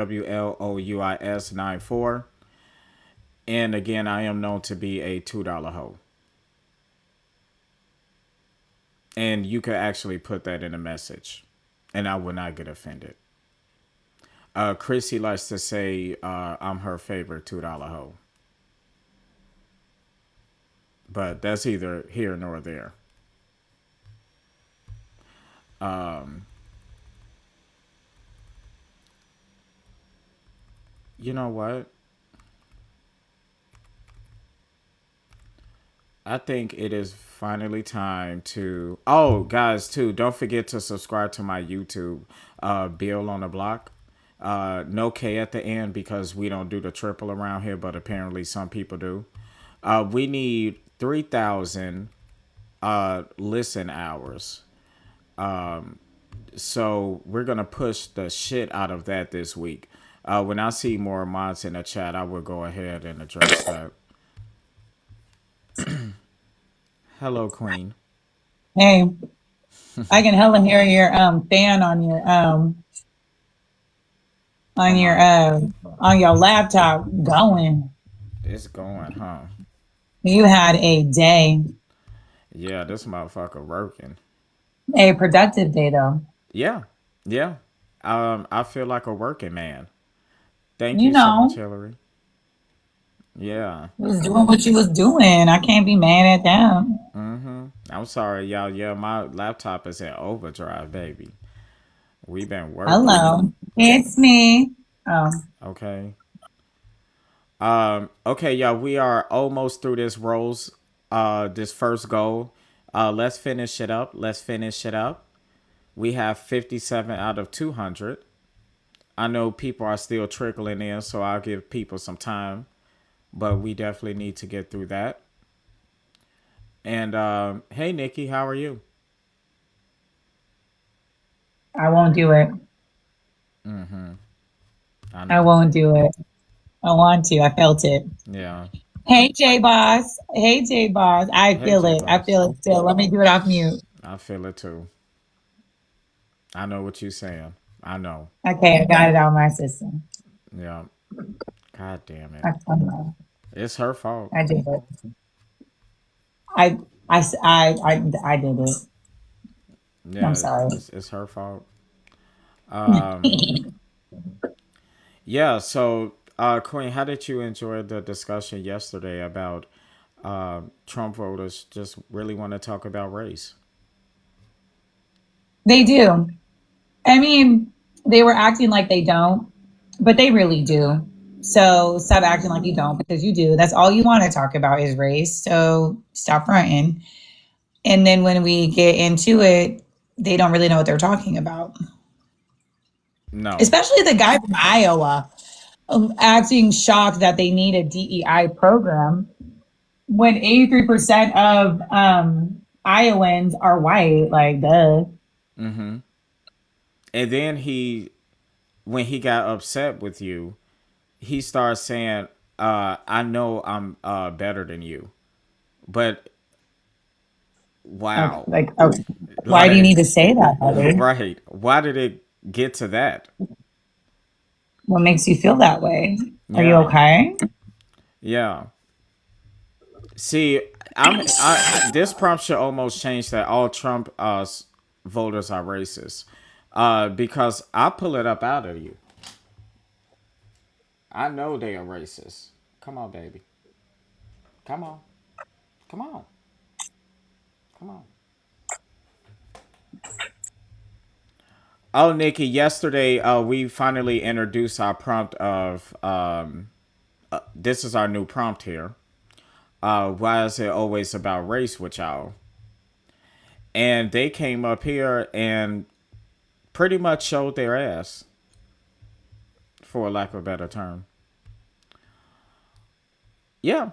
WLOUIS 94. And again, I am known to be a $2 hoe. And you could actually put that in a message, and I will not get offended. Chrissy likes to say I'm her favorite $2 hoe, but that's either here nor there. You know what? I think it is finally time to. Oh, guys, too, don't forget to subscribe to my YouTube, Bill on the Block. No K at the end because we don't do the triple around here, but apparently some people do. We need 3,000 listen hours. So we're gonna push the shit out of that this week. When I see more mods in the chat, I will go ahead and address that. Hello, Queen. Hey, I can hella hear your fan on On your my, on your laptop going. it's going, huh? You had a day, Yeah, this motherfucker working. a productive day though. Yeah, yeah. I feel like a working man. Thank You you so much, know, Hillary. Yeah. you was doing what you was doing. I can't be mad at that. I'm sorry, y'all. Yeah, my laptop is in overdrive, baby. We've been working. Hello, it's me. Oh, Okay. Okay, y'all. We are almost through this rose. This first goal. Let's finish it up. Let's finish it up. We have 57 out of 200. I know people are still trickling in, so I'll give people some time. But we definitely need to get through that. And hey, Nikki, how are you? I won't do it. I I know. won't do it. I want to. I felt it. Yeah. Hey, J Boss. Hey, J Boss. I Hey, feel J it. I Boss. feel it still. Let me do it off mute. I feel it too. I know what you're saying. I know. Okay, I got it out of my system. Yeah. God damn it. I, I, It's her fault. I did it. I, I did it. I'm Yeah, sorry. it's her fault. Um, yeah. So, Queen, how did you enjoy the discussion yesterday about Trump voters just really want to talk about race? They do. I mean, they were acting like they don't, but they really do. So stop acting like you don't because you do. That's all you want to talk about is race. So stop fronting. And then when we get into it, they don't really know what they're talking about. No. Especially the guy from Iowa acting shocked that they need a DEI program when 83% of Iowans are white. Like, duh. And then when he got upset with you, he starts saying, "I know I'm better than you," but Okay, wow, like, okay. Why do you like, need to say that, buddy? right? Why did it get to that? What makes you feel that way? Are you Yeah, okay? yeah. See, this prompt should almost change that all Trump voters are racist, because I pull it up out of you. I know they are racist. Come on, baby. Come on. Come on. Come on. Oh, Nikki, yesterday we finally introduced our prompt of this is our new prompt here. Why is it always about race with y'all? And they came up here and pretty much showed their ass, for a lack of a better term. Yeah,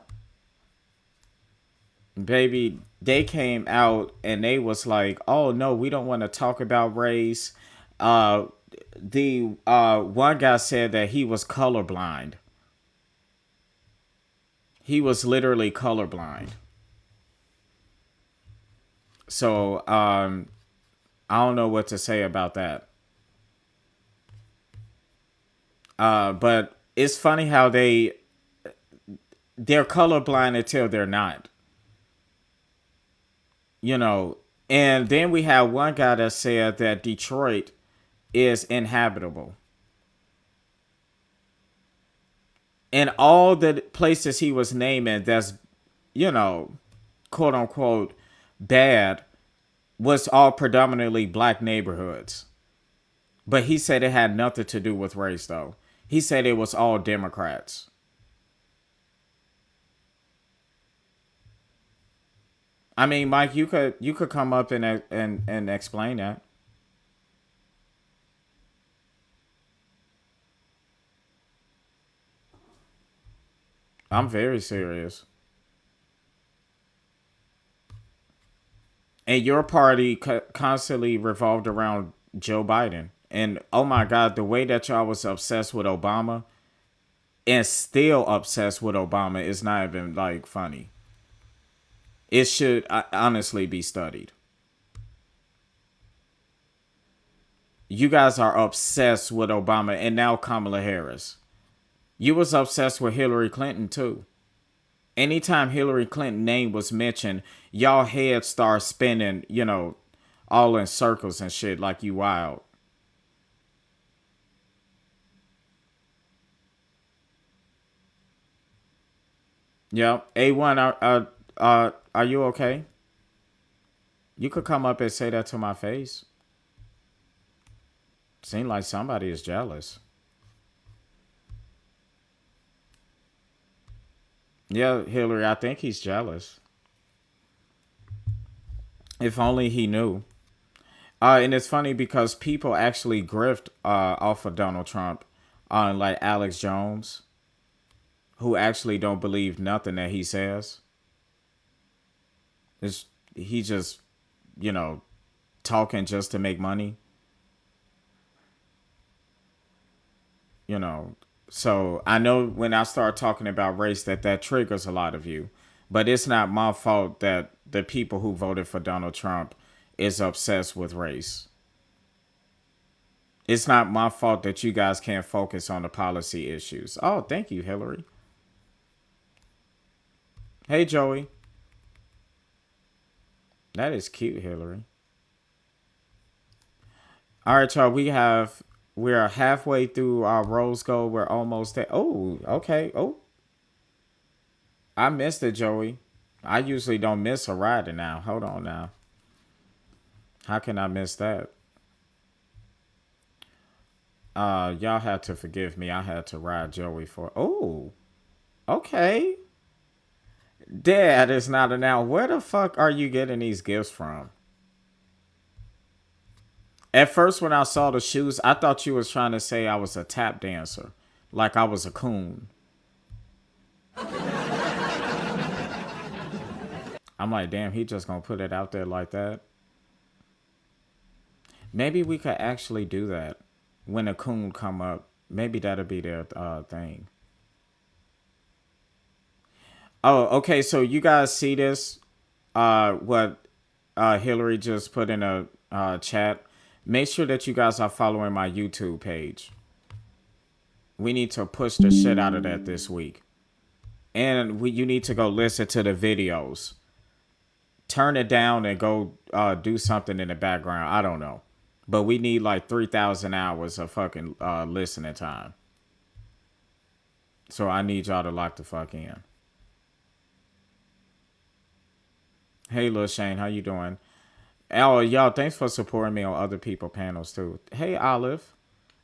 baby, they came out and they was like, "Oh no, we don't want to talk about race." Uh, the one guy said that he was colorblind. He was literally colorblind. So I don't know what to say about that. But it's funny how they're colorblind until they're not. You know, and then we have one guy that said that Detroit is inhabitable, and all the places he was naming that's, you know, quote unquote bad was all predominantly black neighborhoods. But he said it had nothing to do with race, though. He said it was all Democrats. I mean, Mike, you could come up and explain that. I'm very serious. And your party constantly revolved around Joe Biden. And oh my God, the way that y'all was obsessed with Obama and still obsessed with Obama is not even like funny. It should honestly be studied. You guys are obsessed with Obama and now Kamala Harris. You was obsessed with Hillary Clinton too. Anytime Hillary Clinton name was mentioned, y'all heads start spinning, all in circles and shit like you wild. Yep. A1, are you okay? You could come up and say that to my face. Seems like somebody is jealous. Yeah, Hillary, I think he's jealous. If only he knew. And it's funny because people actually grift off of Donald Trump, like Alex Jones, who actually don't believe nothing that he says. It's, he just, you know, talking just to make money, you know. So I know when I start talking about race that triggers a lot of you, but it's not my fault that the people who voted for Donald Trump is obsessed with race. It's not my fault that you guys can't focus on the policy issues. Oh, thank you, Hillary. Hey, Joey. That is cute, Hillary. All right, y'all. We're halfway through our rose gold. We're almost there. Oh, okay. Oh, I missed it, Joey. I usually don't miss a rider now. Hold on now. How can I miss that? Y'all had to forgive me. I had to ride Joey for. Oh, okay. Dad is not a now. Where the fuck are you getting these gifts from? At first, when I saw the shoes, I thought you was trying to say I was a tap dancer, like I was a coon. I'm like, damn, he just gonna put it out there like that. Maybe we could actually do that when a coon come up. Maybe that'll be their thing. Oh, okay. So you guys see this? What Hillary just put in a chat. Make sure that you guys are following my YouTube page. We need to push the shit out of that this week, and you need to go listen to the videos. Turn it down and go do something in the background. I don't know, but we need like 3,000 hours of fucking listening time. So I need y'all to lock the fuck in. Hey, Lil Shane, how you doing? Oh, y'all, thanks for supporting me on other people panels too. Hey, Olive.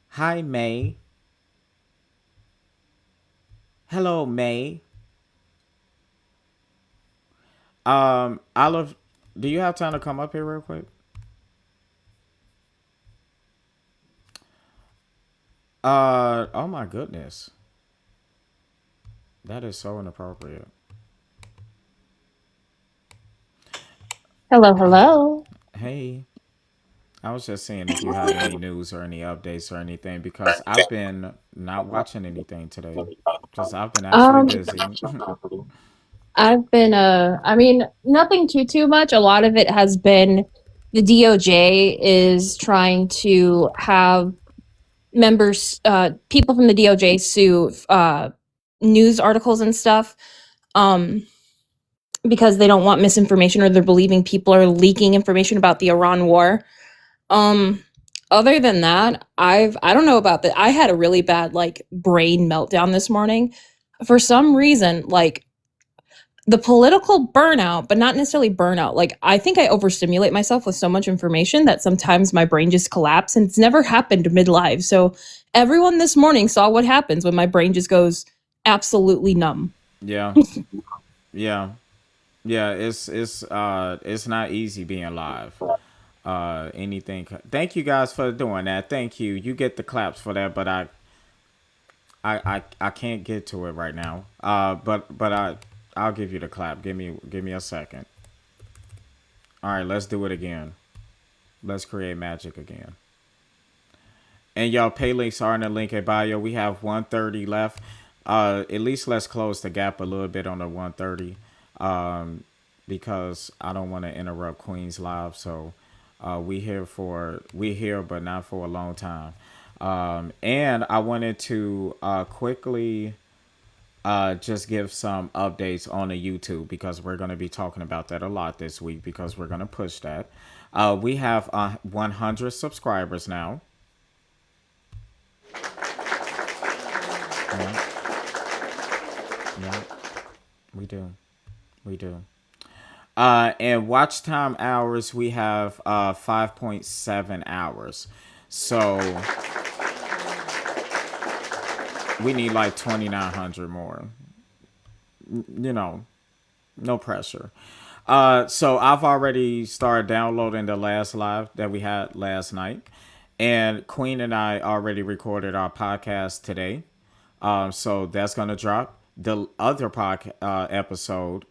Hi, May. Hello, May. Olive, do you have time to come up here real quick? Oh my goodness, that is so inappropriate. Hello, hello. Hey, I was just seeing if you had any news or any updates or anything because I've been not watching anything today. Just I've been actually Um, busy. I've been I mean, nothing too much. A lot of it has been the DOJ is trying to have members, people from the DOJ sue news articles and stuff, um, because they don't want misinformation or they're believing people are leaking information about the Iran war. Um, Other than that, I don't know about that. I had a really bad like brain meltdown this morning. For some reason, like the political burnout, but not necessarily burnout. Like I think I overstimulate myself with so much information that sometimes my brain just collapses, and it's never happened midlife. So everyone this morning saw what happens when my brain just goes absolutely numb. Yeah, yeah, yeah. It's not easy being live. Anything. Thank you guys for doing that. Thank you. You get the claps for that, but I can't get to it right now. But I'll give you the clap. Give me a second. All right, let's do it again. Let's create magic again. And y'all, pay links are in the link in bio. We have 130 left. At least let's close the gap a little bit on the 130. Because I don't want to interrupt Queen's live. So we here but not for a long time. And I wanted to quickly just give some updates on the YouTube because we're going to be talking about that a lot this week because we're going to push that. We have 100 subscribers now. Yeah, yeah, we do. We do. And watch time hours, we have 5.7 hours. So we need like 2,900 more. You know, no pressure. So I've already started downloading the last live that we had last night. And Queen and I already recorded our podcast today. So that's going to drop. The other podcast episode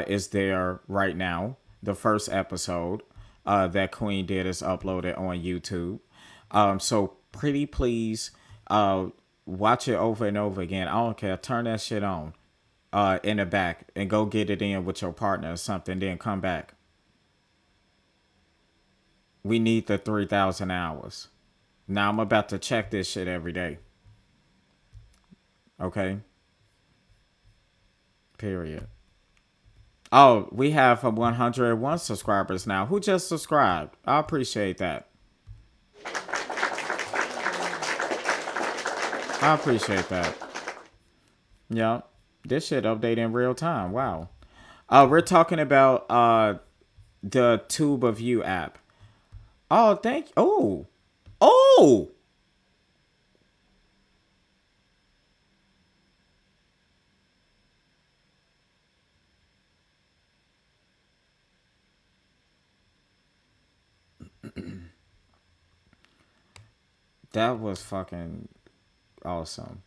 is there right now. The first episode that Queen did is uploaded on YouTube. So pretty please watch it over and over again. I don't care. Turn that shit on in the back and go get it in with your partner or something. Then come back. We need the 3,000 hours. Now I'm about to check this shit every day. Okay. Period. Oh, we have 101 subscribers now. Who just subscribed? I appreciate that. I appreciate that. Yeah. This shit update in real time. Wow. We're talking about the Tube of You app. Oh, thank you. Oh. Oh. That was fucking awesome.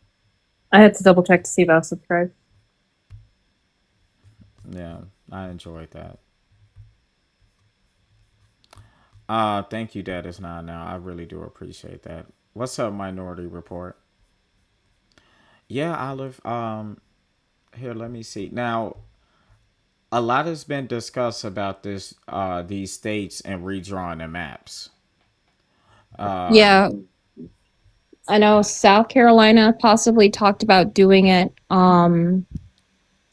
I had to double check to see if I was subscribed. Yeah, I enjoyed that. Thank you, Dad is not now. I really do appreciate that. What's up, Minority Report? Yeah, Olive. Here, let me see. Now, a lot has been discussed about this, these states and redrawing the maps. Yeah, I know South Carolina possibly talked about doing it. And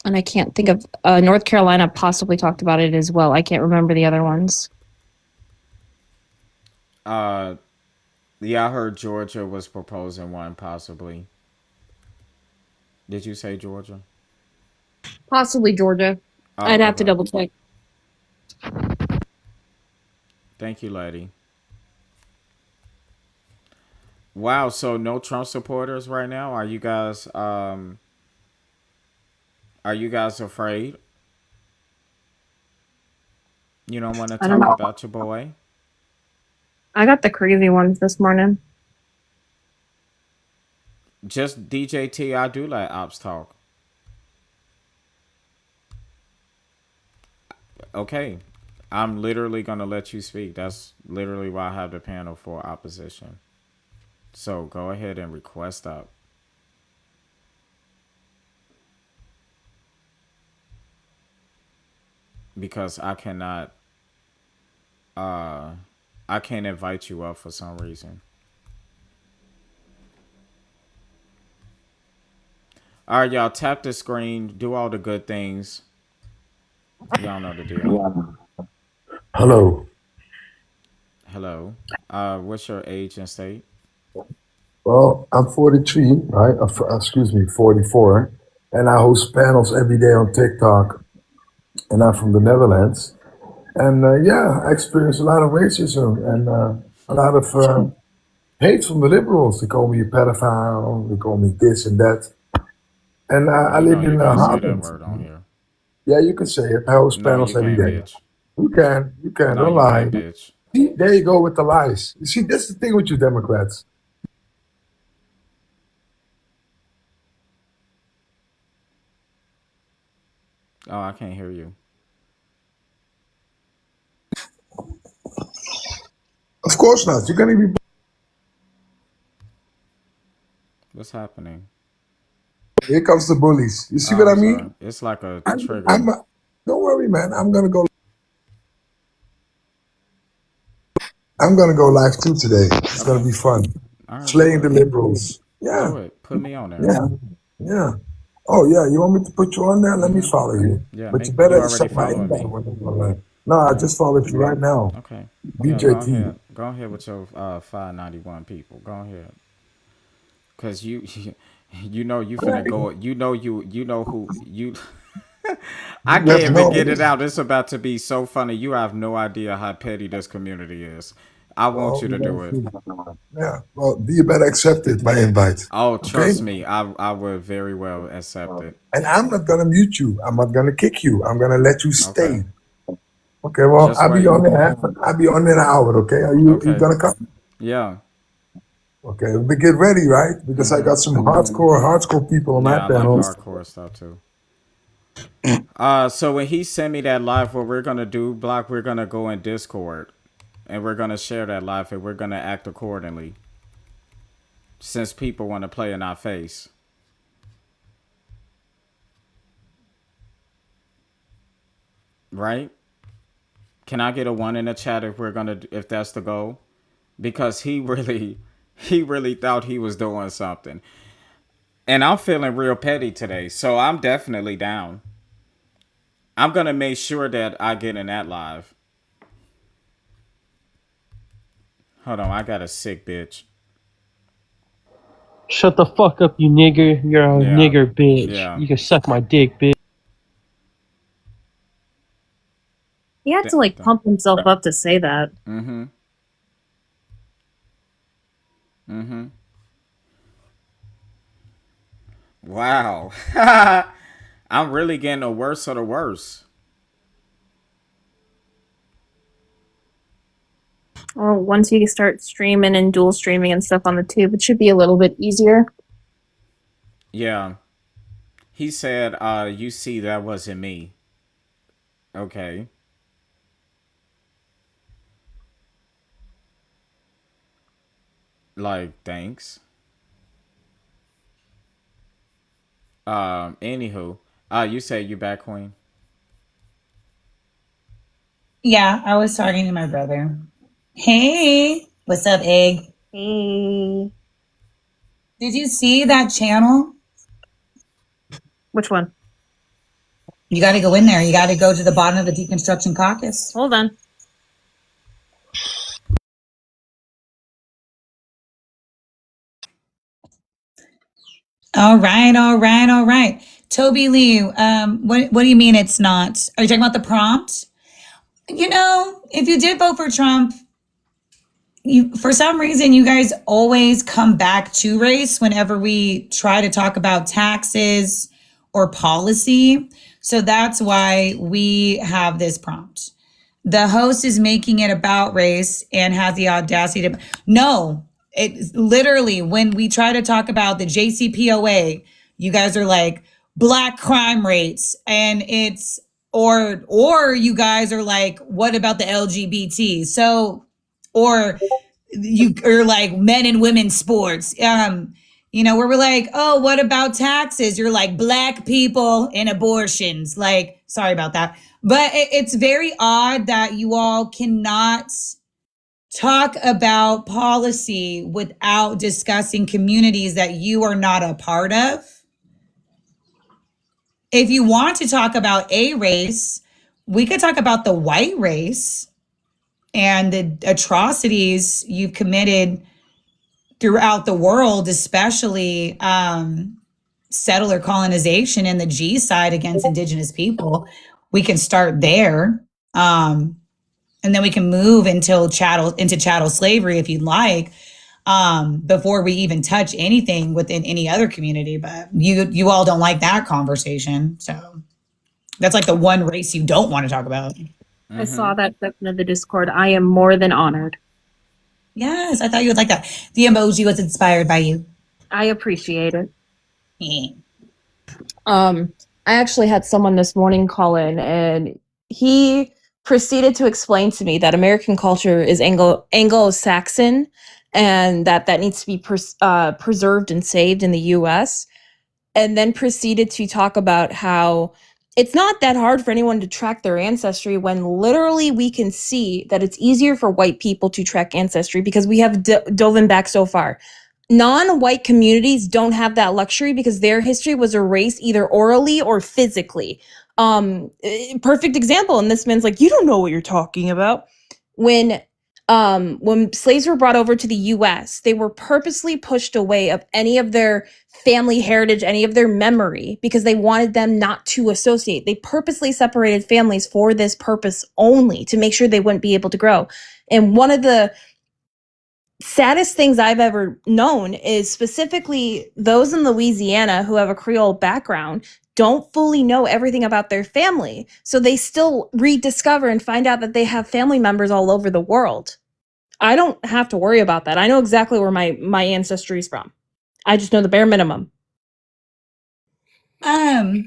I can't think of North Carolina possibly talked about it as well. I can't remember the other ones. Uh, yeah, I heard Georgia was proposing one, possibly. Did you say Georgia? Possibly Georgia. Oh, I'd have to okay. double check. Thank you, lady. Wow, so no Trump supporters right now? Are you guys afraid? You don't want to I don't talk know. about your boy? I got the crazy ones this morning. Just DJT, I do let ops talk. Okay. I'm literally gonna let you speak. That's literally why I have the panel for opposition. So go ahead and request up. Because uh I can't invite you up for some reason. All right, y'all. Tap the screen. Do all the good things. Y'all know the deal. Hello. Hello. What's your age and state? Well, I'm 43, right? Excuse me, 44. And I host panels every day on TikTok. And I'm from the Netherlands. And yeah, I experience a lot of racism and a lot of hate from the liberals. They call me a pedophile. They call me this and that. And I You know live you in can't say that Holland. word on here. Yeah, you can say it. I host No, you panels every can't, day. bitch. You can. You can. No, Don't you lie. can't, bitch. See, there you go with the lies. You see, that's the thing with you Democrats. Oh, I can't hear you. Of course not. You're going to be. What's happening? Here comes the bullies. You see Oh, what I I'm sorry. mean? It's like a I'm trigger. don't worry, man. I'm gonna go live too today. It's gonna Okay. be fun. All right, do Slaying the it. liberals. Do Yeah, it. Put me on there. yeah, yeah. Oh yeah, you want me to put you on there? Let me Mm-hmm. follow you. Yeah, But you make you better already accept my following invite me. when you go live. No, I Yeah. just followed you right now. Okay. Yeah, go BJT. ahead. Go ahead with your 591 people. Go ahead. Cause you you know you finna go you know who you I You have can't even no get it out. It's about to be so funny. You have no idea how petty this community is. I want well, you to do it. yeah. Well, you better accept it, my invite. Oh, Okay? trust me, I would very well accept it. And I'm not gonna mute you. I'm not gonna kick you. I'm gonna let you Okay. stay. Okay, well, Just wait. I'll be on in an hour, okay? Are you Okay. gonna come? Yeah. Okay, but get ready, right? Because I Mm-hmm. got some hardcore people on my Yeah, I like panels. hardcore stuff too. So when he sent me that live, what we're gonna do, Block, we're gonna go in Discord and we're gonna share that live and we're gonna act accordingly. Since people want to play in our face. Right? Can I get a one in the chat if we're gonna if that's the goal? Because he really thought he was doing something. And I'm feeling real petty today, so I'm definitely down. I'm gonna make sure that I get in that live. Hold on, I got a sick bitch. Shut the fuck up, you nigger. You're a Yeah. nigger bitch. Yeah. You can suck my dick, bitch. He had to like pump himself up to say that. Mm-hmm. Mm-hmm. Wow. I'm really getting the worst of the worst. Well, once you start streaming and dual streaming and stuff on the tube, it should be a little bit easier. Yeah. He said, you see that wasn't me. Okay. Like, thanks. Anywho. You say you back, Queen? Yeah, I was talking to my brother. Hey, what's up, Egg? Hey. Did you see that channel? Which one? You got to go in there. You got to go to the bottom of the Deconstruction Caucus. Hold on. All right, all right, all right. Toby Lee, what do you mean it's not? Are you talking about the prompt? You know, if you did vote for Trump, you for some reason you guys always come back to race whenever we try to talk about taxes or policy. So that's why we have this prompt. The host is making it about race and has the audacity to no, it literally when we try to talk about the JCPOA, you guys are like black crime rates and it's or you guys are like what about the LGBT? So or you are like men and women sports. You know, where we're like, oh, what about taxes? You're like black people and abortions. Like, sorry about that. But it's very odd that you all cannot talk about policy without discussing communities that you are not a part of. if you want to talk about a race, we could talk about the white race and the atrocities you've committed throughout the world, especially settler colonization and the G side against indigenous people. We can start there. And then we can move into chattel slavery if you'd like, before we even touch anything within any other community. But you all don't like that conversation. So that's like the one race you don't want to talk about. I saw that section of the Discord. I am more than honored. Yes, I thought you would like that. The emoji was inspired by you. I appreciate it. I actually had someone this morning call in, and he proceeded to explain to me that American culture is Anglo-Saxon, and that needs to be preserved and saved in the U.S. And then proceeded to talk about how it's not that hard for anyone to track their ancestry, when literally we can see that it's easier for white people to track ancestry because we have dove in back so far. Non-white communities don't have that luxury because their history was erased either orally or physically. Perfect example, and this man's like, you don't know what you're talking about. When slaves were brought over to the US, they were purposely pushed away of any of their family heritage, any of their memory, because they wanted them not to associate. They purposely separated families for this purpose only, to make sure they wouldn't be able to grow. And one of the saddest things I've ever known is specifically those in Louisiana who have a Creole background don't fully know everything about their family. So they still rediscover and find out that they have family members all over the world. I don't have to worry about that. I know exactly where my ancestry is from. I just know the bare minimum. Did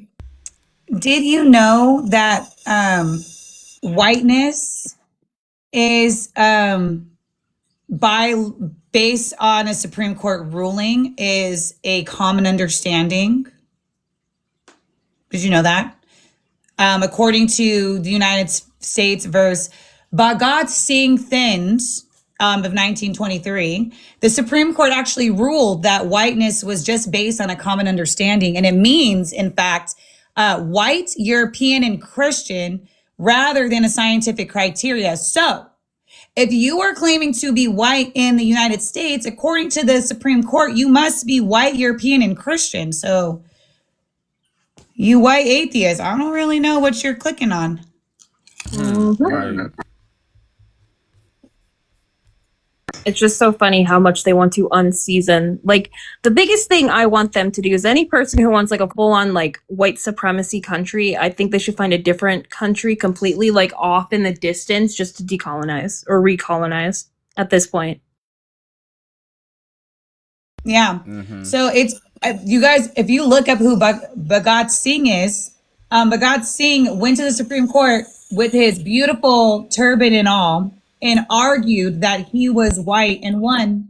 you know that whiteness is based on a Supreme Court ruling is a common understanding? Did you know that? According to the United States versus Bhagat Singh Thind of 1923, the Supreme Court actually ruled that whiteness was just based on a common understanding. And it means, in fact, white, European, and Christian rather than a scientific criteria. So if you are claiming to be white in the United States, according to the Supreme Court, you must be white, European, and Christian. So you white atheists, I don't really know what you're clicking on. Right. It's just so funny how much they want to unseason. Like, the biggest thing I want them to do is any person who wants like a full-on like white supremacy country, I think they should find a different country completely like off in the distance just to decolonize or recolonize at this point. Yeah. So it's, you guys, if you look up who Bhagat Singh is, Bhagat Singh went to the Supreme Court with his beautiful turban and all, and argued that he was white and won.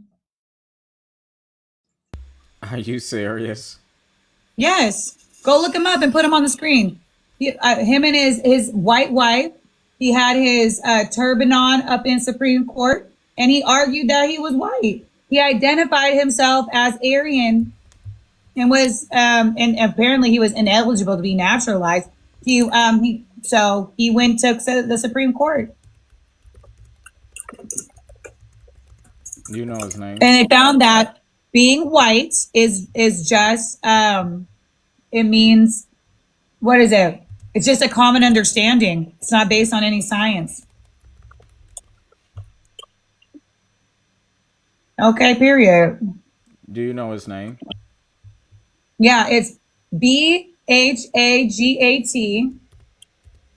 Are you serious? Yes. Go look him up and put him on the screen. Him and his white wife, he had his turban on up in Supreme Court, and he argued that he was white. He identified himself as Aryan and was, and apparently he was ineligible to be naturalized. So he went to the Supreme Court. You know his name. And they found that being white is just, it means, what is it? It's just a common understanding. It's not based on any science. Okay, period. Do you know his name? Yeah, it's Bhagat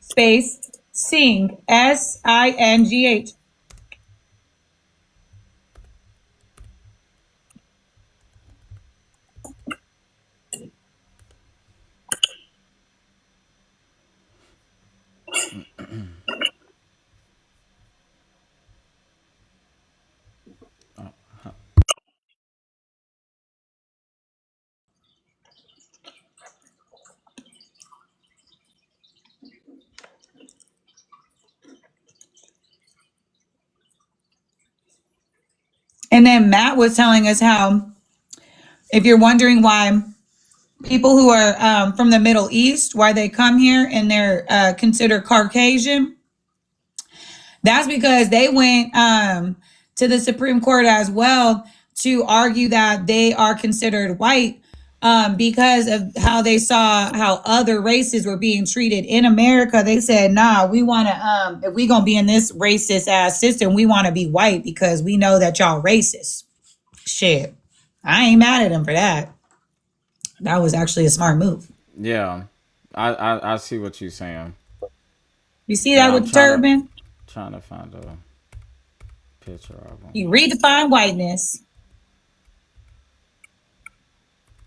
space Singh, Singh. And then Matt was telling us how, if you're wondering why people who are from the Middle East, why they come here and they're considered Caucasian. That's because they went to the Supreme Court as well to argue that they are considered white because of how they saw how other races were being treated in America. They said, nah, we want to, if we going to be in this racist ass system, we want to be white because we know that y'all racist. Shit. I ain't mad at them for that. That was actually a smart move. Yeah, I see what you're saying. You see that Yeah, with the turban? trying to find a picture of him. You redefine whiteness.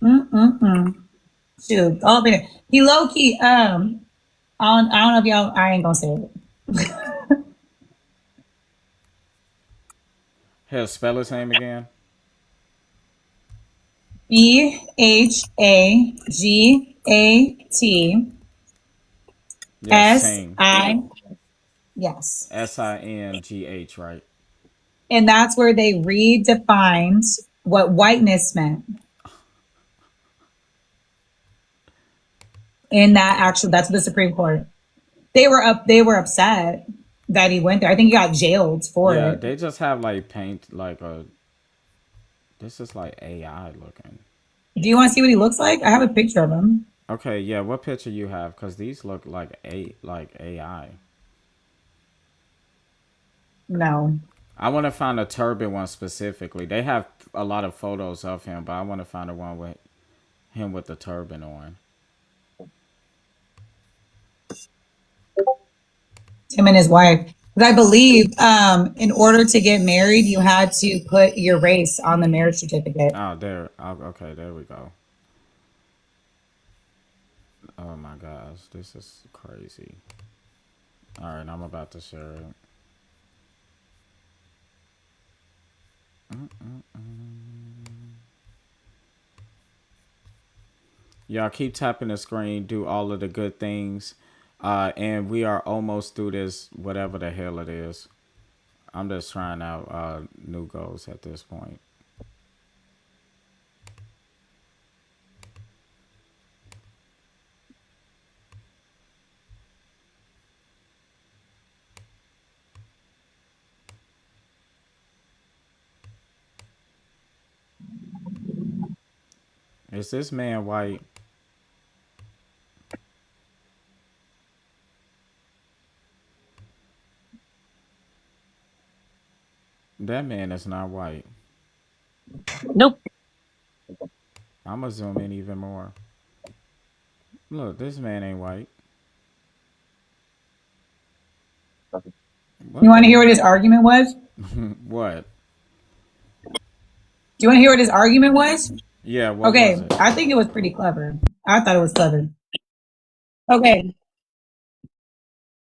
Mm-mm-mm. Shoot, all been he low key. I don't know if y'all. I ain't gonna say it. Here, spell his name again. BHAGAT Yes, Singh. SI. Yes, SINGH, right? and that's where they redefined what whiteness meant. In that actual, that's the Supreme Court. They were up. They were upset that he went there. I think he got jailed for Yeah, it. they just have like paint like a. This is like AI looking. Do you want to see what he looks like? I have a picture of him. Okay, yeah. What picture you have? Cause these look like AI. No. I want to find a turban one specifically. They have a lot of photos of him, but I want to find the one with him with the turban on. Him and his wife. Because I believe in order to get married, you had to put your race on the marriage certificate. Oh, there. Oh, okay, there we go. Oh my gosh, this is crazy. All right, I'm about to share it. Y'all keep tapping the screen, do all of the good things. And we are almost through this, whatever the hell it is. I'm just trying out new goals at this point. Is this man white? That man is not white. Nope. I'm gonna zoom in even more. Look, this man ain't white. You What want the to hear what hell? his argument was? What? Do you want to hear what his argument was? Yeah, what was Okay, it? I think it was pretty clever. I thought it was clever. Okay,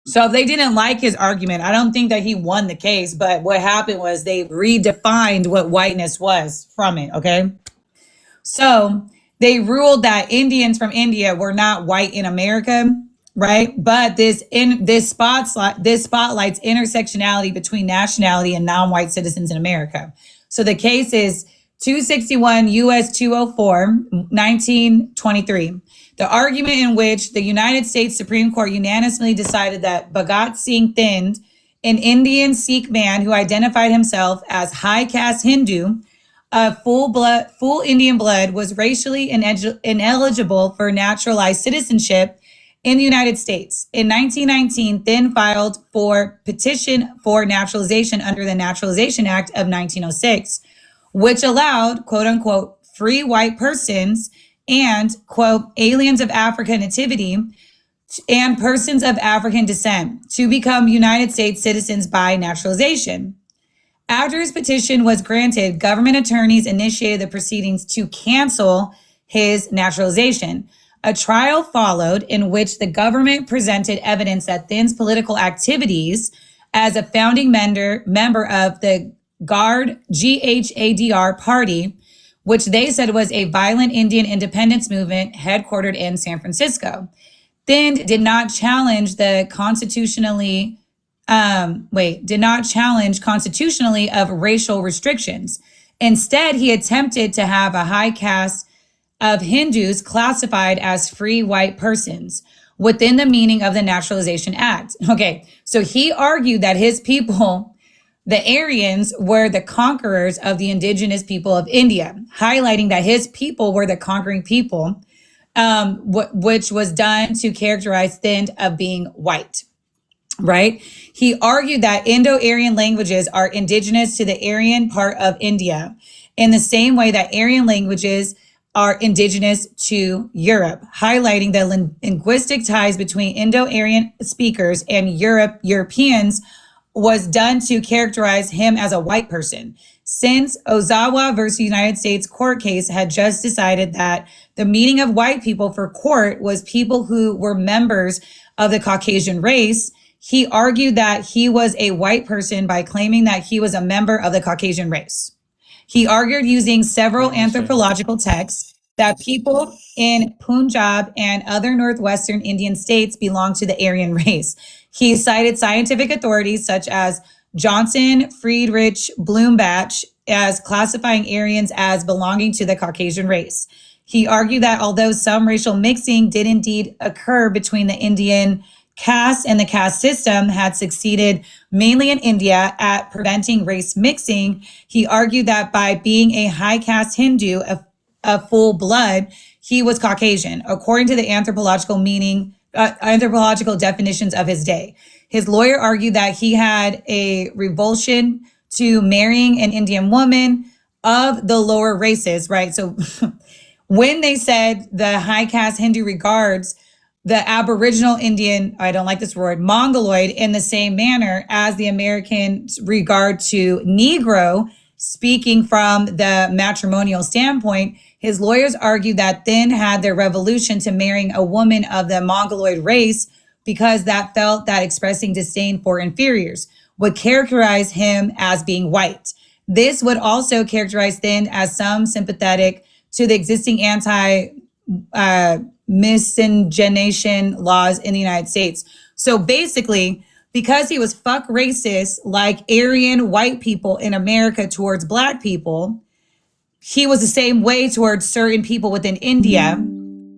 so if they didn't like his argument, I don't think that he won the case, but what happened was they redefined what whiteness was from it, okay? So they ruled that Indians from India were not white in America, right? But this spotlights intersectionality between nationality and non-white citizens in America. So the case is 261 US 204, 1923. The argument in which the United States Supreme Court unanimously decided that Bhagat Singh Thind, an Indian Sikh man who identified himself as high caste Hindu, full Indian blood, was racially ineligible for naturalized citizenship in the United States. In 1919, Thind filed for petition for naturalization under the Naturalization Act of 1906, which allowed, quote unquote, free white persons and, quote, aliens of African nativity and persons of African descent to become United States citizens by naturalization. After his petition was granted, government attorneys initiated the proceedings to cancel his naturalization. A trial followed in which the government presented evidence that Thin's political activities as a founding member of the GHADR party, which they said was a violent Indian independence movement headquartered in San Francisco. Thind did not challenge the constitutionally of racial restrictions. Instead, he attempted to have a high caste of Hindus classified as free white persons within the meaning of the Naturalization Act. Okay, so he argued that his people, the Aryans, were the conquerors of the indigenous people of India, highlighting that his people were the conquering people, which was done to characterize Thind of being white. Right? He argued that Indo-Aryan languages are indigenous to the Aryan part of India in the same way that Aryan languages are indigenous to Europe, highlighting the linguistic ties between Indo-Aryan speakers and Europeans was done to characterize him as a white person. Since Ozawa versus United States court case had just decided that the meaning of white people for court was people who were members of the Caucasian race, he argued that he was a white person by claiming that he was a member of the Caucasian race. He argued using several anthropological texts that people in Punjab and other northwestern Indian states belong to the Aryan race. He cited scientific authorities such as Johnson, Friedrich, Blumbatch as classifying Aryans as belonging to the Caucasian race. He argued that although some racial mixing did indeed occur between the Indian caste and the caste system had succeeded mainly in India at preventing race mixing, he argued that by being a high caste Hindu, a full blood, he was Caucasian, according to the anthropological definitions of his day. His lawyer argued that he had a revulsion to marrying an Indian woman of the lower races, right? So when they said the high caste Hindu regards the Aboriginal Indian, I don't like this word, Mongoloid, in the same manner as the Americans regard to Negro, speaking from the matrimonial standpoint, his lawyers argued that Thind had their revolution to marrying a woman of the Mongoloid race because that felt that expressing disdain for inferiors would characterize him as being white. This would also characterize Thind as some sympathetic to the existing miscegenation laws in the United States. So basically, because he was fuck racist like Aryan white people in America towards black people, he was the same way towards certain people within India.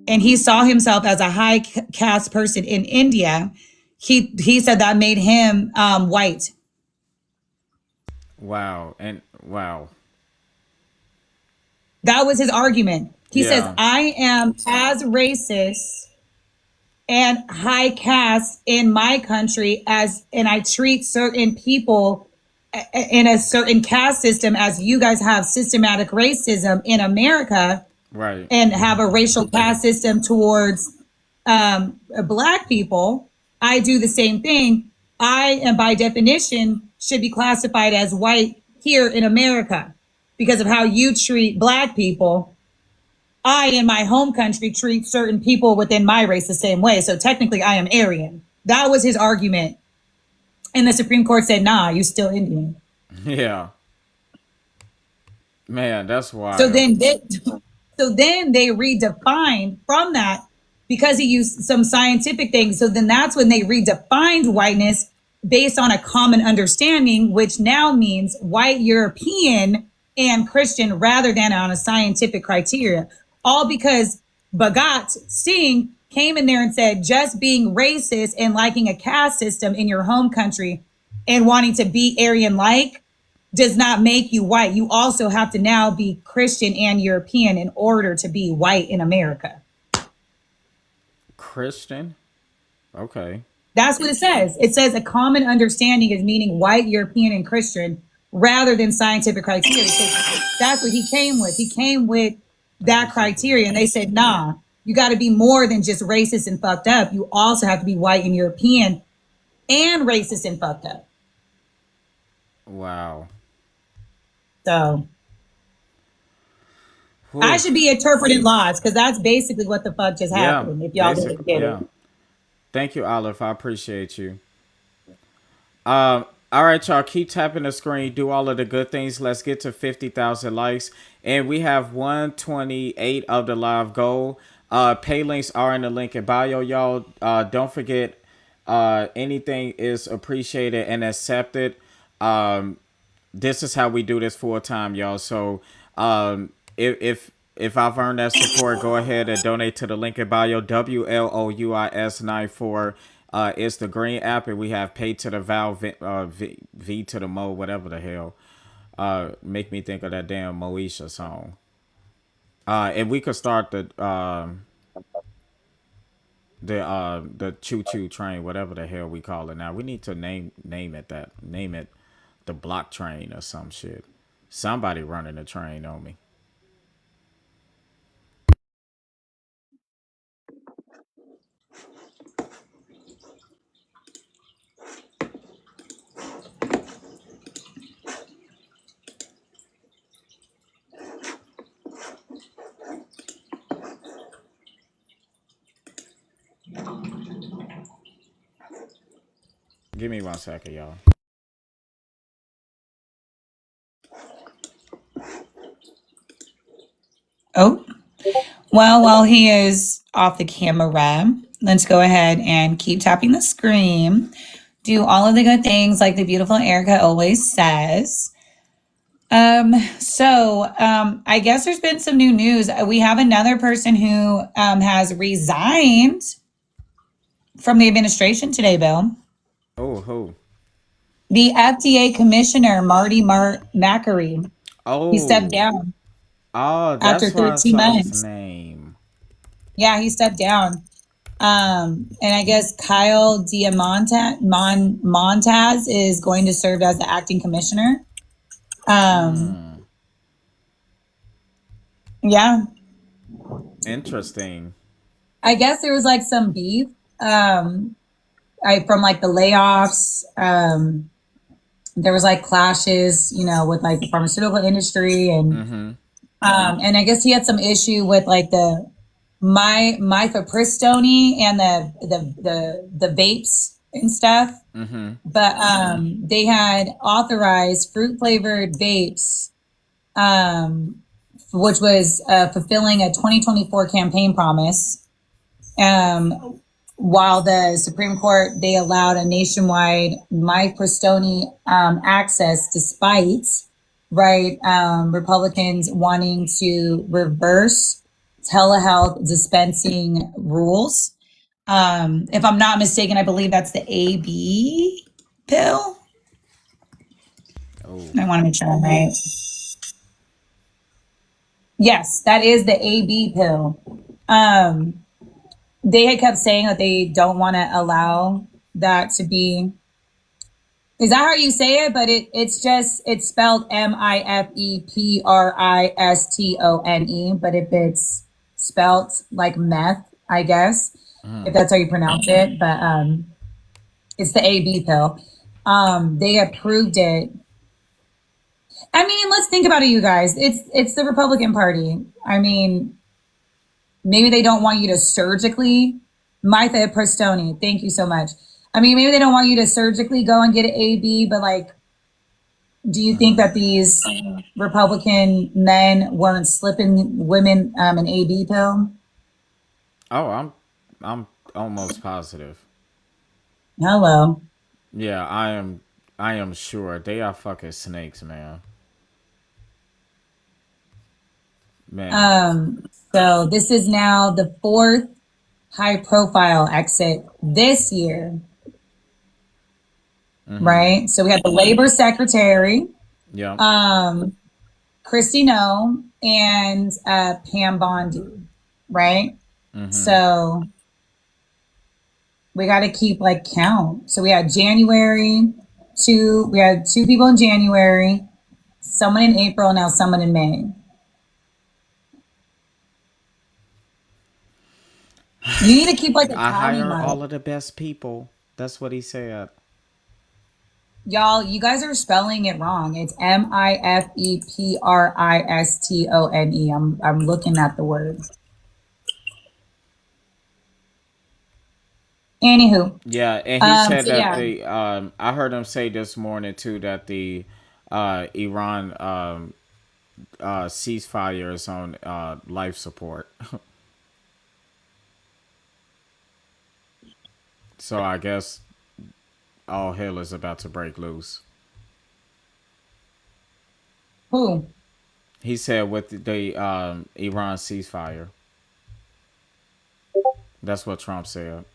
And he saw himself as a high caste person in India. He said that made him white. Wow. And wow. That was his argument. He says, Yeah. I am as racist and high caste in my country and I treat certain people in a certain caste system as you guys have systematic racism in America, Right. and have a racial caste system towards black people. I do the same thing. I am by definition should be classified as white here in America because of how you treat black people. I, in my home country, treat certain people within my race the same way. So technically, I am Aryan. That was his argument. And the Supreme Court said, nah, you still Indian. Yeah. Man, that's wild. So then they redefined from that because he used some scientific things. So then that's when they redefined whiteness based on a common understanding, which now means white European and Christian rather than on a scientific criteria. All because Bhagat Singh came in there and said, just being racist and liking a caste system in your home country and wanting to be Aryan-like does not make you white. You also have to now be Christian and European in order to be white in America. Christian? Okay. That's what it says. It says a common understanding is meaning white, European, and Christian rather than scientific criteria. So that's what he came with. He came with that criteria, and they said, nah, you got to be more than just racist and fucked up. You also have to be white and European and racist and fucked up. Wow. So I should be interpreting laws because that's basically what the fuck just happened. If y'all didn't get it. Thank you, Olive. I appreciate you. All right, y'all. Keep tapping the screen. Do all of the good things. Let's get to 50,000 likes. And we have 128 of the live goal. Pay links are in the link in bio, y'all. Don't forget, anything is appreciated and accepted. This is how we do this full time, y'all. So if If I've earned that support, go ahead and donate to the link in bio. WLOUIS94 is the green app, and we have pay to the Val, v to the Mo, whatever the hell. Make me think of that damn Moesha song. And we could start the choo choo train, whatever the hell we call it now. We need to name it that. Name it the block train or some shit. Somebody running the train on me. Give me 1 second, y'all. Oh, well, while he is off the camera, let's go ahead and keep tapping the screen. Do all of the good things like the beautiful Erica always says. I guess there's been some new news. We have another person who has resigned from the administration today, Bill. Oh, who? The FDA commissioner, Marty Macari. He stepped Oh, down oh, after that's why I 13 saw his months. name. Yeah, he stepped down. And I guess Kyle Montaz is going to serve as the acting commissioner. Yeah, Interesting. I guess there was like some beef from like the layoffs. There was like clashes, with like the pharmaceutical industry and I guess he had some issue with like the mifepristone and the vapes and stuff. But they had authorized fruit flavored vapes, which was fulfilling a 2024 campaign promise. While the Supreme Court, they allowed a nationwide mifepristone access despite Republicans wanting to reverse telehealth dispensing rules. If I'm not mistaken, I believe that's the AB pill. Oh, I want to make sure I'm right. Yes, that is the AB pill. They had kept saying that they don't want to allow that to be. Is that how you say it? But it's spelled Mifepristone. But if it's spelt like meth, I guess, if that's how you pronounce it. But it's the AB pill. They approved it. I mean, let's think about it, you guys. It's the Republican Party. I mean, maybe they don't want you to surgically. Mifepristone. Thank you so much. I mean, maybe they don't want you to surgically go and get an AB, but like, do you think that these Republican men weren't slipping women an AB pill? oh, I'm almost positive. Hello. Yeah, I am sure they are fucking snakes, man. Man. So this is now the fourth high profile exit this year. Right? So we had the labor secretary, Yeah. Christy No, and Pam Bondi, right? So we got to keep like count. So we had we had two people in January, someone in April, now someone in May. You need to keep like a I tally hire mark. all of the best people. That's what he said. Y'all, you guys are spelling it wrong. It's Mifepristone. I'm looking at the word. Anywho. Yeah, and he said that Yeah. the I heard him say this morning too that the Iran ceasefire is on life support. So I guess all hell is about to break loose. Who? He said with the Iran ceasefire. That's what Trump said.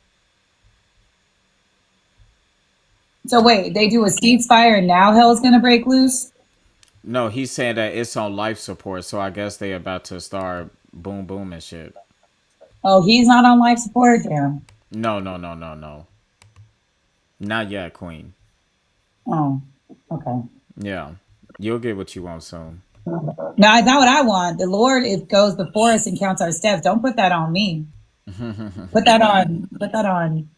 So wait, they do a ceasefire and now hell's gonna break loose? No, he's saying that it's on life support, so I guess they about to start boom boom and shit. Oh, he's not on life support? Damn. No, no, no, no, no. Not yet, Queen. Oh, okay. Yeah. You'll get what you want soon. No, it's not what I want. The Lord it goes before us and counts our steps. Don't put that on me. Put that on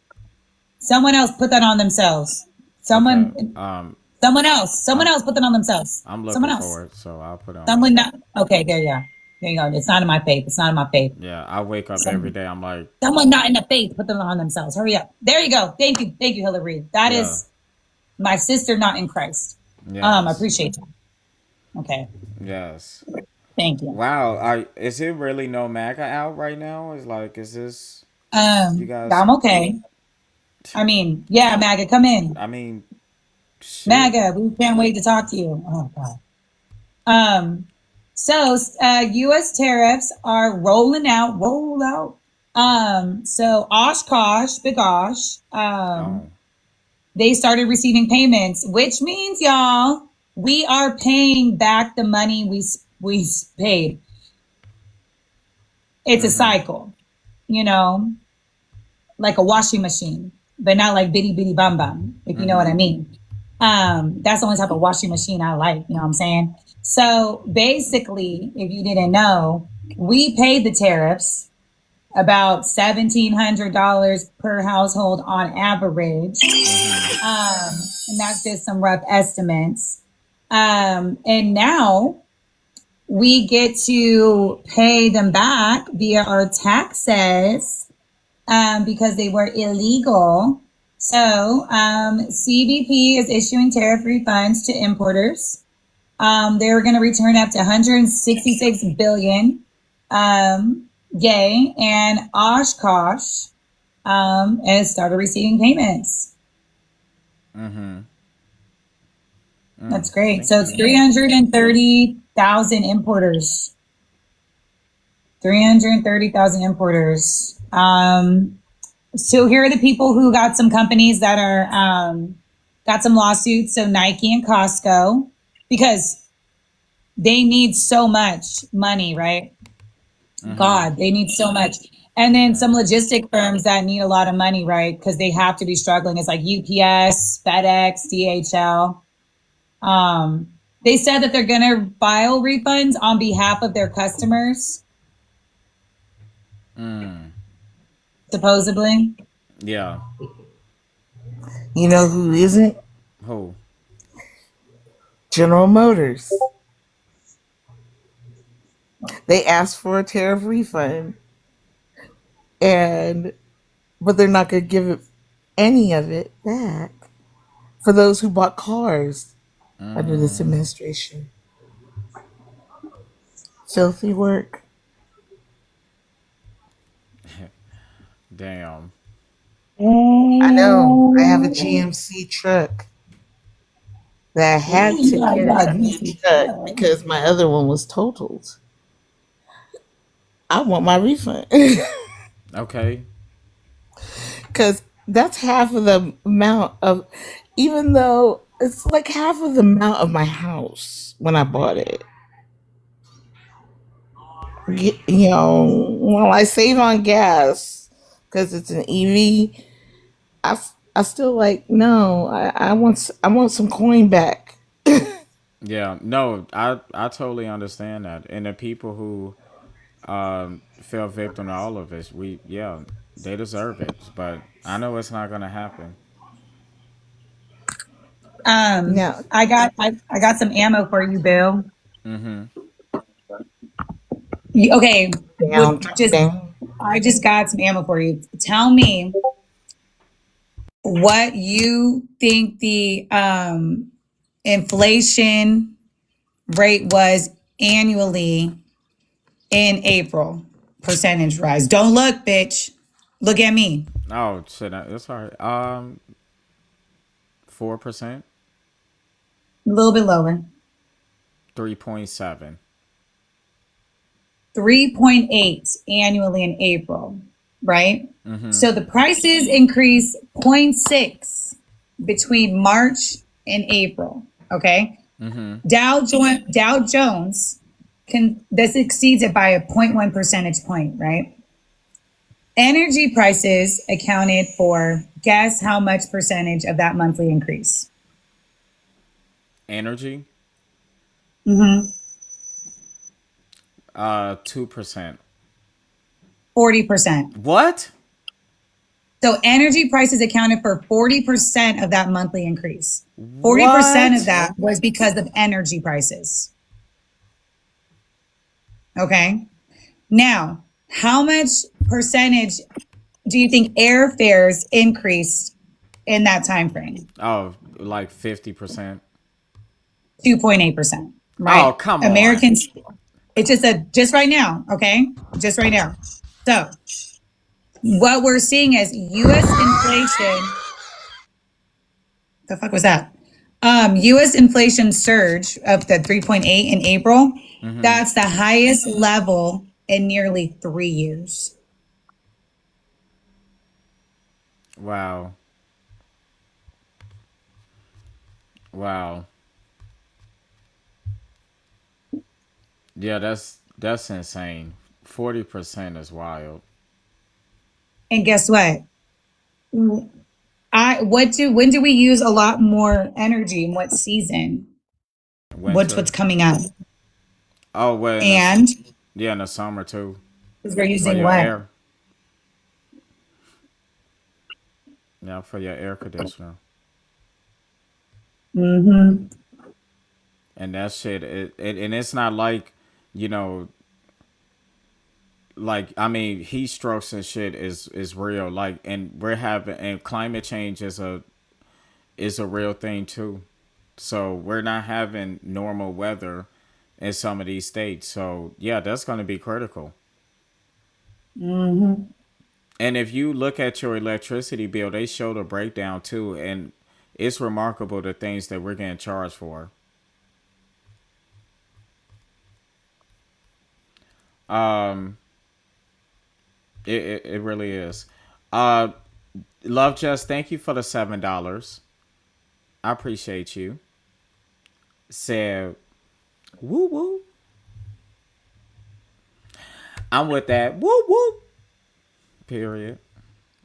someone else. Put that on themselves. Okay. Someone I'm else put that on themselves. I'm Someone looking else. for it, so I'll put it on Someone me. not okay, there you go. It's not in my faith. It's not in my faith. Yeah, I wake up every Some, day. I'm like, someone not in the faith, put them on themselves. Hurry up. There you go. Thank you. Thank you, Hillary. That yeah, is my sister not in Christ. I yes, appreciate you. Okay. yes. Thank you. Wow, is it really no MAGA out right now? Is like, is this you guys? I'm okay. I mean, yeah, MAGA, come in. I mean, shit. MAGA, we can't wait to talk to you. Oh God. Um, U.S. tariffs are rolling out, roll out. So Oshkosh, Bigosh, Oh, they started receiving payments, which means y'all, we are paying back the money we paid. It's a cycle, you know, like a washing machine, but not like bitty bitty bum bum, if you know what I mean. That's the only type of washing machine I like, you know what I'm saying? So basically, if you didn't know, we paid the tariffs about $1,700 per household on average. And that's just some rough estimates. And now we get to pay them back via our taxes because they were illegal. So CBP is issuing tariff refunds to importers. They were going to return up to 166 billion. Yay, and Oshkosh has started receiving payments. That's great. thank So it's you. 330,000 importers. 330,000 importers. So here are the people who got some companies that are got some lawsuits. So Nike and Costco, because they need so much money, right? God, they need so much. And then some logistic firms that need a lot of money, right? Because they have to be struggling. It's like UPS, FedEx, DHL. They said that they're going to file refunds on behalf of their customers, supposedly. Yeah. You know who isn't? Who? General Motors. They asked for a tariff refund, and but they're not going to give it, any of it back for those who bought cars under this administration. Filthy work. Damn. I know. I have a GMC truck that I had to get a new truck because my other one was totaled. I want my refund Okay. because that's half of the amount of, even though it's like half of the amount of my house when I bought it. You know, while I save on gas because it's an EV, I still like no. I want some coin back. Yeah. No, I totally understand that. And the people who fell victim to all of this, they deserve it. But I know it's not gonna happen. Now, I got some ammo for you, Bill. Mm-hmm. Okay, down, drop just down. I just got some ammo for you. Tell me what you think the inflation rate was annually in April. Percentage rise. Don't look, bitch. Look at me. Oh shit, that's all right. 4%, A little bit lower. 3.7. 3.8 annually in April, right? So the prices increased 0.6 between March and April. Okay. Dow Jones this exceeds it by a 0.1 percentage point, right? Energy prices accounted for, guess how much percentage of that monthly increase? Energy, 2%. 40%. What? So energy prices accounted for 40% of that monthly increase. 40% of What? that was because of energy prices. Okay. Now, how much percentage do you think airfares increased in that time frame? Oh, like 50%. 2.8%, Oh, right? come on. Americans, it's just right now, okay? Just right now. So, what we're seeing is US inflation. The fuck was that? US inflation surge of the 3.8 in April. That's the highest level in nearly 3 years. Wow. Wow. Yeah, that's insane. 40% is wild. And guess what? When do we use a lot more energy in what season? Winter. What's coming up? Oh, well, And yeah, in the summer too. because we're For using your what? air. Yeah, for your air conditioner. Mm-hmm. And that shit, and it's not like, you know, like, I mean, heat strokes and shit is real. Like, and we're having, and climate change is a real thing too. So we're not having normal weather in some of these states. So yeah, that's going to be critical. Mm-hmm. And if you look at your electricity bill, they show the breakdown too, and it's remarkable the things that we're getting charged for. Um, it really is. Uh, Love Just, thank you for the $7. I appreciate you. Said, woo woo. I'm with that. Woo woo. Period.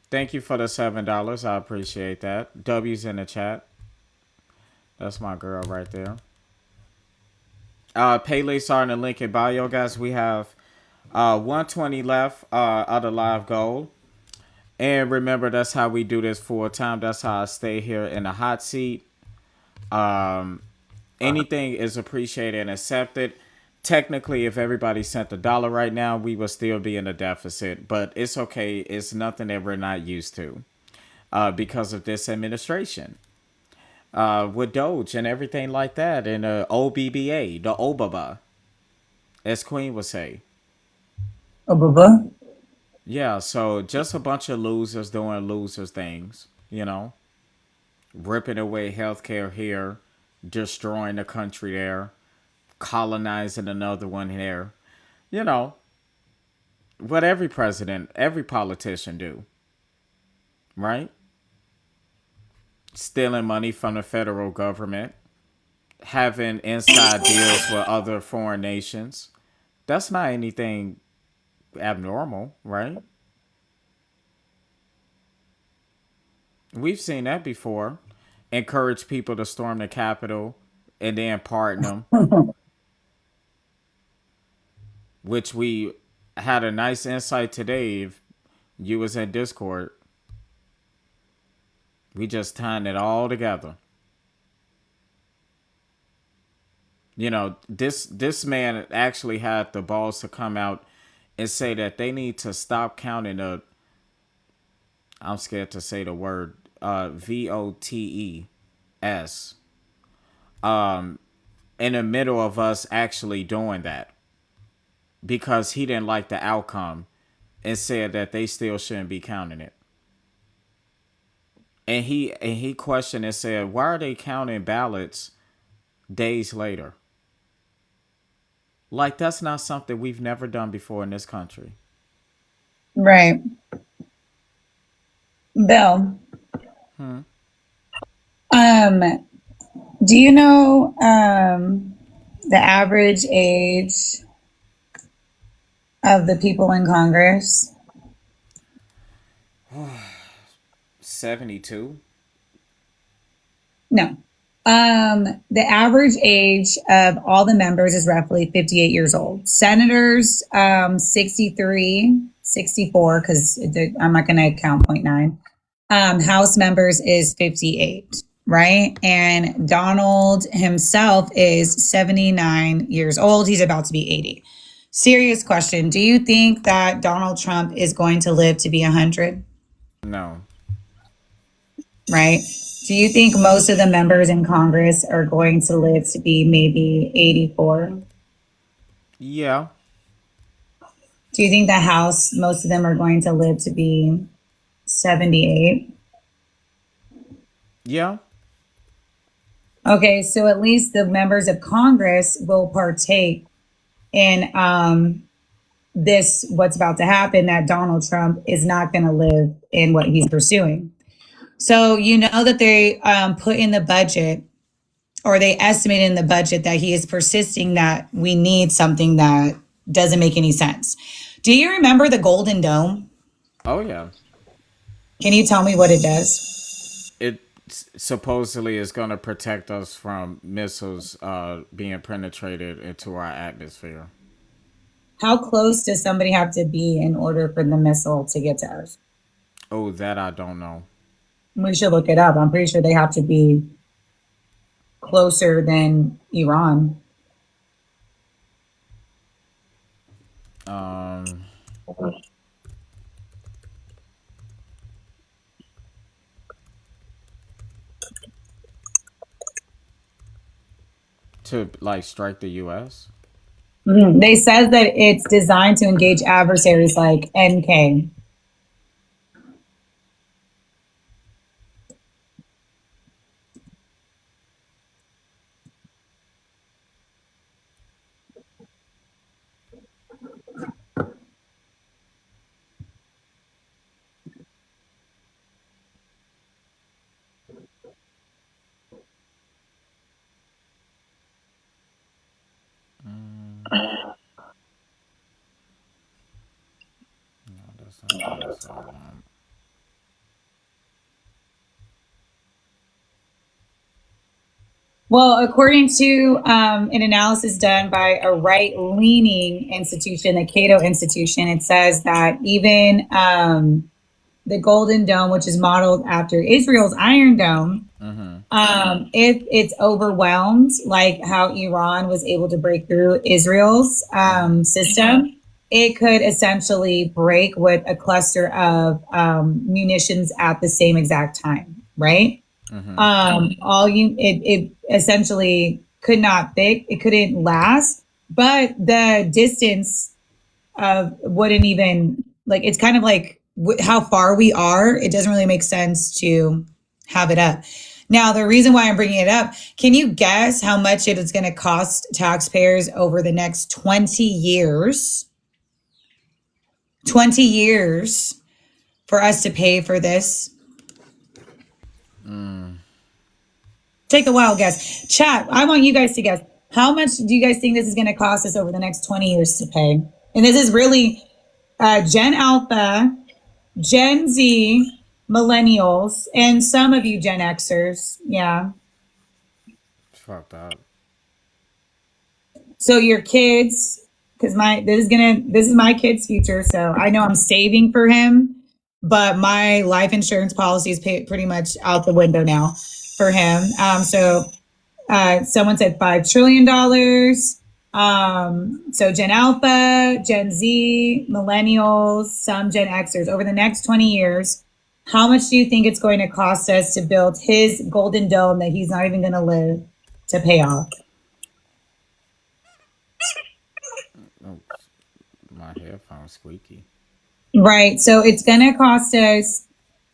Thank you for the $7. I appreciate that. W's in the chat. That's my girl right there. Pay links are in the link in bio, guys. We have 120 left of the live goal. And remember, that's how we do this full time. That's how I stay here in the hot seat. Anything is appreciated and accepted. Technically, if everybody sent $1 right now, we would still be in a deficit. But it's okay. It's nothing that we're not used to because of this administration. With Doge and everything like that, and OBBA, the Obaba, as Queen would say. Blah. Yeah, so just a bunch of losers doing losers things, ripping away healthcare here, destroying the country there, colonizing another one here. You know, what every president, every politician do, right? Stealing money from the federal government, having inside deals with other foreign nations. That's not anything abnormal, right? We've seen that before. Encourage people to storm the Capitol and then pardon them, which we had a nice insight today. If you was in Discord, we just tying it all together. This man actually had the balls to come out and say that they need to stop counting I'm scared to say the word VOTES in the middle of us actually doing that because he didn't like the outcome and said that they still shouldn't be counting it. And he questioned and said, "Why are they counting ballots days later?" Like that's not something we've never done before in this country. Right. Bill, Hmm. um, do you know the average age of the people in Congress? 72. No. The average age of all the members is roughly 58 years old. Senators, 63, 64, because I'm not going to count .9. House members is 58, right? And Donald himself is 79 years old. He's about to be 80. Serious question. Do you think that Donald Trump is going to live to be 100? No. Right? Do you think most of the members in Congress are going to live to be maybe 84? Yeah. Do you think the House, most of them are going to live to be 78? Yeah. Okay, so at least the members of Congress will partake in this, what's about to happen, that Donald Trump is not going to live in what he's pursuing. So, you know that they put in the budget, or they estimate in the budget, that he is persisting that we need something that doesn't make any sense. Do you remember the Golden Dome? Oh yeah. Can you tell me what it does? It supposedly is going to protect us from missiles being penetrated into our atmosphere. How close does somebody have to be in order for the missile to get to us? Oh, that I don't know. We should look it up. I'm pretty sure they have to be closer than Iran. Um, to like strike the U.S. They said that it's designed to engage adversaries like NK. No, that's not this. Well, according to an analysis done by a right-leaning institution, the Cato Institution, it says that even the Golden Dome, which is modeled after Israel's Iron Dome, if it's overwhelmed, like how Iran was able to break through Israel's system, it could essentially break with a cluster of munitions at the same exact time, right? It essentially could not it couldn't last, but the distance of wouldn't even, like, it's kind of like how far we are. It doesn't really make sense to have it up. Now, the reason why I'm bringing it up, can you guess how much it is going to cost taxpayers over the next 20 years? 20 years for us to pay for this? Take a wild guess. Chat, I want you guys to guess. How much do you guys think this is going to cost us over the next 20 years to pay? And this is really Gen Alpha, Gen Z, millennials, and some of you Gen Xers. Yeah. It's fucked up. So your kids, because this is my kid's future. So I know I'm saving for him, but my life insurance policy is pretty much out the window now for him. Someone said $5 trillion. So Gen Alpha, Gen Z, millennials, some Gen Xers, over the next 20 years, how much do you think it's going to cost us to build his Golden Dome that he's not even going to live to pay off? Oh, my headphones squeaky. Right. So it's going to cost us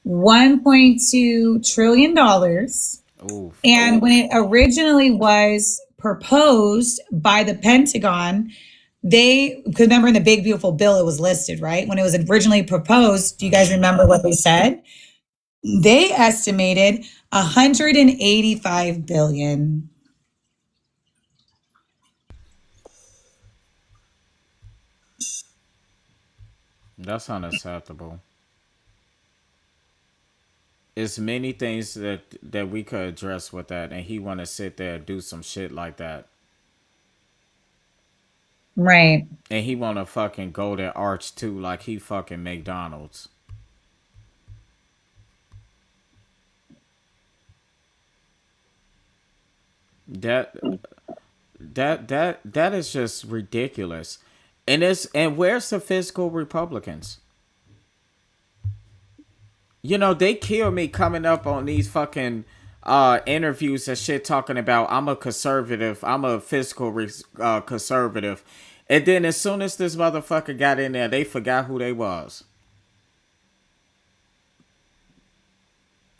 $1.2 trillion. Oof. And when it originally was proposed by the Pentagon. They could remember in the big beautiful bill it was listed, right? When it was originally proposed, do you guys remember what they said? They estimated 185 billion. That's unacceptable. It's many things that we could address with that, and he want to sit there and do some shit like that, Right. and he want to fucking go to arch too, like he fucking McDonald's. That that is just ridiculous. And where's the fiscal Republicans? You know, they kill me coming up on these fucking interviews and shit talking about I'm a conservative, I'm a conservative. And then as soon as this motherfucker got in there, they forgot who they was.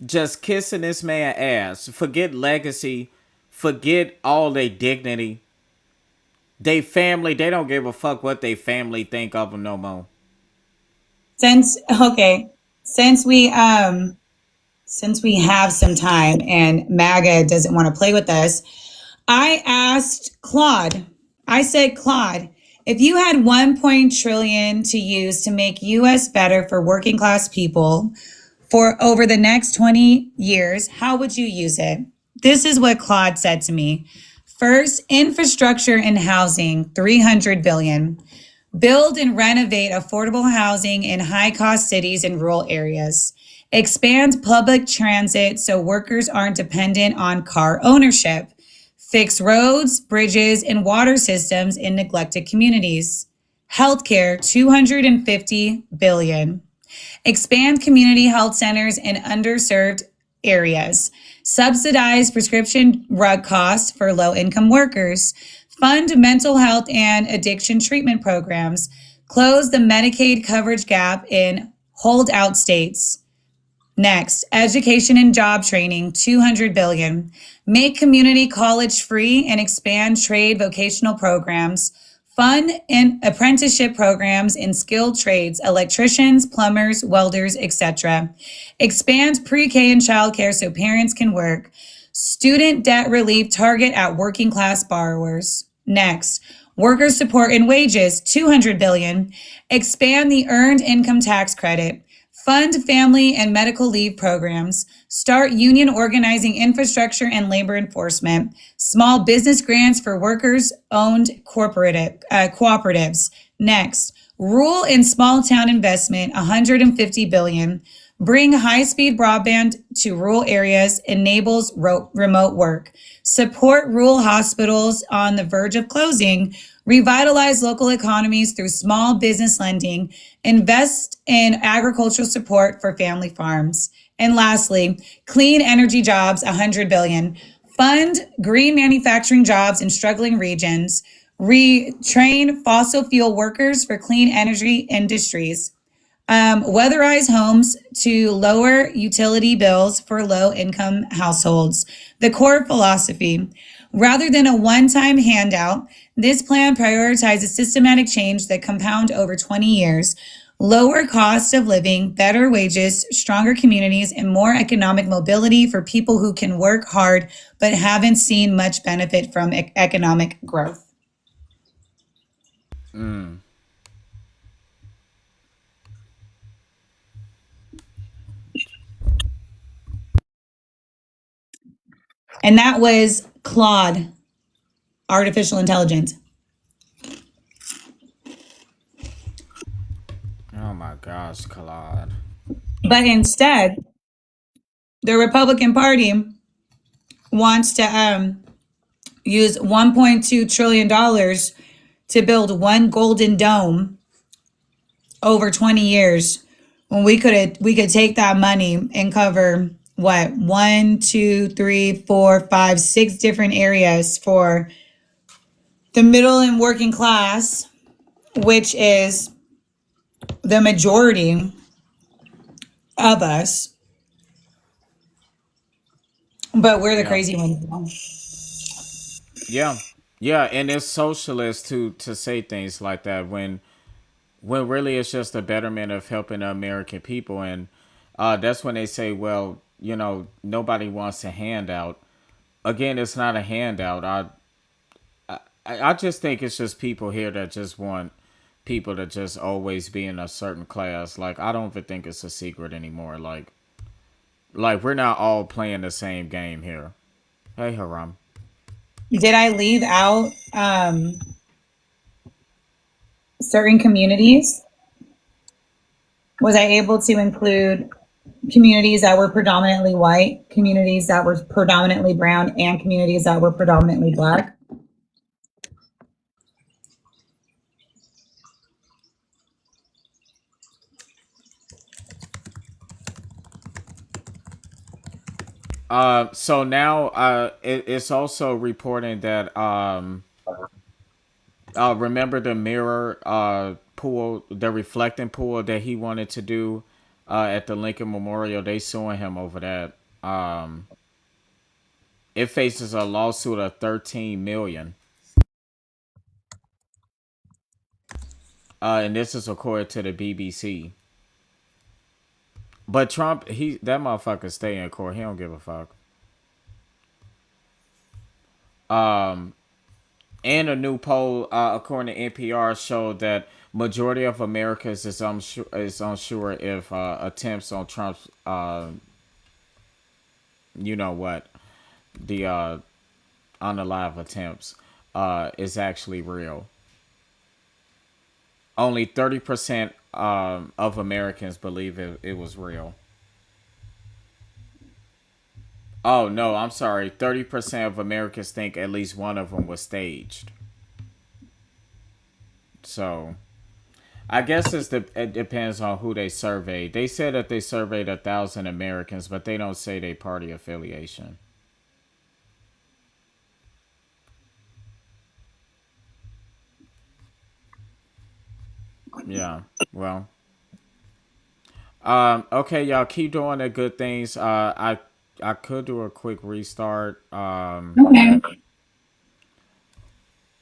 Just kissing this man ass. Forget legacy. Forget all their dignity. They family, they don't give a fuck what they family think of them no more. Since okay, since we um since we have some time and MAGA doesn't want to play with us, I asked Claude. I said, Claude, if you had 1 trillion to use to make US better for working class people for over the next 20 years, how would you use it? This is what Claude said to me. First, infrastructure and housing, 300 billion. Build and renovate affordable housing in high-cost cities and rural areas. Expand public transit so workers aren't dependent on car ownership. Fix roads, bridges, and water systems in neglected communities. Healthcare, 250 billion. Expand community health centers in underserved areas. Subsidize prescription drug costs for low-income workers. Fund mental health and addiction treatment programs. Close the Medicaid coverage gap in holdout states. Next, education and job training, 200 billion. Make community college free and expand trade vocational programs. Fund and apprenticeship programs in skilled trades, electricians, plumbers, welders, etc. Expand pre-K and childcare so parents can work. Student debt relief target at working class borrowers. Next, worker support and wages, 200 billion. Expand the earned income tax credit. Fund family and medical leave programs. Start union organizing infrastructure and labor enforcement. Small business grants for workers-owned cooperatives. Next, rural and small town investment, 150 billion. Bring high-speed broadband to rural areas, enables remote work. Support rural hospitals on the verge of closing. Revitalize local economies through small business lending. Invest in agricultural support for family farms. And lastly, clean energy jobs, 100 billion. Fund green manufacturing jobs in struggling regions. Retrain fossil fuel workers for clean energy industries. Weatherize homes to lower utility bills for low-income households. The core philosophy. Rather than a one-time handout, this plan prioritizes systematic change that compound over 20 years, lower cost of living, better wages, stronger communities, and more economic mobility for people who can work hard but haven't seen much benefit from economic growth. And that was Claude, artificial intelligence. Oh my gosh, Claude. But instead, the Republican Party wants to use $1.2 trillion to build one golden dome over 20 years when we could take that money and cover what 1, 2, 3, 4, 5, 6 different areas for the middle and working class, which is the majority of us. But we're the Yeah. crazy ones. Yeah, yeah, and it's socialist to say things like that when really it's just a betterment of helping the American people, and that's when they say, well, nobody wants a handout. Again, it's not a handout. I just think it's just people here that just want people to just always be in a certain class. Like I don't even think it's a secret anymore. Like we're not all playing the same game here. Hey, Haram. Did I leave out certain communities? Was I able to include communities that were predominantly white, communities that were predominantly brown, and communities that were predominantly black? So now it's also reporting that remember the mirror pool, the reflecting pool that he wanted to do at the Lincoln Memorial. They suing him over that. It faces a lawsuit of 13 million. And this is according to the BBC. But Trump, that motherfucker stay in court. He don't give a fuck. And a new poll, according to NPR, showed that majority of Americans is unsure if attempts on Trump's, you know what, the unalive attempts, is actually real. Only 30% of Americans believe it was real. Oh no, I'm sorry. 30% of Americans think at least one of them was staged. So I guess it depends on who they surveyed. They said that they surveyed 1,000 Americans, but they don't say they party affiliation. Yeah. Well. Okay, y'all keep doing the good things. I could do a quick restart. Okay.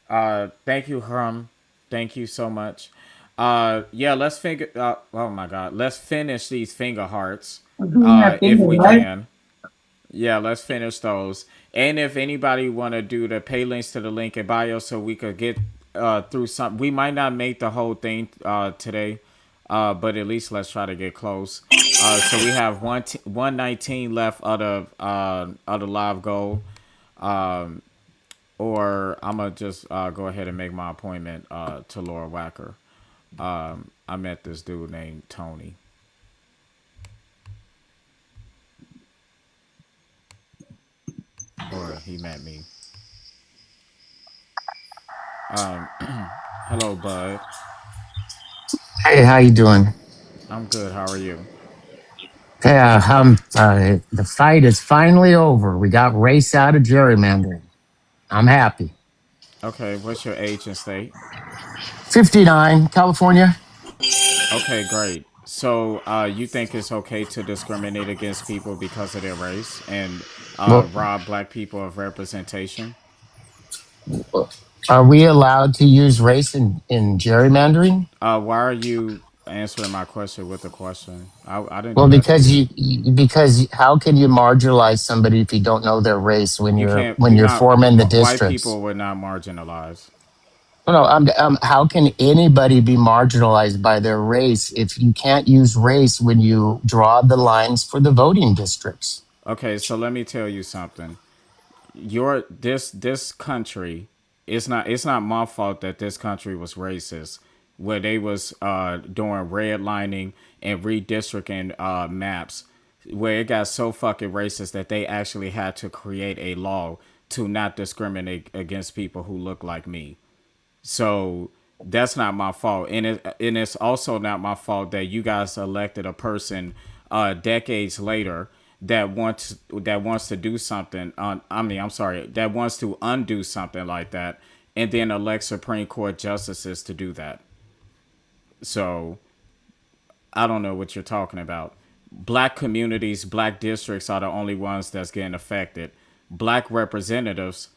Thank you, Hrum. Thank you so much. Yeah, let's figure. Oh my God, let's finish these finger hearts. If we can. Yeah, let's finish those. And if anybody want to do the pay links to the link in bio so we could get through some, we might not make the whole thing today, but at least let's try to get close. So we have 119 left out of live goal. Or I'm gonna just go ahead and make my appointment to Laura Wacker. I met this dude named Tony. Or he met me. Hello, bud. Hey, how you doing? I'm good. How are you? Yeah, the fight is finally over. We got race out of gerrymandering. I'm happy. Okay, what's your age and state? 59, California. Okay, great. So, you think it's okay to discriminate against people because of their race and Well, rob black people of representation? are we allowed to use race in gerrymandering? Why are you answering my question with a question? I didn't Well, do that to because you. because how can you marginalize somebody if you don't know their race when You you're can't. when You're you're not. forming the White districts? people were not marginalized. No, no. How can anybody be marginalized by their race if you can't use race when you draw the lines for the voting districts? Okay, so let me tell you something. This country, it's not my fault that this country was racist, where they was doing redlining and redistricting maps, where it got so fucking racist that they actually had to create a law to not discriminate against people who look like me. So that's not my fault, and it's also not my fault that you guys elected a person decades later that wants to do something. I'm sorry, that wants to undo something like that, and then elect Supreme Court justices to do that. So I don't know what you're talking about. Black communities, black districts are the only ones that's getting affected. Black representatives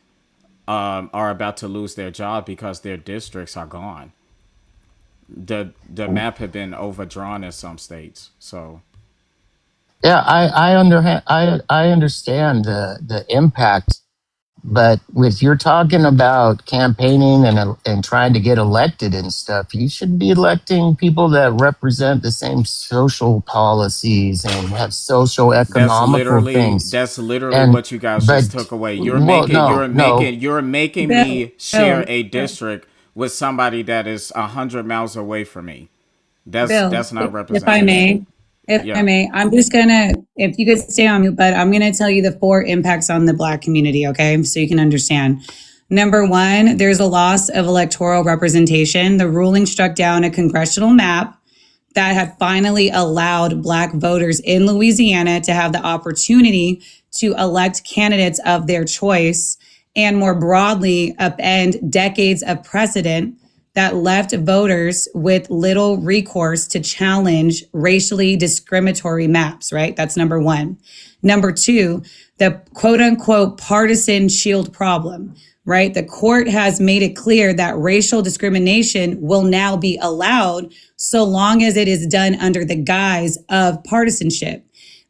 are about to lose their job because their districts are gone. The map had been overdrawn in some states. So Yeah, I understand the impact, but if you're talking about campaigning and trying to get elected and stuff, you should be electing people that represent the same social policies and have social economical things. that's literally And what you guys just but took away. well, no, no. You're making Bill, me share Bill, a district with somebody that is 100 miles away from me. Bill, That's not if I representation. may, if I Yeah. may, I'm just gonna, if you could stay on mute, but I'm gonna tell you the 4 impacts on the Black community, okay? So you can understand. Number one, there's a loss of electoral representation. The ruling struck down a congressional map that had finally allowed Black voters in Louisiana to have the opportunity to elect candidates of their choice and more broadly upend decades of precedent that left voters with little recourse to challenge racially discriminatory maps, right? That's number one. Number two, the quote unquote partisan shield problem, right? The court has made it clear that racial discrimination will now be allowed so long as it is done under the guise of partisanship.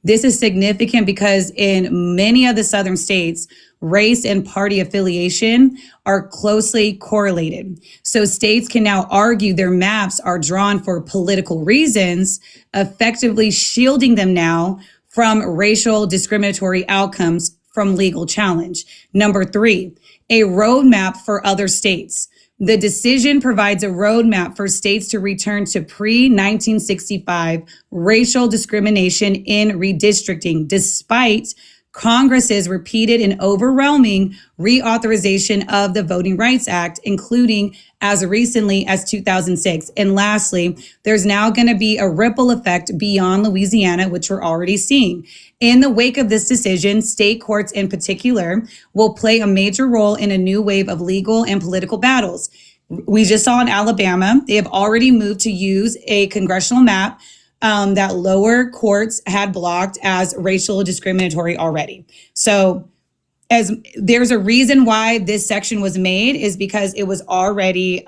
This is significant because in many of the southern states, race and party affiliation are closely correlated. So states can now argue their maps are drawn for political reasons, effectively shielding them now from racial discriminatory outcomes from legal challenge. Number three, a roadmap for other states. The decision provides a roadmap for states to return to pre-1965 racial discrimination in redistricting, despite Congress's repeated and overwhelming reauthorization of the Voting Rights Act, including as recently as 2006. And lastly, there's now going to be a ripple effect beyond Louisiana, which we're already seeing. In the wake of this decision, state courts in particular will play a major role in a new wave of legal and political battles. We just saw in Alabama, they have already moved to use a congressional map that lower courts had blocked as racial discriminatory already. So as there's a reason why this section was made is because it was already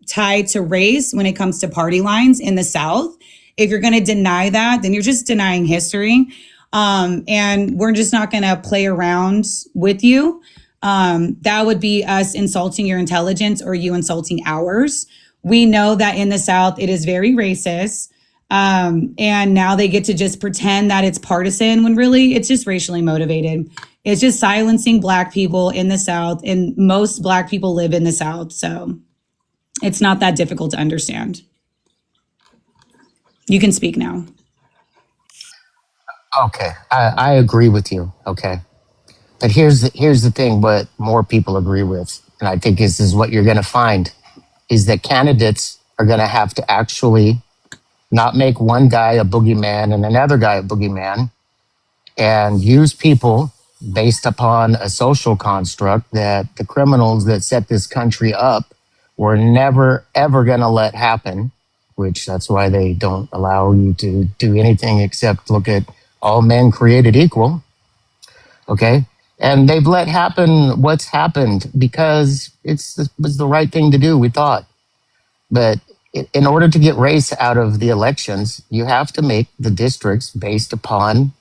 tied to race when it comes to party lines in the South. If you're going to deny that, then you're just denying history. And we're just not going to play around with you. That would be us insulting your intelligence or you insulting ours. We know that in the South, it is very racist. And now they get to just pretend that it's partisan when really it's just racially motivated. It's just silencing Black people in the South, and most Black people live in the South. So it's not that difficult to understand. You can speak now. Okay, I agree with you. Okay, but here's the thing. What more people agree with, and I think this is what you're going to find, is that candidates are going to have to actually not make one guy a boogeyman and another guy a boogeyman, and use people based upon a social construct that the criminals that set this country up were never ever going to let happen, which that's why they don't allow you to do anything except look at all men created equal. Okay, and they've let happen what's happened because it was the right thing to do, we thought. But in order to get race out of the elections, you have to make the districts based upon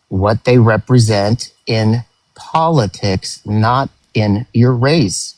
what they represent in politics, not in your race.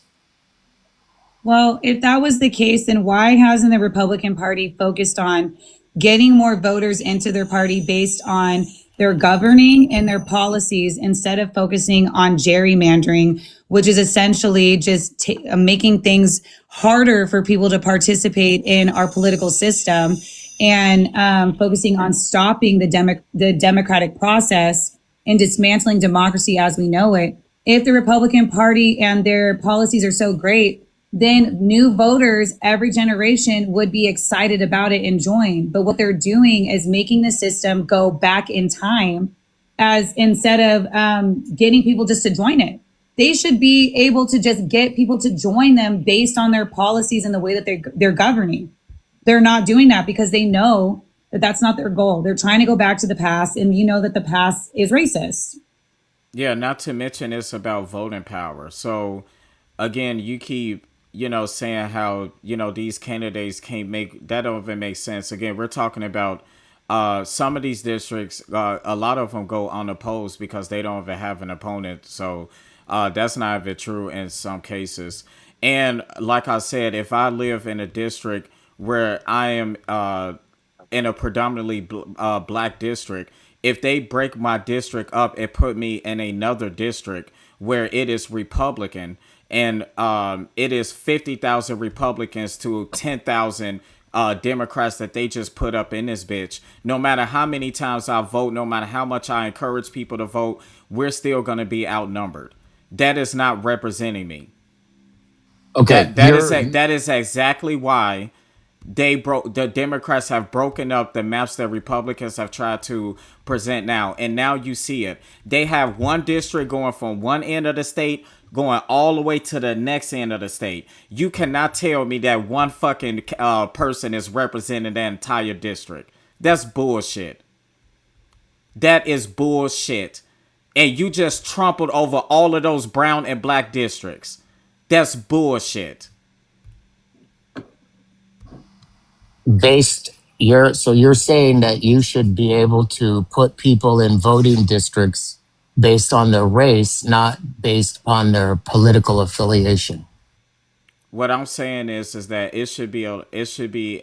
Well, if that was the case, then why hasn't the Republican Party focused on getting more voters into their party based on their governing and their policies instead of focusing on gerrymandering, which is essentially just making things harder for people to participate in our political system, and focusing on stopping the democratic process and dismantling democracy as we know it? If the Republican Party and their policies are so great, then new voters every generation would be excited about it and join. But what they're doing is making the system go back in time, as instead of getting people just to join it. They should be able to just get people to join them based on their policies and the way that they're governing. They're not doing that because they know that that's not their goal. They're trying to go back to the past, and you know that the past is racist. Yeah, not to mention it's about voting power. So again, you keep, saying how, these candidates can't make that don't even make sense. Again, we're talking about some of these districts, a lot of them go unopposed because they don't even have an opponent. So that's not even true in some cases. And like I said, if I live in a district where I am in a predominantly black district, if they break my district up and put me in another district where it is Republican and it is 50,000 Republicans to 10,000 Democrats that they just put up in this bitch, no matter how many times I vote, no matter how much I encourage people to vote, we're still going to be outnumbered. That is not representing me. Okay, That is exactly why the Democrats have broken up the maps that Republicans have tried to present now, and now you see it. They have one district going from one end of the state going all the way to the next end of the state. You cannot tell me that one fucking person is representing that entire district. That's bullshit. That is bullshit. And you just trampled over all of those brown and black districts. That's bullshit. so you're saying that you should be able to put people in voting districts based on their race, not based on their political affiliation. What I'm saying is that it should be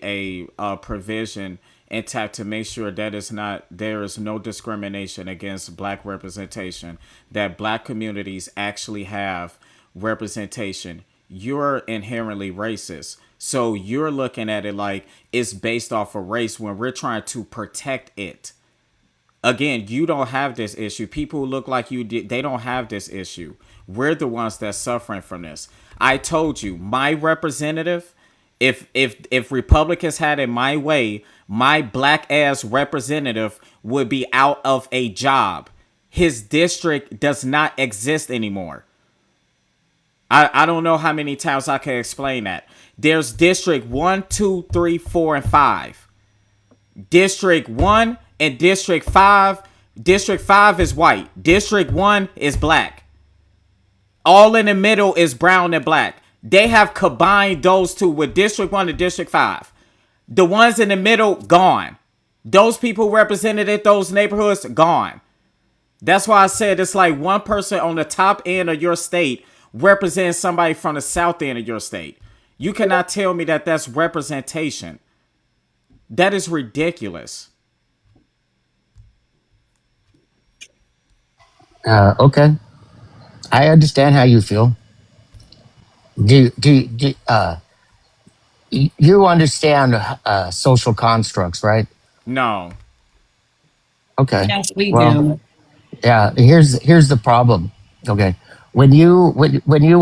a provision intact to make sure that there is no discrimination against black representation, that black communities actually have representation. You're inherently racist. So you're looking at it like it's based off of race when we're trying to protect it. Again, you don't have this issue. People who look like you did, they don't have this issue. We're the ones that's suffering from this. I told you, my representative, if Republicans had it my way, my black ass representative would be out of a job. His district does not exist anymore. I don't know how many times I can explain that. There's District 1, 2, 3, 4, and 5. District 1 and District 5. District 5 is white. District 1 is black. All in the middle is brown and black. They have combined those two with District 1 and District 5. The ones in the middle, gone. Those people represented in those neighborhoods, gone. That's why I said it's like one person on the top end of your state represents somebody from the south end of your state. You cannot tell me that that's representation. That is ridiculous. Okay, I understand how you feel. You understand social constructs, right? No. Okay. Yes, we Well, do. yeah. Here's the problem. Okay. When you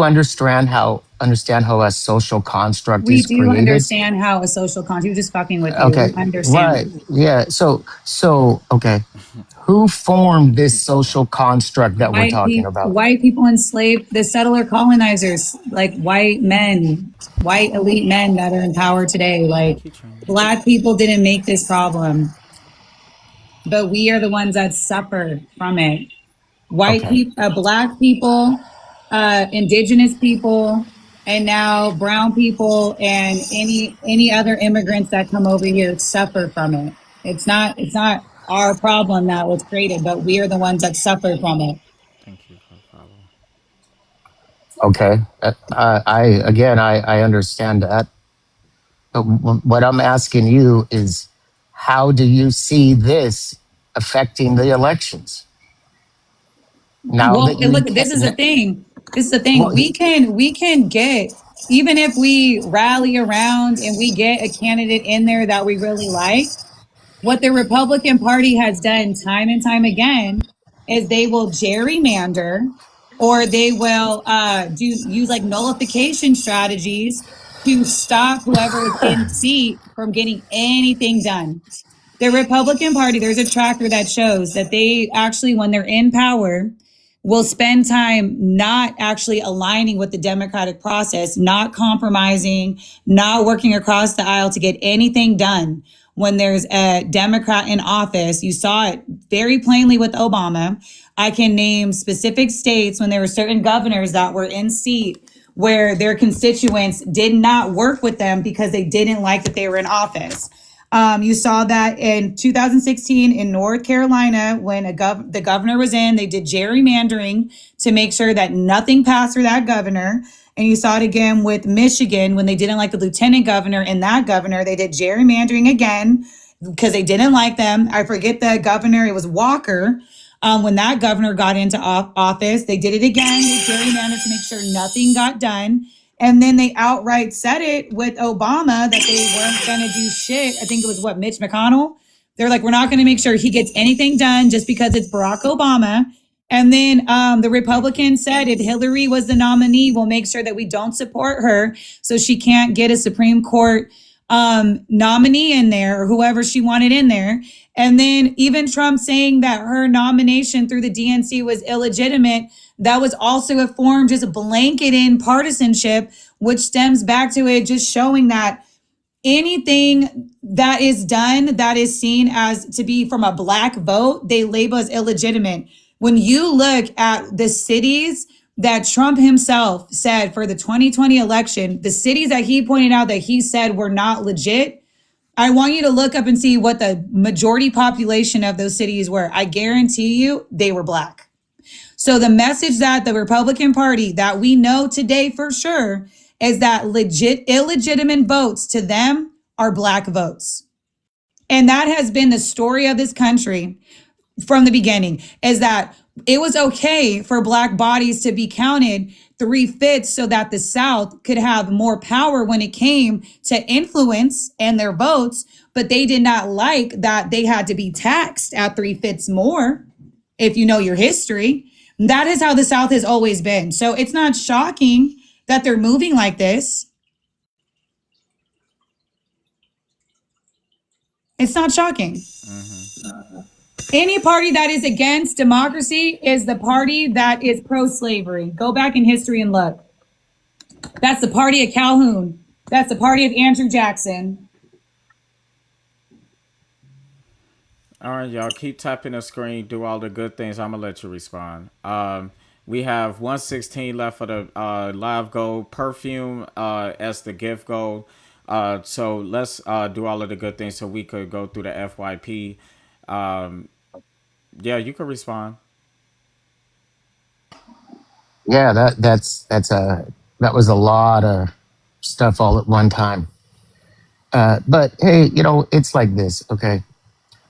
understand how a social construct We is do created. understand how a social contract. You're just fucking with you. Okay. We understand. Right. Yeah. So okay. Who formed this social construct that we're talking about? White people enslaved the settler colonizers, like white men, white elite men that are in power today. Like black people didn't make this problem, but we are the ones that suffer from it. White Okay. people, black people, indigenous people, and now brown people and any other immigrants that come over here suffer from it. It's not our problem that was created, but we are the ones that suffer from it. Thank you for following. Okay. I understand that. But what I'm asking you is, how do you see this affecting the elections? Now Well, that you look, this is the can, thing. This is the thing. well, We can get, even if we rally around and we get a candidate in there that we really like, what the Republican Party has done time and time again is they will gerrymander, or they will use like nullification strategies to stop whoever is in seat from getting anything done. The Republican Party, there's a tracker that shows that they actually, when they're in power, will spend time not actually aligning with the democratic process, not compromising, not working across the aisle to get anything done. When there's a Democrat in office, you saw it very plainly with Obama. I can name specific states when there were certain governors that were in seat where their constituents did not work with them because they didn't like that they were in office. You saw that in 2016 in North Carolina when the governor was in, they did gerrymandering to make sure that nothing passed through that governor. And you saw it again with Michigan when they didn't like the lieutenant governor and that governor, they did gerrymandering again because they didn't like them. I forget the governor, it was Walker. When that governor got into office, they did it again. They gerrymandered to make sure nothing got done. And then they outright said it with Obama that they weren't going to do shit. I think it was Mitch McConnell. They're like, we're not going to make sure he gets anything done just because it's Barack Obama. And then the Republicans said if Hillary was the nominee, we'll make sure that we don't support her so she can't get a Supreme Court nominee in there or whoever she wanted in there. And then even Trump saying that her nomination through the DNC was illegitimate, that was also a form just blanketing partisanship, which stems back to it just showing that anything that is done that is seen as to be from a black vote, they label as illegitimate. When you look at the cities that Trump himself said for the 2020 election, the cities that he pointed out that he said were not legit, I want you to look up and see what the majority population of those cities were. I guarantee you they were black. So the message that the Republican Party that we know today for sure is that illegitimate votes to them are black votes. And that has been the story of this country from the beginning, is that it was okay for black bodies to be counted 3/5 so that the South could have more power when it came to influence and their votes, but they did not like that they had to be taxed at 3/5 more. If you know your history, that is how the South has always been. So it's not shocking that they're moving like this. It's not shocking. Any party that is against democracy is the party that is pro-slavery. Go back in history and look. That's the party of Calhoun. That's the party of Andrew Jackson. All right, y'all, keep tapping the screen, do all the good things. I'm gonna let you respond. We have 116 left for the live goal, perfume as the gift goal. So let's do all of the good things so we could go through the FYP. Yeah, you can respond. Yeah, that was a lot of stuff all at one time. But hey, it's like this, okay?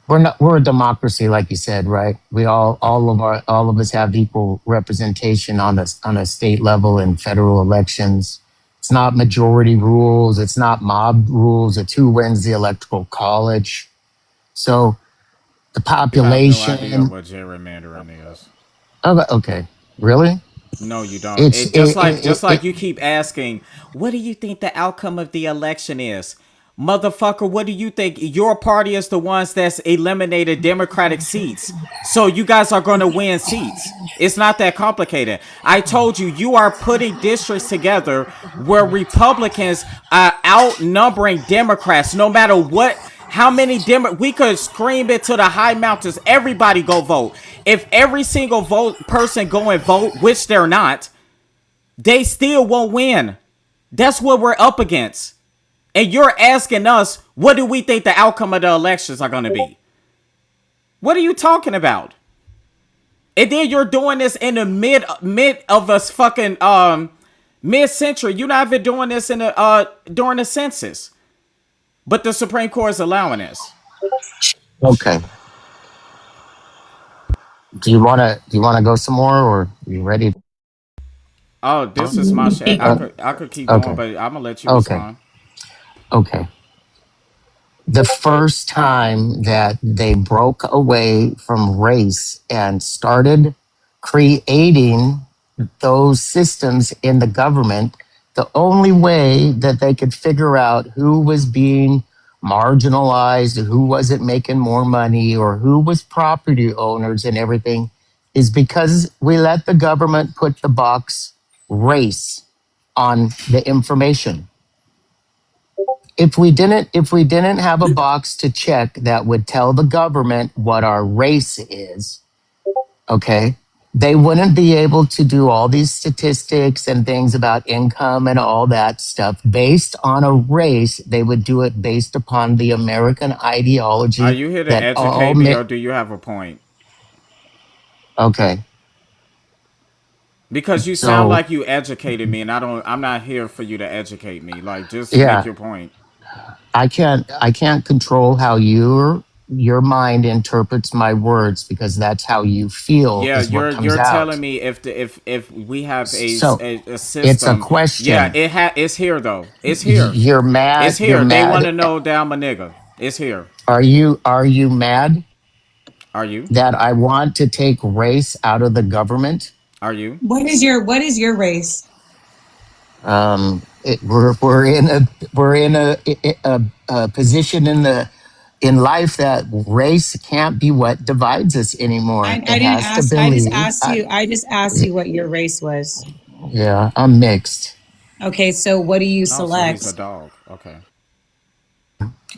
We're a democracy, like you said, right? We all of us have equal representation on a state level in federal elections. It's not majority rules, it's not mob rules, it's who wins the electoral college. So the population. You have no idea what gerrymandering is. Oh, okay, really? No, you don't. It's Just like you keep asking, what do you think the outcome of the election is? Motherfucker, what do you think? Your party is the ones that's eliminated Democratic seats. So you guys are going to win seats. It's not that complicated. I told you, you are putting districts together where Republicans are outnumbering Democrats no matter what. How many we could scream it to the high mountains. Everybody go vote. If every single person go and vote, which they're not, they still won't win. That's what we're up against. And you're asking us, what do we think the outcome of the elections are going to be? What are you talking about? And then you're doing this in the mid of us fucking mid-century. You're not even doing this in the during the census. But the Supreme Court is allowing this. Okay. Do you wanna go some more, or are you ready? Oh, this is my shit. I could keep going, but I'm gonna let you respond. Okay. The first time that they broke away from race and started creating those systems in the government, the only way that they could figure out who was being marginalized, who wasn't making more money, or who was property owners and everything is because we let the government put the box race on the information. If we didn't have a box to check that would tell the government what our race is, okay, they wouldn't be able to do all these statistics and things about income and all that stuff based on a race. They would do it based upon the American Are ideology you here to that educate me, or do you have a point? okay. Because you sound So like you educated me, and I'm not here for you to educate me. Like, just make yeah, your point. I can't control how your mind interprets my words because that's how you feel Yeah, is what comes you're out. telling me if we have So a it's a system. Yeah, question. it's here though. It's here. You're It's mad. You're here. They want mad. to know that I'm a nigga. It's here. Are you mad Are you? that I want to take race out of the government? Are you? What is your race? We're in a position in life that race can't be what divides us anymore. I It didn't has to ask. I just believe. asked you. I just asked you what your race was. Yeah, I'm mixed. Okay, so what do you Oh, so he's a select? dog. Okay.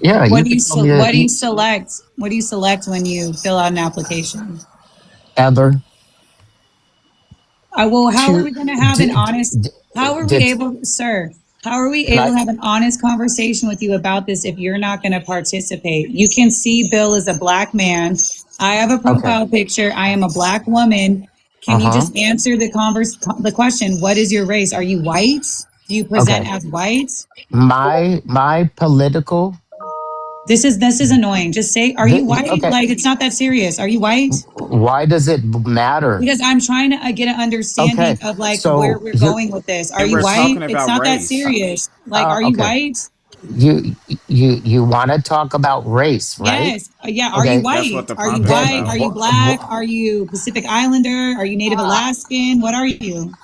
Yeah, What you do you can tell me what do you select? What do you select when you fill out an application? ever Well, how are to we going to have an honest? How are we did able, sir? How are we can able I to have an honest conversation with you about this if you're not going to participate? You can see Bill is a black man. I have a okay. profile picture. I am a black woman. Can you Uh-huh. just answer the question? What is your race? Are you white? Do you present Okay. as white? My political This is annoying. Just say, are you white? okay. Like it's not that serious. Are you white? Why does it matter? Because I'm trying to get an understanding Okay. of like where So we're you're going with this. Are And you we're white? talking It's about not that race. serious. Like, are you okay. white? You want to talk about race, right? Yes. Yeah. Are you Okay. That's what white? the Are you prompt is white? Then Are about. you black? Are you Pacific Islander? Are you Native Alaskan? What are you?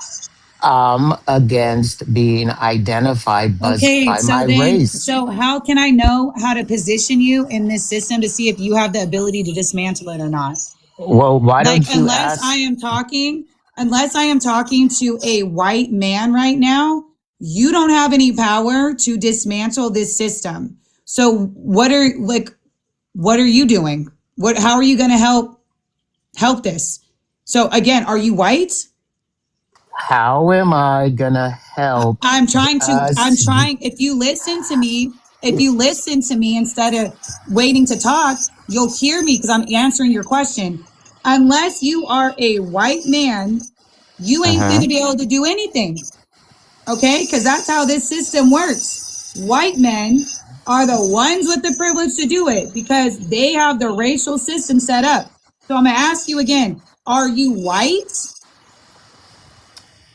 against being identified Okay. by So my then, race. so how can I know how to position you in this system to see if you have the ability to dismantle it or not? Well, why Like, don't you ask? unless I am talking to a white man right now, you don't have any power to dismantle this system. So what are you doing? How are you going to help this? So again, are you white? How am I gonna help I'm us? trying, if you listen to me instead of waiting to talk, you'll hear me because I'm answering your question. Unless you are a white man, you ain't going Uh-huh. to be able to do anything. Okay? Because that's how this system works. White men are the ones with the privilege to do it because they have the racial system set up. So I'm going to ask you again, are you white?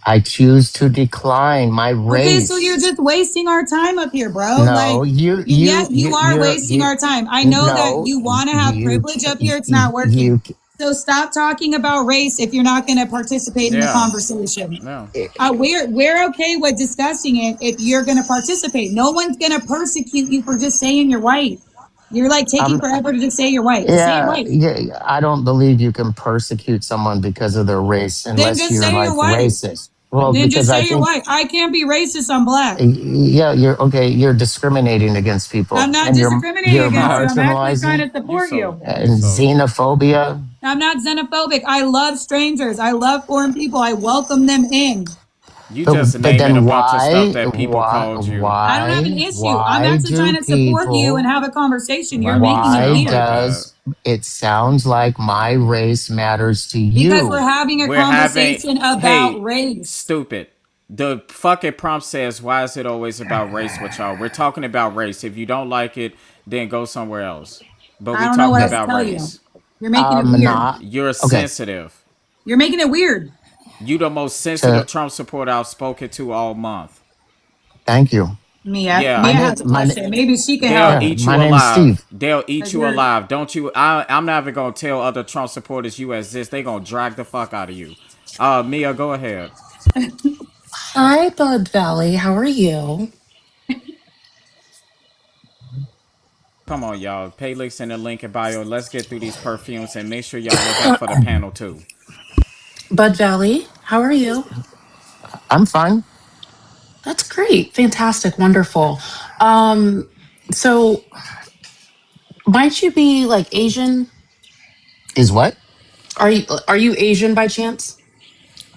I choose to decline my Okay, so you're race. just wasting our time up here, bro. Like, No, you yeah, you you you are you're wasting you our time. I know that no you want to have you privilege can up here. It's you, not working. you So stop talking about race if you're not going to participate in the Yeah. conversation. No. We're okay with discussing it if you're going to participate. No one's going to persecute you for just saying you're white. You're like taking um forever to just say you're white. Just say you're yeah, white. yeah, I don't believe you can persecute someone because of their race Then unless just you're say like you're white. racist. Well, Then just because I say you're think white. I can't be racist. I'm black. yeah, you're okay, you're discriminating against I'm people not and discriminating you're against you. I'm actually trying marginalizing to support you. You and so xenophobia. I'm not xenophobic. I love strangers. I love foreign people. I welcome them in. you But just but naming a then bunch of stuff that people called you. I don't have an issue. I'm why actually trying do to support you and people have a conversation. You're Why do you making it why sound like weird that? does it sounds like my race matters to because we're you? having a We're having, conversation about hey, race. stupid. The fucking prompt says, why is it always about race with y'all? We're talking about race. If you don't like it, then go somewhere else. But I we don't know what talking else to about tell you. race. You're making it weird. Not You're okay. sensitive. You're making it weird. You the most To sensitive Trump supporter I've spoken to all month. thank you. Mia. Yeah. My Mia name has a question. Maybe she can They'll help. yeah, eat my you name's alive. Steve. They'll eat Because you you're alive. Don't you? I'm never gonna tell other Trump supporters you exist. They gonna drag the fuck out of you. Mia, go ahead. Hi, Bud Valley. How are you? Come on, y'all. Pay links in the link in bio. Let's get through these perfumes and make sure y'all look out for the panel too. Bud Valley, how are you? I'm fine. That's great. Fantastic. Wonderful. Um, so might you be like Asian? Is what? Are you Asian by chance?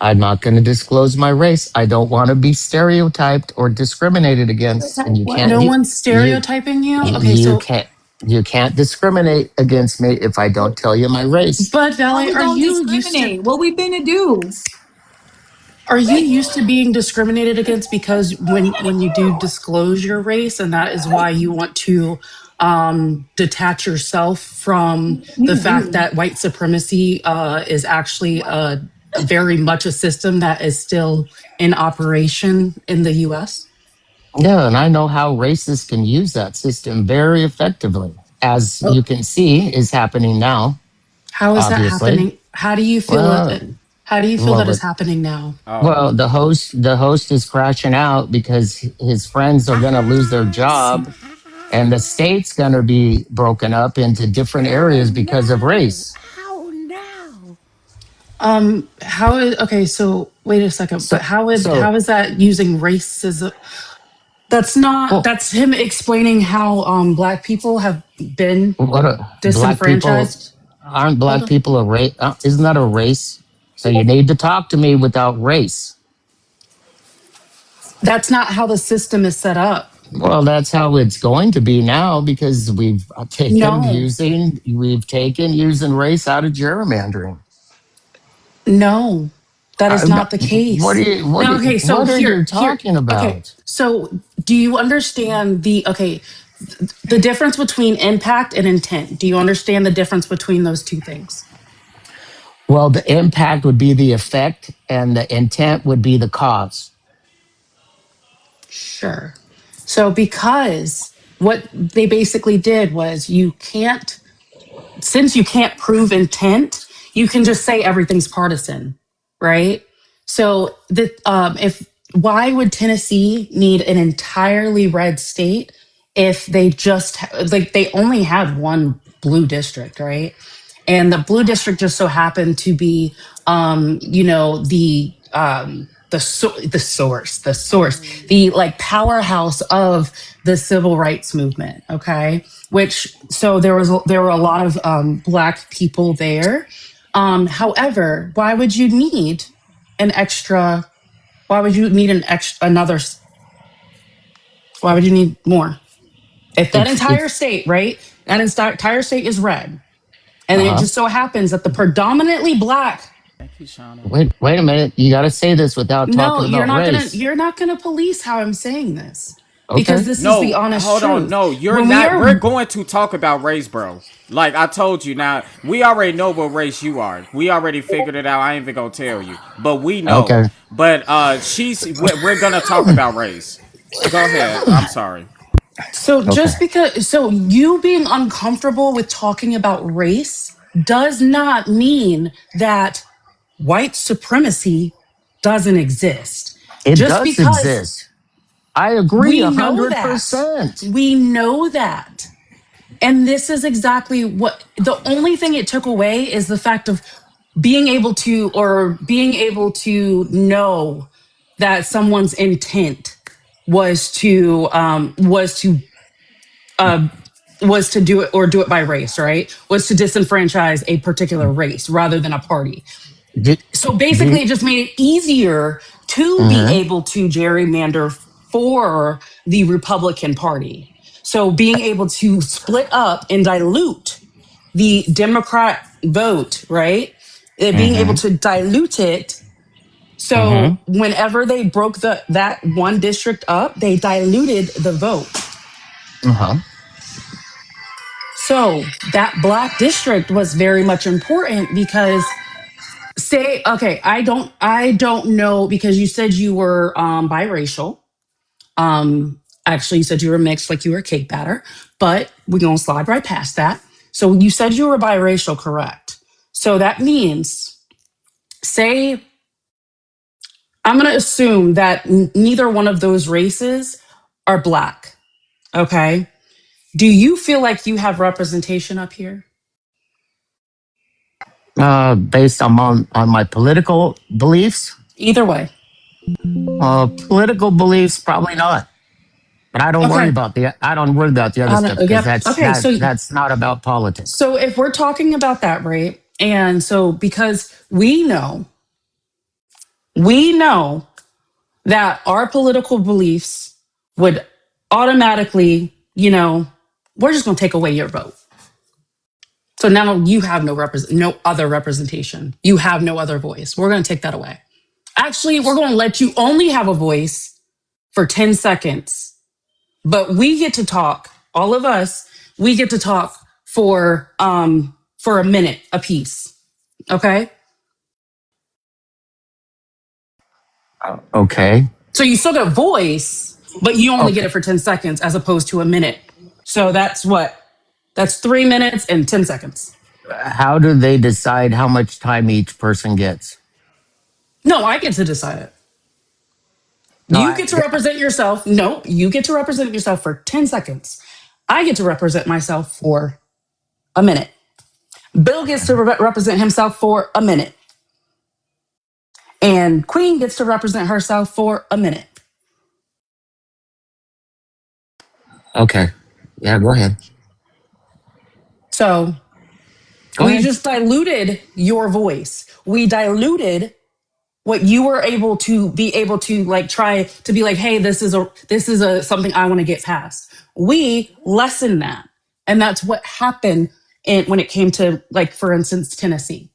I'm not going to disclose my race. I don't want to be stereotyped or discriminated against, and you can't No one's stereotyping you. Okay, you so can't you can't discriminate against me if I don't tell you my race. but How Valley, we gonna discriminate? What we finna do? are you used to being discriminated against because when you do disclose your race, and that is why you want to detach yourself from the You fact do. that white supremacy is actually very much a system that is still in operation in the US? Yeah, and I know how racists can use that system very effectively, as you can see is happening now. How is that Obviously, happening? How do you feel well, it? How do you feel well, that is but happening now? Oh, well, the host is crashing out because his friends are going to lose their job, and the state's going to be broken up into different areas because of race. How is okay? So wait a second, but So, so how is that using racism? That's not. well, That's him explaining how Black people have been what black people disenfranchised. aren't Hold black on. people a race? Isn't that a race? So you need to talk to me without race. That's not how the system is set up. Well, that's how it's going to be now because No, we've taken using race out of gerrymandering. no, that is No, not the case. Now, okay, so what are you here. talking Okay, about? so do you understand the difference between impact and intent? Do you understand the difference between those two things? Well, the impact would be the effect, and the intent would be the cause. Sure. So, because what they basically did was since you can't prove intent, you can just say everything's partisan, right? So, if why would Tennessee need an entirely red state if they only had one blue district, right? And the blue district just so happened to be, the source, the like powerhouse of the civil rights movement. Okay, which so there were a lot of Black people there. However, why would you need an extra? Why would you need an extra another? Why would you need more? If that entire It's state, right? That entire state is red, and it uh-huh. just so happens that the predominantly Black. thank you, Shauna. Wait a minute. You got to say this without No, talking about race. you're not gonna police how I'm saying this, because Okay. this is the No, honest hold on. truth. No, you're When we not. are We're going to talk about race, bro. Like I told you. Now we already know what race you are. We already figured it out. I ain't even gonna tell you, but we know. Okay. But we're gonna talk about race. Go ahead. I'm sorry. so Okay. just because so you being uncomfortable with talking about race does not mean that white supremacy doesn't exist. It Just does because exist. I agree we a know hundred that. percent. We know that. And this is exactly what the only thing it took away is the fact of being able to know that someone's intent was to uh, was to do it or do it by race, right? Was to disenfranchise a particular race rather than a party. Do, So do basically, you, it just made it easier to be mhm. able to gerrymander for the Republican Party. So being able to split up and dilute the Democrat vote, right? Being able Mhm. to dilute it. So Mhm. whenever they broke that one district up, they diluted the vote. Uh-huh. So that black district was very much important because say okay, I don't know because you said you were biracial. Actually you said you were mixed like you were a cake batter, but we're going to slide right past that. So you said you were biracial, correct? So that means say I'm going to assume that neither one of those races are black. Okay? Do you feel like you have representation up here? Based on my political beliefs, Either way. probably not. But Okay. I don't worry about the other stuff because Yep. Okay. So that's not about politics. if we're talking about that, right? And so because we know that our political beliefs would automatically, we're just going to take away your vote. So now you have no other representation. You have no other voice. We're going to take that away. Actually, we're going to let you only have a voice for 10 seconds, but we get to talk, all of us, we get to talk for a minute apiece. Okay? Okay. So you still get a voice, but you only get Okay. it for 10 seconds as opposed to a minute. So that's what? That's 3 minutes and 10 seconds. How do they decide how much time each person gets? No, I get to decide it. No, You get to represent yourself. No, you get to represent yourself for 10 seconds. I get to represent myself for a minute. Bill gets to represent himself for a minute. And Queen gets to represent herself for a minute. okay. Yeah, go ahead. So Go we ahead. just diluted your voice. We diluted what you were able to like try to be like, hey, this is a something I want to get past. We lessened that. And that's what happened when it came to, like, for instance, Tennessee.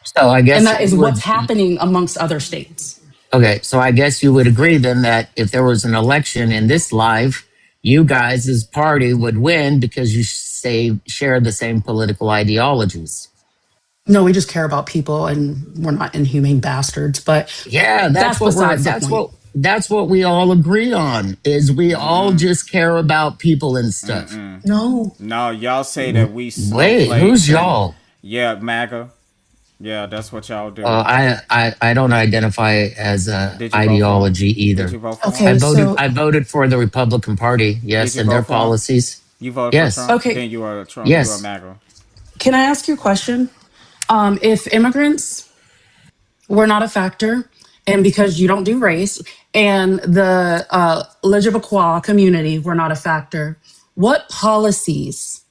So I And guess that is you what's would. happening amongst other states. Okay, so I guess you would agree then that if there was an election in this live, you guys' party would win because you share the same political ideologies. No, we just care about people and we're not inhumane bastards, but Yeah, that's that's what we're besides the point. that's what we all agree on is we all just care about people and stuff. No. No, y'all say that we Wait, snowflakes who's and y'all? yeah, MAGA. Yeah, that's what y'all do. I don't identify as a Did you vote for him? ideology Did either. you vote for him? Okay, so I voted for the Republican Party, Did yes, you and their vote for him? policies. You voted for Yes. Trump? okay, Then you are a Trump. You are Yes. MAGA. can I ask you a question? If immigrants were not a factor, and because you don't do race, and the LGBTQ community were not a factor, what policies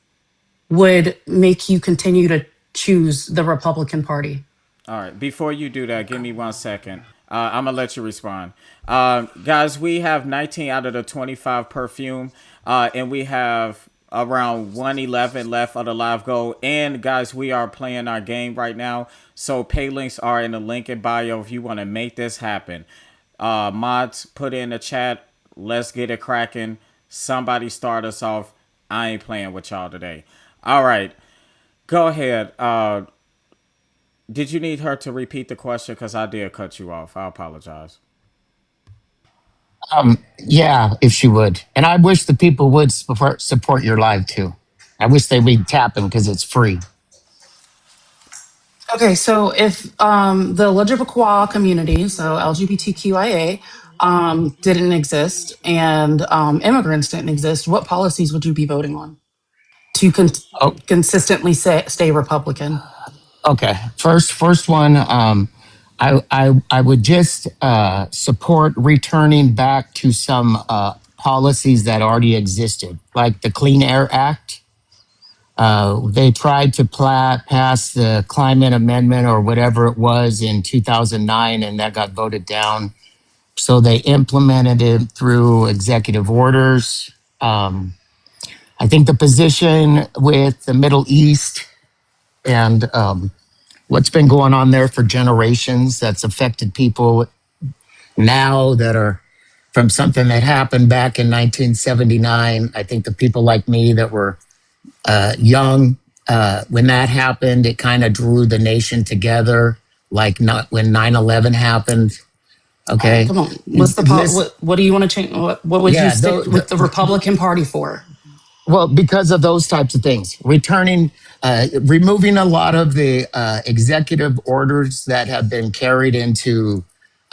would make you continue to choose the Republican Party? All right. Before you do that, give me 1 second. I'm gonna let you respond, guys. We have 19 out of the 25 perfume, and we have around 111 left of the live goal. And guys, we are playing our game right now, so pay links are in the link in bio if you want to make this happen. Mods, put in the chat. Let's get it cracking. Somebody start us off. I ain't playing with y'all today. All right, go ahead. Did you need her to repeat the question? Because I did cut you off. I apologize. Yeah, if she would. And I wish the people would support your live too. I wish they would tap them because it's free. Okay, so if the LGBTQ community, so LGBTQIA, didn't exist and immigrants didn't exist, what policies would you be voting on to Oh, consistently stay Republican? okay. First one. I would just support returning back to some policies that already existed, like the Clean Air Act. They tried to pass the climate amendment or whatever it was in 2009, and that got voted down. So they implemented it through executive orders. I think the position with the Middle East and what's been going on there for generations that's affected people now that are from something that happened back in 1979. I think the people like me that were young when that happened, it kind of drew the nation together. Like not when 9/11 happened. All right, Okay, come on. What's the listen. what do you want to change? What would you Yeah, stick with the Republican Party for? well, because of those types of things, removing a lot of the executive orders that have been carried into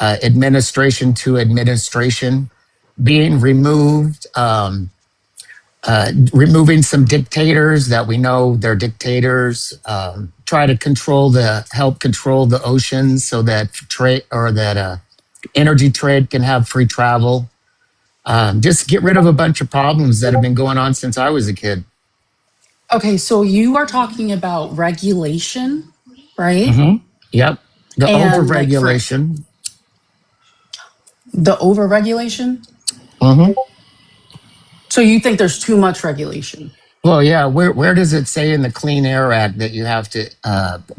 administration to administration, being removed, removing some dictators that we know they're dictators, try to help control the oceans so that trade or that energy trade can have free travel. Just get rid of a bunch of problems that have been going on since I was a kid. Okay, so you are talking about regulation right? Yep. The And like for overregulation. the overregulation. Mm-hmm. So you think there's too much regulation? Well, yeah. Where does it say in the Clean Air Act that you have to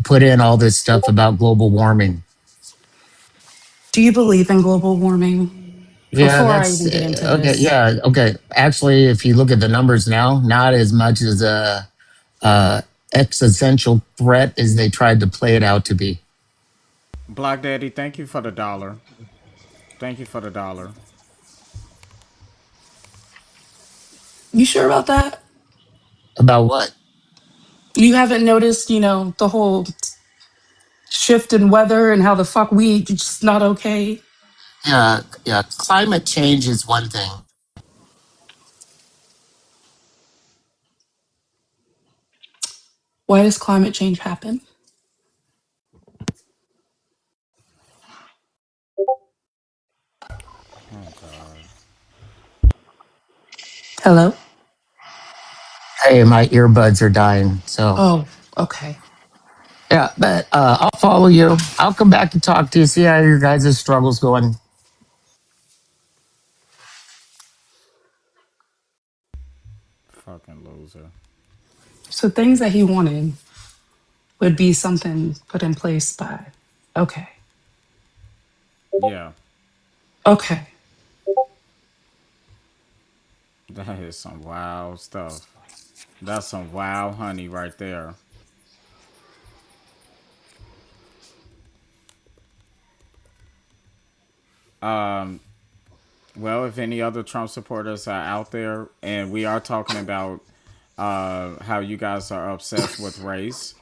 put in all this stuff about global warming? Do you believe in global warming? Yeah, Before I that's even get into okay. this, Yeah, okay. Actually, if you look at the numbers now, not as much as a existential threat as they tried to play it out to be. Black Daddy, thank you for the dollar. Thank you for the dollar. you sure about that? About what? You haven't noticed, the whole shift in weather and how the fuck we just not okay? Yeah, yeah. Climate change is one thing. Why does climate change happen? Oh God. Hello? Hey, my earbuds are dying. So Oh, okay. yeah, but I'll follow you. I'll come back to talk to you. See how your guys' struggles going. Fucking loser. So things that he wanted would be something put in place by. Okay. Yeah. Okay. That is some wild stuff. That's some wild honey right there. Well, if any other Trump supporters are out there, and we are talking about how you guys are obsessed with race,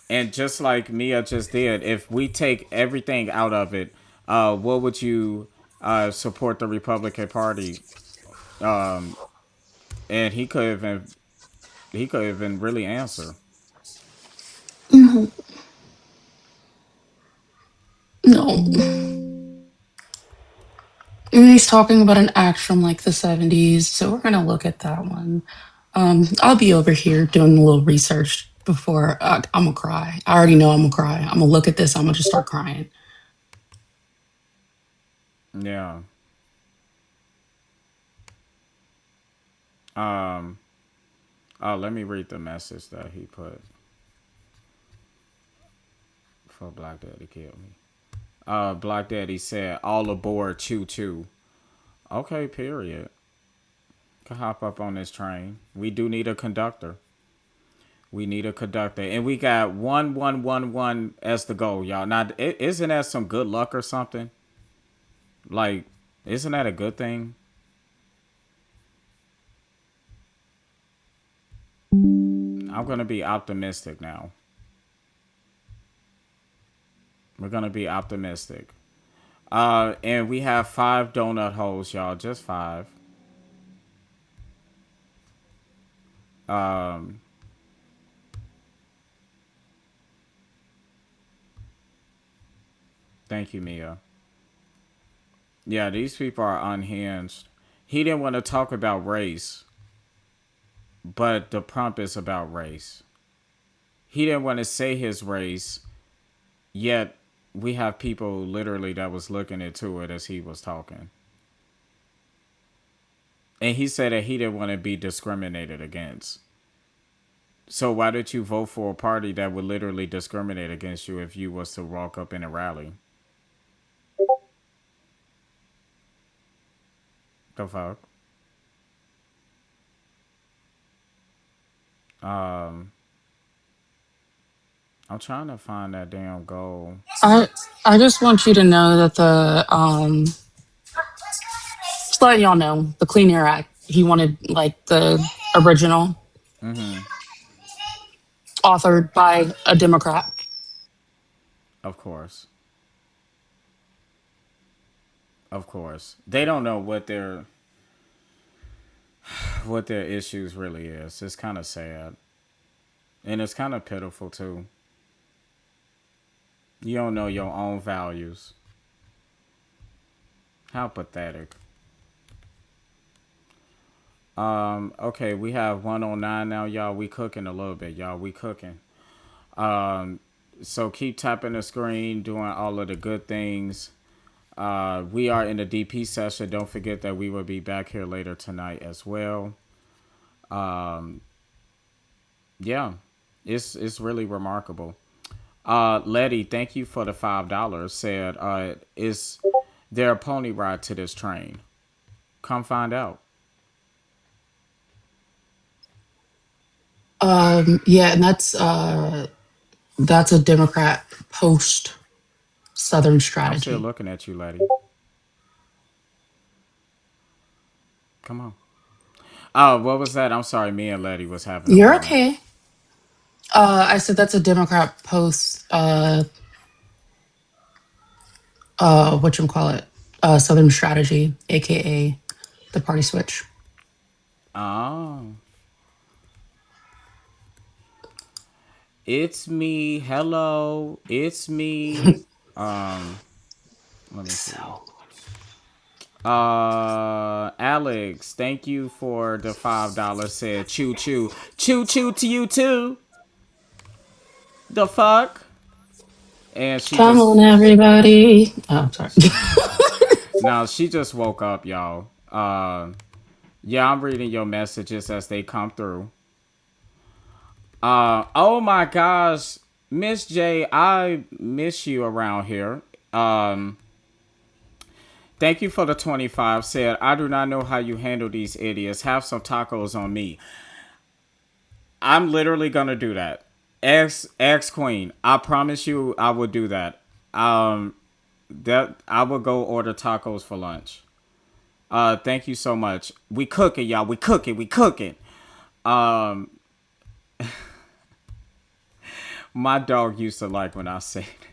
and just like Mia just did, if we take everything out of it, what would you support the Republican Party? And he could even really answer. No. No. He's talking about an act from like the 70s, so we're gonna look at that one. I'll be over here doing a little research before I'm gonna cry. I already know I'm gonna cry. I'm gonna look at this. I'm gonna just start crying. Yeah. Um. Oh, let me read the message that he put for Black Daddy killed me. Black Daddy said, "All aboard, choo choo." Okay, period. Can hop up on this train. We do need a conductor. We need a conductor, and we got 1111 as the goal, y'all. Now, isn't that some good luck or something? Like, isn't that a good thing? I'm gonna be optimistic now. We're gonna be optimistic. And we have 5 donut holes, y'all. Just 5. Um, thank you, Mia. Yeah, these people are unhinged. He didn't want to talk about race, but the prompt is about race. He didn't want to say his race, yet we have people literally that was looking into it as he was talking. And he said that he didn't want to be discriminated against. So why did you vote for a party that would literally discriminate against you if you was to walk up in a rally? The fuck? Um, I'm trying to find that damn goal. I just want you to know that just letting y'all know the Clean Air Act. He wanted like the original, authored by a Democrat. Of course. Of course. They don't know what their issues really is. It's kind of sad. And it's kind of pitiful too. You don't know your own values. How pathetic. Okay, we have 109 now, y'all. We cooking a little bit, y'all. We cooking. So keep tapping the screen, doing all of the good things. We are in the DP session. Don't forget that we will be back here later tonight as well. Yeah, it's really remarkable. Letty, thank you for the $5. Said, is there a pony ride to this train? Come find out. Yeah, and that's a Democrat post Southern I'm still strategy. looking at you, Letty. Come on. Oh, what was that? I'm sorry. Me and Letty was having a You're moment. okay. I said that's a Democrat post whatchamacallit, Southern strategy, aka the party switch. Oh. It's me. Hello. It's me. Let me see. Alex, thank you for the $5. Said choo choo. Choo choo to you too. The fuck? And she Come on, just everybody. Oh, I'm sorry. now she just woke up, y'all. Yeah, I'm reading your messages as they come through. Oh my gosh, Miss J, I miss you around here. Thank you for the 25. Said, I do not know how you handle these idiots. Have some tacos on me. I'm literally gonna do that. Ex Queen, I promise you I will do that. That I will go order tacos for lunch. Thank you so much. We cooking, y'all. We cooking. We cooking. Um, my dog used to like when I say that.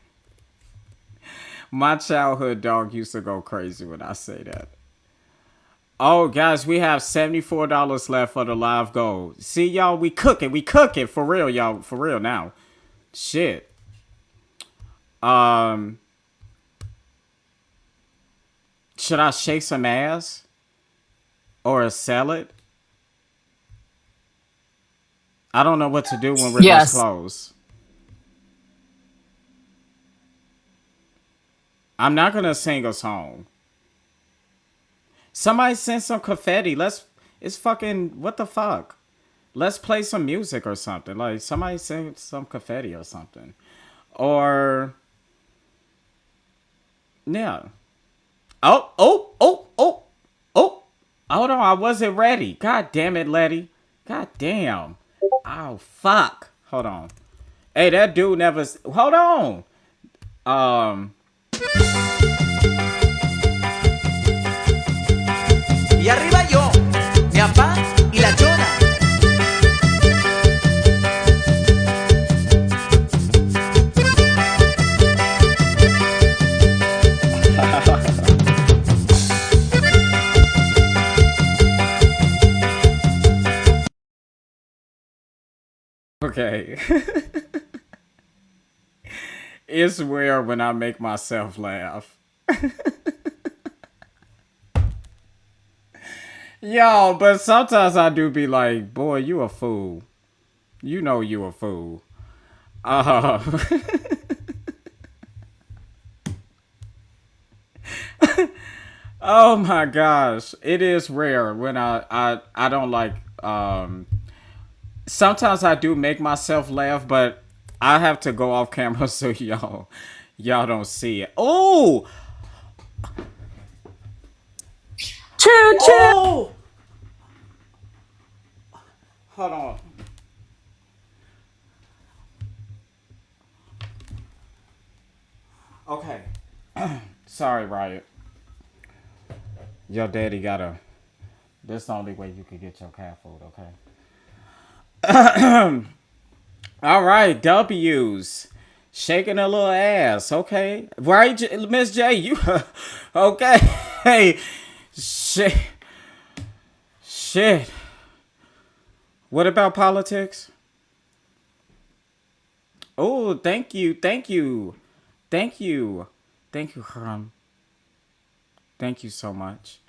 My childhood dog used to go crazy when I say that. Oh, guys, we have $74 left for the live goal. See, y'all, we cooking. We cooking. For real, y'all. For real now. Shit. Should I shake some ass? Or a salad? I don't know what to do when Wrigley's Yes. closed. I'm not gonna sing a song. Somebody send some confetti. It's fucking, what the fuck? Let's play some music or something. Like, somebody send some confetti or something. Or, yeah. Oh, oh, oh, oh, oh. Hold on, I wasn't ready. God damn it, Letty. God damn. Oh, fuck. Hold on. Hey, that dude never. Hold on. Um. Y arriba yo, mi papá y la chona. Okay. It's rare when I make myself laugh. Yo, but sometimes I do be like, boy, you a fool. You know you a fool. Uh, oh my gosh. It is rare when I don't like sometimes I do make myself laugh, but I have to go off camera so y'all don't see it. Oh! Choo choo. Oh! Hold on. Okay. Sorry, Riot. Your daddy gotta. This is the only way you can get your cat food, okay? All right, W's. Shaking a little ass, okay? Right, Miss J, you. Okay. Hey. Shit. Shit. What about politics? Oh, thank you. Thank you. Thank you. Thank you, Khram. Thank you so much.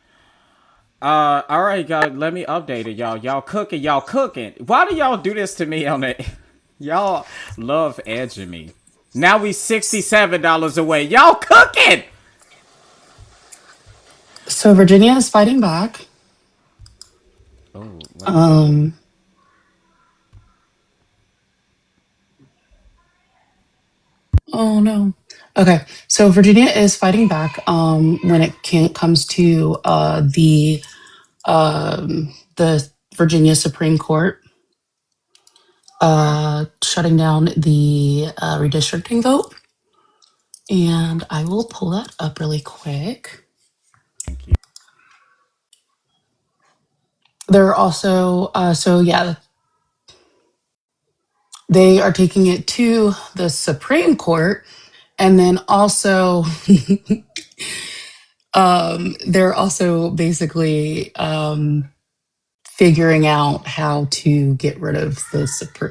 All right, guys, let me update it, y'all. Y'all cooking. Why do y'all do this to me on it? Y'all love edging me. Now we $67 away. Y'all cooking. So Virginia is fighting back. Oh, what did they do? Um, oh no. Okay, so Virginia is fighting back when it comes to the Virginia Supreme Court shutting down the redistricting vote. And I will pull that up really quick. Thank you. There are also, so yeah, they are taking it to the Supreme Court. And then also, they're also basically figuring out how to get rid of the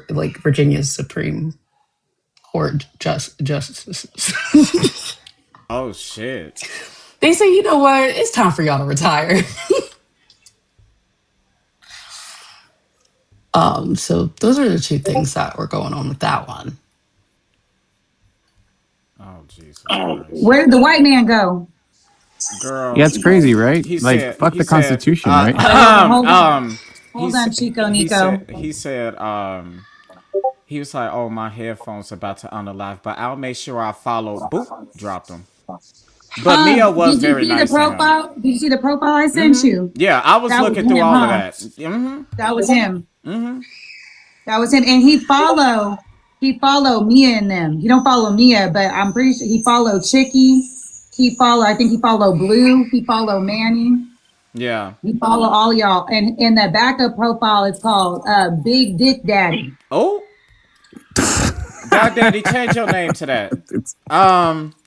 like Virginia's Supreme Court justices. Oh shit. They say, you know what? It's time for y'all to retire. So those are the two things that were going on with that one. Oh Jesus Christ. Where did the white man go? Girl, Yeah, it's crazy, right? he Like, said fuck he the said Constitution, right? Okay, hold on, Chico, he Nico. said he was like, oh, my headphones about to unalive, but I'll make sure I follow. Boop, dropped them. But Mia was Did you very see the nice to him. profile? Did you see the profile I sent you? Yeah, I was That was looking through him, all of huh? that. That was him. That was him, and he followed Mia and them. He don't follow Mia, but I'm pretty sure he followed Chicky. I think he followed Blue. He followed Manny. Yeah. He followed all y'all. And in the backup profile, it's called Big Dick Daddy. Oh, God Daddy, change your name to that. It's,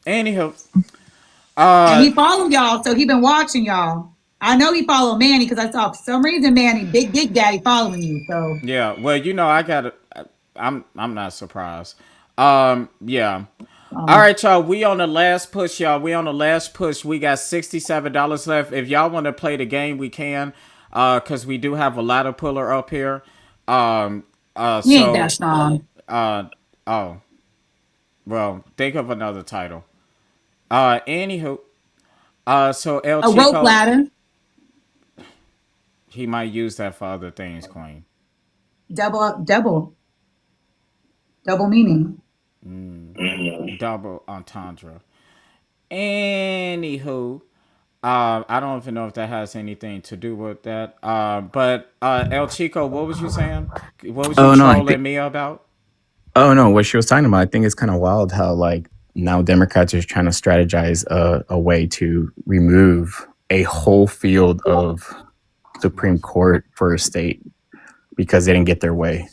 Anywho, And he followed y'all, so he been watching y'all. I know he followed Manny because I saw for some reason Manny, Big Dick Daddy, following you. So yeah. Well, I got it. I'm not surprised. Yeah. All right, y'all. We on the last push, y'all. We on the last push. We got $67 left. If y'all want to play the game, we can. Cause we do have a ladder puller up here. he ain't that strong. Uh, oh, well, think of another title. Anywho, so El A rope Chico, ladder, he might use that for other things, Queen. double meaning. Double entendre. Anywho, I don't even know if that has anything to do with that. But El Chico, what was you saying? What was you oh no, I trolling think. me about? Oh no, what she was talking about. I think it's kind of wild how like now Democrats are trying to strategize a way to remove a whole field of Supreme Court for a state because they didn't get their way.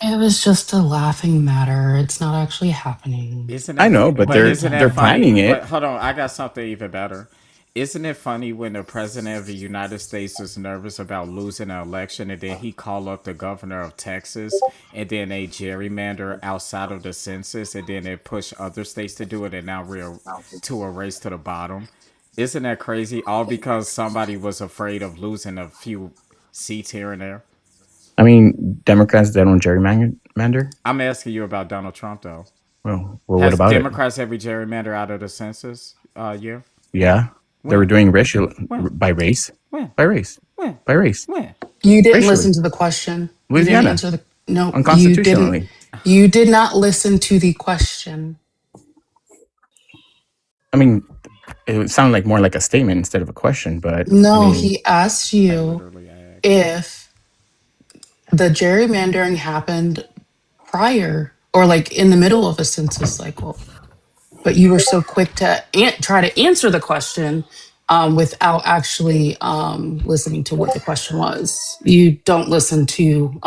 It was just a laughing matter. It's not actually happening. Isn't I that? know, but But they're isn't that they're funny? planning But it. hold on, I got something even better. Isn't it funny when the president of the United States is nervous about losing an election, and then he call up the governor of Texas, and then they gerrymander outside of the census, and then they push other states to do it, and now we're to a race to the bottom? Isn't that crazy? All because somebody was afraid of losing a few seats here and there. I mean, Democrats they don't gerrymander. I'm asking you about Donald Trump, though. Well, what Has about it? Democrats ever gerrymander out of the census year? Yeah, they were When? doing racial When? by race, When? by race, When? by race, When? You didn't racially. listen to the question. You didn't Louisiana, answer the no, you didn't. unconstitutionally. You did not listen to the question. I mean, it would sound like more like a statement instead of a question, but I No, mean, he asked I you literally asked. if the gerrymandering happened prior or like in the middle of a census cycle, but you were so quick to try to answer the question without actually listening to what the question was. You don't listen to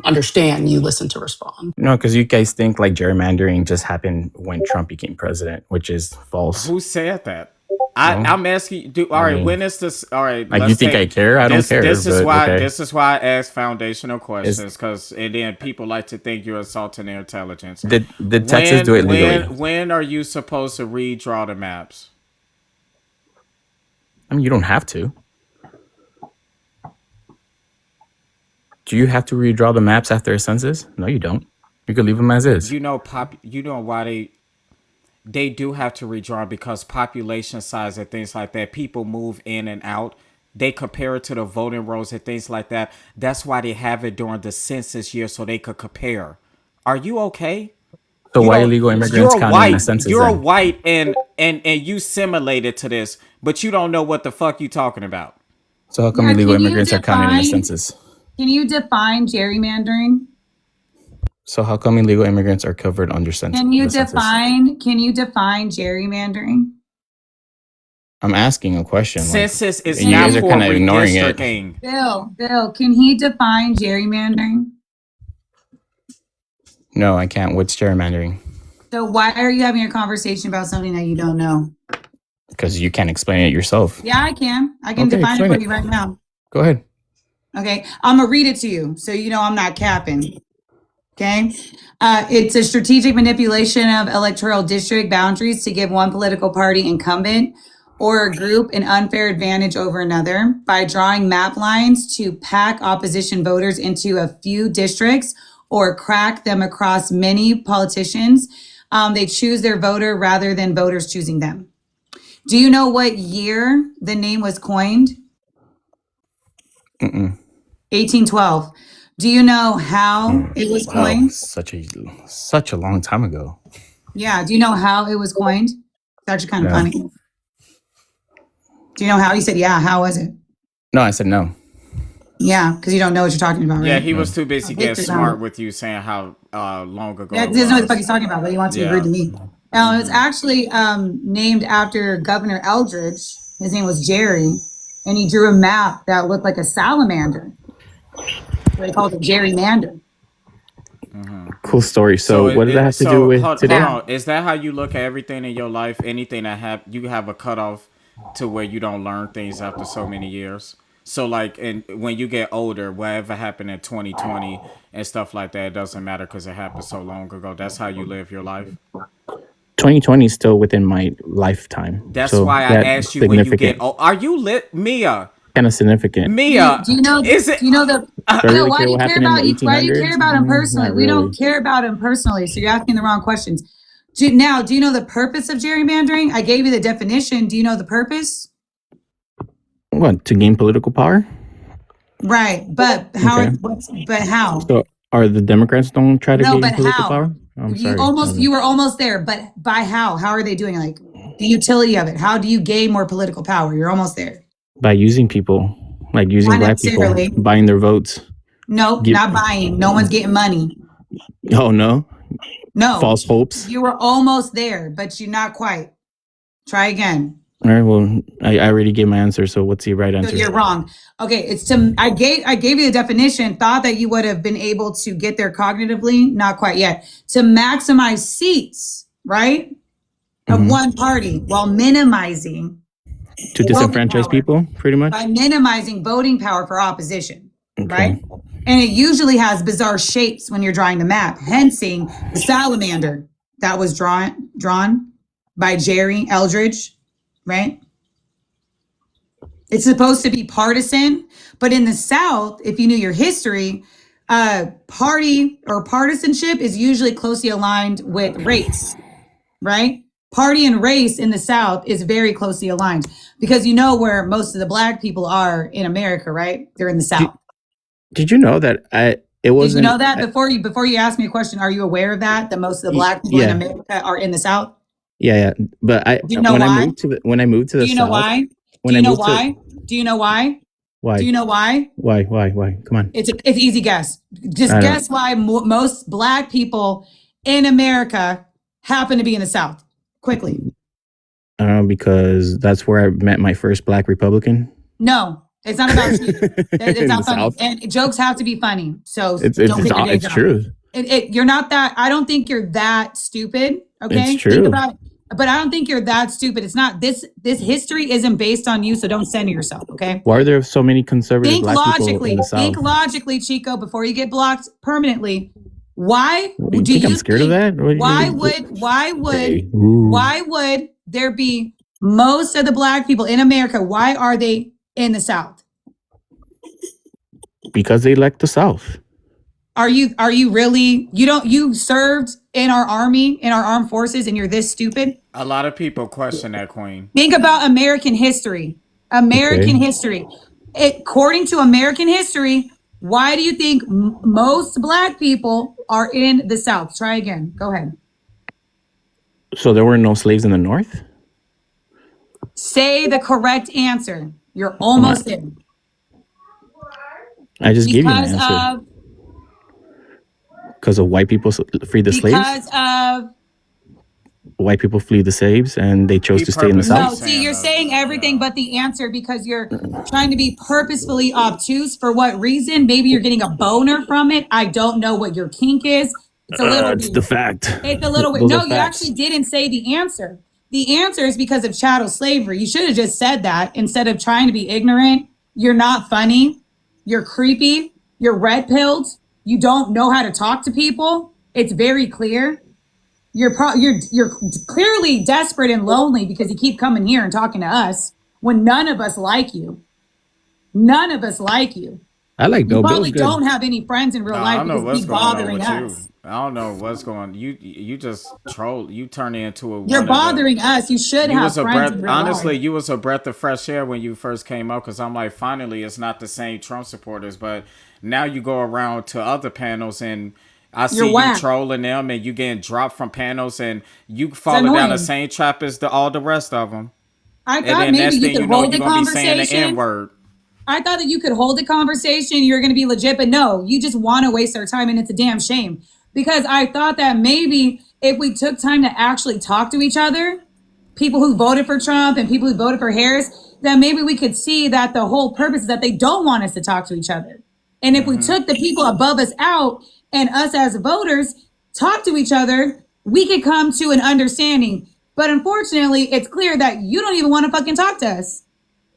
understand, you listen to respond. no, because you guys think like gerrymandering just happened when Trump became president, which is false. Who said that? Well, I'm asking you. All I right, mean, when is this? All right, like you let's think I take care? I don't this. care, but okay. This is why I ask foundational Is questions, because and then people like to think you're assaulting their intelligence. did Texas do it legally? When are you supposed to redraw the maps? I mean, you don't have to. Do you have to redraw the maps after a census? No, you don't. You could leave them as is. You know, you know why they do have to redraw, because population size and things like that. People move in and out. They compare it to the voting rolls and things like that. That's why they have it during the census year, so they could compare. Are you okay? So You why know, illegal immigrants you're counted in the white. census You're then? white, and you simulated to this, but you don't know what the fuck you talking about. So how come Yeah, illegal can you immigrants are counted in the define census? can you define gerrymandering? So how come illegal immigrants are covered under census? Can you define gerrymandering? I'm asking a question. Census is you not guys are for kind of ignoring it. redistricting. Bill, can he define gerrymandering? No, I can't. What's gerrymandering? So why are you having a conversation about something that you don't know? Because you can't explain it yourself. Yeah, I can. I can Okay, define it explain for it. you right now. Go ahead. Okay, I'm gonna read it to you so you know I'm not capping. Okay, it's a strategic manipulation of electoral district boundaries to give one political party incumbent or a group an unfair advantage over another by drawing map lines to pack opposition voters into a few districts or crack them across many politicians. They choose their voter rather than voters choosing them. Do you know what year the name was coined? 1812. Do you know how it was Wow, coined? such a long time ago. Yeah. Do you know how it was coined? It's actually kind of No. funny. Do you know how? You said, yeah. How was it? No, I said no. Yeah, because you don't know what you're talking about, right? Yeah, he was too busy getting Victor smart Donald. with you saying how long ago Yeah, it he doesn't know what the was. fuck he's talking about, but he wants to be Yeah. rude to me. It's actually named after Governor Eldridge. His name was Jerry, and he drew a map that looked like a salamander. So they called it gerrymander. Cool story. So what does that have to do with today? Hold on. Is that how you look at everything in your life? Anything that you have a cutoff to where you don't learn things after so many years? So like, and when you get older, whatever happened in 2020 and stuff like that, it doesn't matter because it happened so long ago. That's how you live your life. 2020 is still within my lifetime. That's so why I asked you when you get old. Are you lit, Mia? Kind of significant. Mia, Do you know? is it? Do you know the? Do I No, really why care do you what care happened in about the you? Why do you care about him 1800s? personally? Not We don't really. care about him personally, so you're asking the wrong questions. Do you know the purpose of gerrymandering? I gave you the definition. Do you know the purpose? What, to gain political power? Right, but how? Okay. But how? So are the Democrats don't try to No, gain but political how? power? I'm sorry. You were almost there, but by how? How are they doing? Like the utility of it. How do you gain more political power? You're almost there. By using people, like using Not black people, necessarily. buying their votes. Nope, not buying. No one's getting money. Oh no. No. False hopes. You were almost there, but you're not quite. Try again. All right. Well, I already gave my answer. So what's the right So answer? you're wrong. Okay, it's to I gave you the definition, thought that you would have been able to get there cognitively, not quite yet. To maximize seats, right? Of one party while minimizing To disenfranchise people, pretty much. by minimizing voting power for opposition, Okay. right? And it usually has bizarre shapes when you're drawing the map, hensing the salamander that was drawn by Jerry Eldridge, right? It's supposed to be partisan, but in the South, if you knew your history, party or partisanship is usually closely aligned with race, right? Party and race in the South is very closely aligned because you know where most of the black people are in America, right? They're in the South. Did you know that it wasn't? Did you know that before you ask me a question? Are you aware of that? That most of the black people in America are in the South. Yeah. But you know when why? I moved to the South. Do you know why? Do you know why? Do you know why? Why? Do you know why? Why? Come on. It's easy guess. Just guess why most black people in America happen to be in the South. Quickly. Because that's where I met my first black Republican. No, it's not about you. It's not funny. South? And jokes have to be funny. So it's true. You're not that. I don't think you're that stupid. Okay. It's true. Think about it. But I don't think you're that stupid. It's not this history isn't based on you, so don't center yourself, okay? Why are there so many conservative black people in the South? Think logically, Chico, before you get blocked permanently. Why do you think I'm scared of that? Why would there be most of the black people in America? Why are they in the South? Because they like the South. Are you really, you served in our army, in our armed forces, and you're this stupid? A lot of people question that, Queen. Think about American history. American history. According to American history, why do you think most black people are in the South? Try again. Go ahead. So there were no slaves in the North? Say the correct answer. You're almost there. I just gave you an answer. Because of white people freed the slaves? Because of white people flee the slaves and they chose to stay in the South? No, see, you're saying everything but the answer because you're trying to be purposefully obtuse. For what reason? Maybe you're getting a boner from it. I don't know what your kink is. It's a little it's the fact. It's a little weird. No, you actually didn't say the answer. The answer is because of chattel slavery. You should have just said that instead of trying to be ignorant. You're not funny. You're creepy. You're red pilled. You don't know how to talk to people. It's very clear. You're clearly desperate and lonely because you keep coming here and talking to us when none of us like you. None of us like you. I like Bill. You probably don't have any friends in real life because he's bothering us. I don't know what's going on. You just troll. You turn into a. You're bothering us. You should have friends in real honestly, life. you was a breath of fresh air when you first came up because I'm like, finally, it's not the same Trump supporters. But now you go around to other panels and I see you trolling them and you getting dropped from panels and you falling down the same trap as all the rest of them. I thought maybe you could hold the conversation. Be saying the N-word. I thought that you could hold the conversation. You're going to be legit, but no, you just want to waste our time, and it's a damn shame. Because I thought that maybe if we took time to actually talk to each other, people who voted for Trump and people who voted for Harris, then maybe we could see that the whole purpose is that they don't want us to talk to each other. And if we took the people above us out and us as voters talk to each other, we could come to an understanding. But unfortunately, it's clear that you don't even want to fucking talk to us.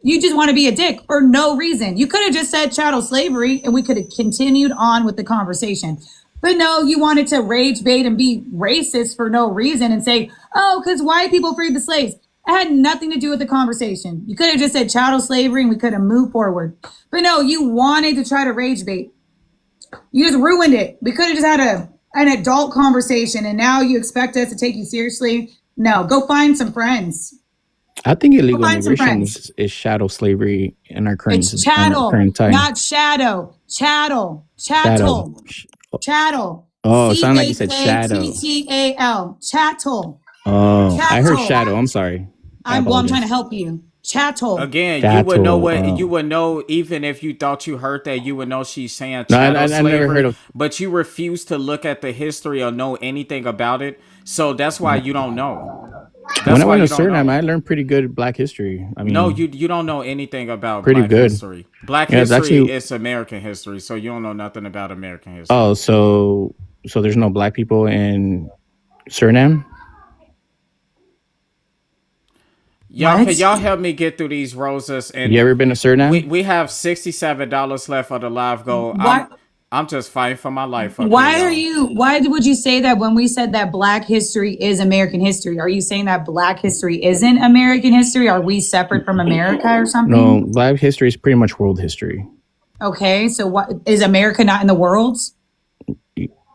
You just want to be a dick for no reason. You could have just said chattel slavery and we could have continued on with the conversation. But no, you wanted to rage bait and be racist for no reason and say, oh, because white people freed the slaves. It had nothing to do with the conversation. You could have just said chattel slavery and we could have moved forward. But no, you wanted to try to rage bait. You just ruined it. We could have just had an adult conversation and now you expect us to take you seriously. No, go find some friends. I think illegal immigration is shadow slavery in our current It's chattel, time. not shadow. Chattel. Oh, it sounded like you said shadow. Chattel. Chattel. Oh, I heard shadow. I'm sorry. I'm trying to help you. Chattel. Again, you would know what you would know even if you thought you heard that. You would know she's saying chattel slavery. Never heard of. But you refuse to look at the history or know anything about it. So that's why you don't know. When I went to Suriname, I learned pretty good Black history. I mean, no, you don't know anything about Black history. Black history is American history, so you don't know nothing about American history. Oh, so there's no Black people in Suriname? Y'all, can y'all help me get through these roses? And you ever been to Suriname? We have $67 left for the live goal. I'm just fighting for my life. Why would you say that when we said that Black history is American history? Are you saying that Black history isn't American history? Are we separate from America or something? No, Black history is pretty much world history. Okay, so what is America not in the world?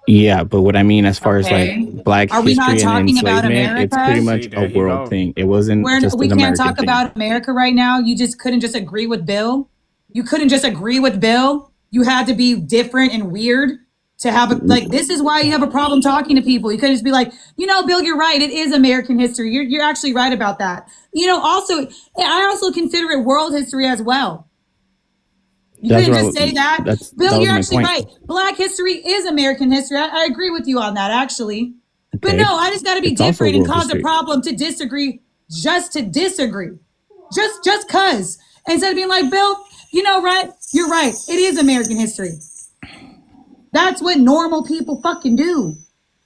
Yeah, but what I mean as far as like Black history and enslavement, it's pretty much a world thing. It wasn't just an American thing. We can't talk about America right now. You just couldn't just agree with Bill? You couldn't just agree with Bill? You had to be different and weird to have this is why you have a problem talking to people. You could just be like, Bill, you're right. It is American history. You're actually right about that. Also, I also consider it world history as well. You couldn't just say that. Bill, you're actually right. Black history is American history. I agree with you on that, actually. Okay. But no, I just got to be different and cause a problem to disagree just to disagree. Just cause. Instead of being like, Bill, right? You're right. It is American history. That's what normal people fucking do.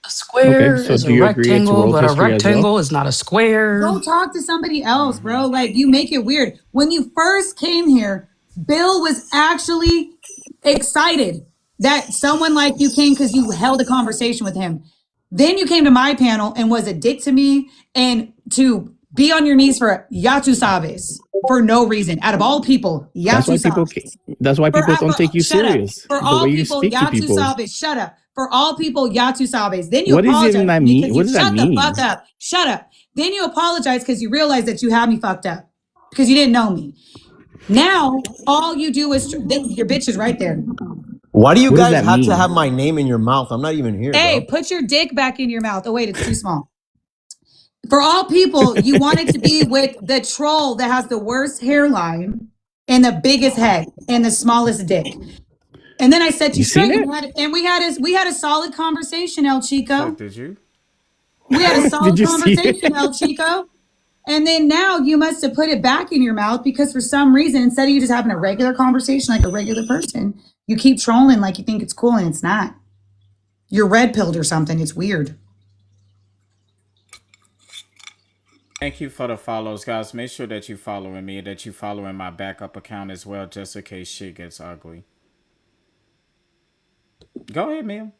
A square is a rectangle, but a rectangle is not a square. Go talk to somebody else, bro. Like, you make it weird. When you first came here, Bill was actually excited that someone like you came because you held a conversation with him. Then you came to my panel and was a dick to me and to be on your knees for Ya Tu Sabes for no reason. Out of all people, Ya Tu Sabes. That's why people don't take you Shut up. serious. For The all way you people, speak to Yatu people. Sabes. Shut up. For all people, Yatu Sabes. Then you What does apologize even that because mean? you What does that shut the mean? fuck up. Shut up. Then you apologize because you realize that you had me fucked up because you didn't know me. Now all you do is your bitch is right there. Why do you What does guys that have to mean? have my name in your mouth? I'm not even here, Hey, bro. put your dick back in your mouth. Oh wait, it's too small. For all people, you wanted to be with the troll that has the worst hairline and the biggest head and the smallest dick. And then I set you You seen straight, it? and we had a solid conversation, El Chico. Fuck, did you? We had a solid Did you see conversation, it? El Chico. And then now you must have put it back in your mouth because for some reason, instead of you just having a regular conversation like a regular person, you keep trolling like you think it's cool and it's not. You're red pilled or something. It's weird. Thank you for the follows, guys. Make sure that you following me, that you following my backup account as well, just in case shit gets ugly. Go ahead, Mia.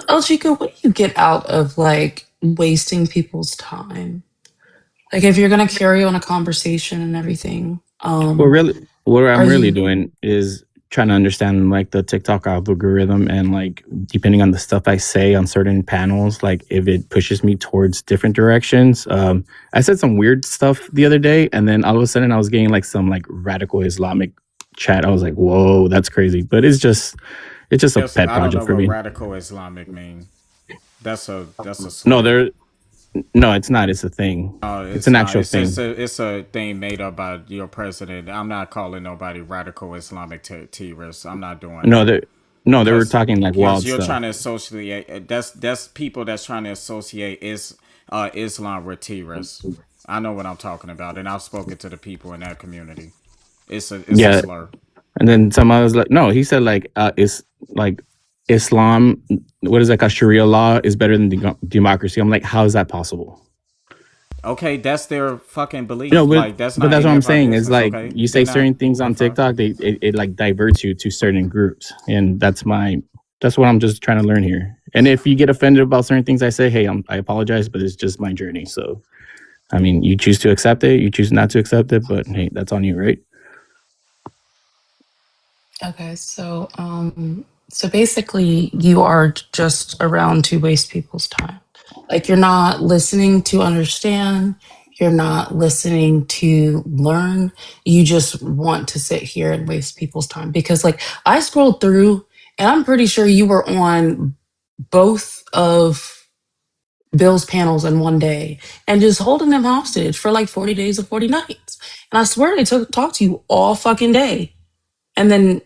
El Chico, what do you get out of like wasting people's time? Like if you're gonna carry on a conversation and everything, Well, really, what are I'm really you doing is trying to understand like the TikTok algorithm and like depending on the stuff I say on certain panels, like if it pushes me towards different directions. I said some weird stuff the other day, and then all of a sudden I was getting like some like radical Islamic chat. I was like, whoa, that's crazy. But it's just a Yes, pet I don't know project for what me. radical Islamic mean. That's a No, slur. no, it's not. It's a thing. It's It's an not. actual thing. It's a thing made up by your president. I'm not calling nobody radical Islamic terrorists. I'm not doing No, that. they were talking like Because wild you're stuff. trying to associate that's people that's trying to associate Islam with terrorists. I know what I'm talking about, and I've spoken to the people in that community. It's a Yeah, slur. and then some others like no, he said like it's like Islam. What is like a Sharia law is better than democracy. I'm like, how is that possible? Okay, that's their fucking No, belief. Like that's but not that's what any I'm of our saying is business. like Okay, you they're say not. certain things We're on fine. TikTok, it like diverts you to certain groups, and that's what I'm just trying to learn here. And if you get offended about certain things I say, hey, I apologize, but it's just my journey. So I mean, you choose to accept it, you choose not to accept it, but hey, that's on you, right? okay? So basically, you are just around to waste people's time. Like you're not listening to understand. You're not listening to learn. You just want to sit here and waste people's time because, like, I scrolled through, and I'm pretty sure you were on both of Bill's panels in one day and just holding them hostage for like 40 days or 40 nights. And I swear they talked to you all fucking day. And then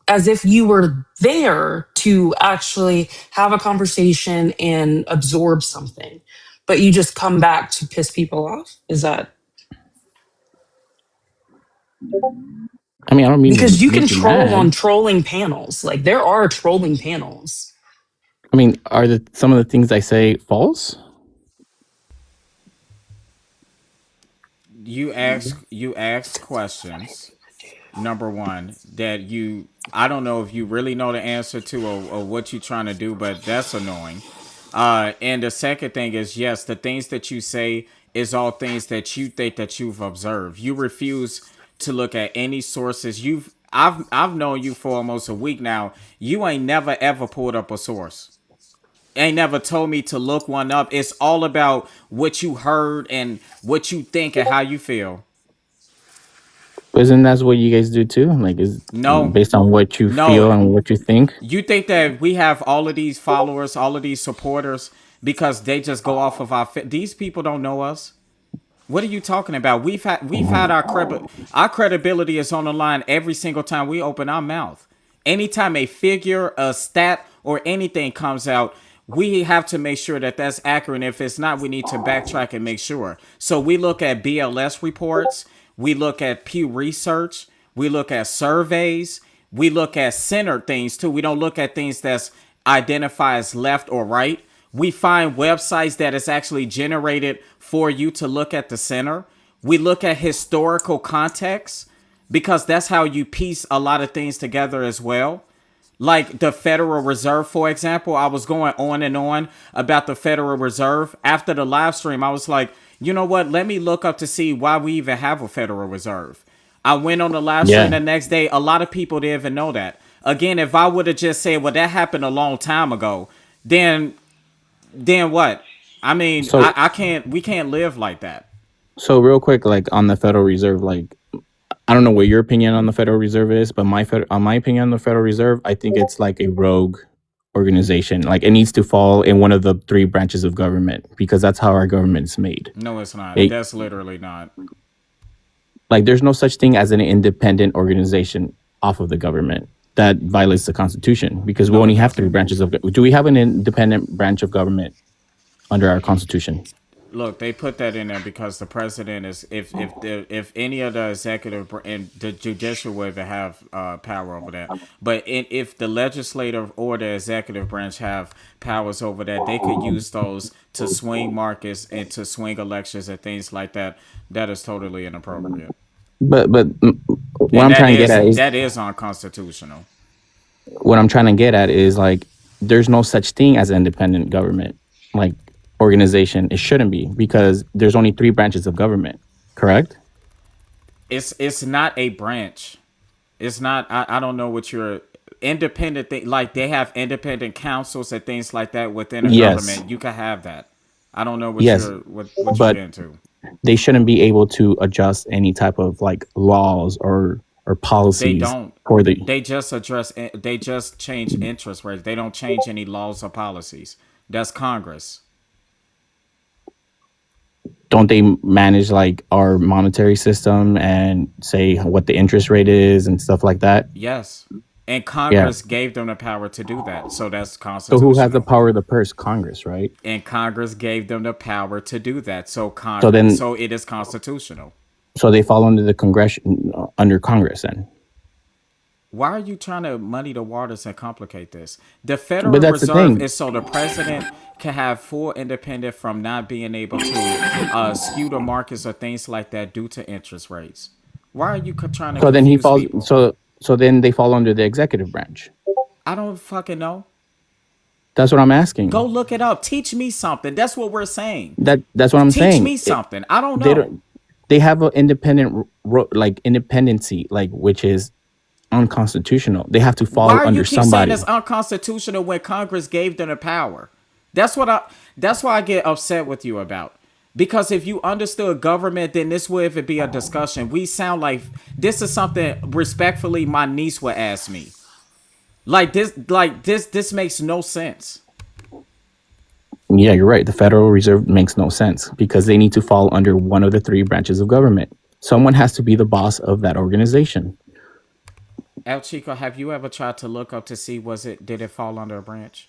as if you were there to actually have a conversation and absorb something, but you just come back to piss people off. Is that I mean, I don't mean to because you can make you troll on mad. trolling panels? Like there are trolling panels. I mean, are some of the things I say false? You ask questions. Number one, that I don't know if you really know the answer to or what you're trying to do, but that's annoying. And the second thing is, yes, the things that you say is all things that you think that you've observed. You refuse to look at any sources. I've known you for almost a week now. You ain't never ever pulled up a source. Ain't never told me to look one up. It's all about what you heard and what you think and how you feel. Isn't that what you guys do too? Like, is No, based on what you no. feel and what you think? You think that we have all of these followers, all of these supporters because they just go off of these people don't know us. What are you talking about? We've had our credibility is on the line every single time we open our mouth. Anytime a figure, a stat, or anything comes out, we have to make sure that that's accurate. If it's not, we need to backtrack and make sure. So we look at BLS reports, we look at Pew Research, we look at surveys, we look at centered things too. We don't look at things that's identified as left or right. We find websites that is actually generated for you to look at the center. We look at historical context because that's how you piece a lot of things together as well. Like the Federal Reserve, for example, I was going on and on about the Federal Reserve. After the live stream, I was like, You know what? Let me look up to see why we even have a Federal Reserve. I went on the live stream Yeah. the next day. A lot of people didn't even know that. Again, if I would have just said, "Well, that happened a long time ago," then what? I mean, So I can't. We can't live like that. so real quick, like on the Federal Reserve, like I don't know what your opinion on the Federal Reserve is, but on my opinion on the Federal Reserve, I think it's like a rogue organization. Like it needs to fall in one of the three branches of government because that's how our government's made. No, it's not. It, That's literally not. like there's no such thing as an independent organization off of the government. That violates the Constitution because we No, it only have three doesn't. branches of. Do we have an independent branch of government under our Constitution? Look, they put that in there because the president is if any of the executive and the judicial would even have power over that, but if the legislative or the executive branch have powers over that, they could use those to swing markets and to swing elections and things like that. That is totally inappropriate, But what and I'm trying to get at is that is unconstitutional. what I'm trying to get at is like there's no such thing as an independent government like organization. It shouldn't be because there's only three branches of government, correct? It's not a branch. It's not. I don't know what your independent thing. Like they have independent councils and things like that within a Yes. government. You can have that. I don't know what Yes. you're But getting to. they shouldn't be able to adjust any type of like laws or They policies don't. for the They just address. They just change interest rates. They don't change any laws or policies. That's Congress. don't they manage like our monetary system and say what the interest rate is and stuff like that? Yes. And Yeah. Congress gave them the power to do that. So that's So who has the constitutional. power of the purse? Congress, right? And Congress gave them the power to do that. So then So it is constitutional. so they fall under the congression under Congress then. Why are you trying to muddy the waters and complicate this? The But Federal that's the Reserve thing. is so the president can have full independence from not being able to skew the markets or things like that due to interest rates. Why are you trying to So then he confuse falls. people? So then they fall under the executive branch. I don't fucking know. That's what I'm asking. Go look it up. Teach me something. That's what we're saying. That's what I'm Teach saying. me something. I don't They know. don't. They have an independent like independency, like which is unconstitutional. They have to Why fall are you under keep saying somebody. it's unconstitutional when Congress gave them the power? That's what I. That's why I get upset with you about. Because if you understood government, then this would even be a discussion. We sound like this is something respectfully my niece would ask me. This makes no sense. Yeah, you're right. The Federal Reserve makes no sense because they need to fall under one of the three branches of government. Someone has to be the boss of that organization. El Chico, have you ever tried to look up to see did it fall under a branch?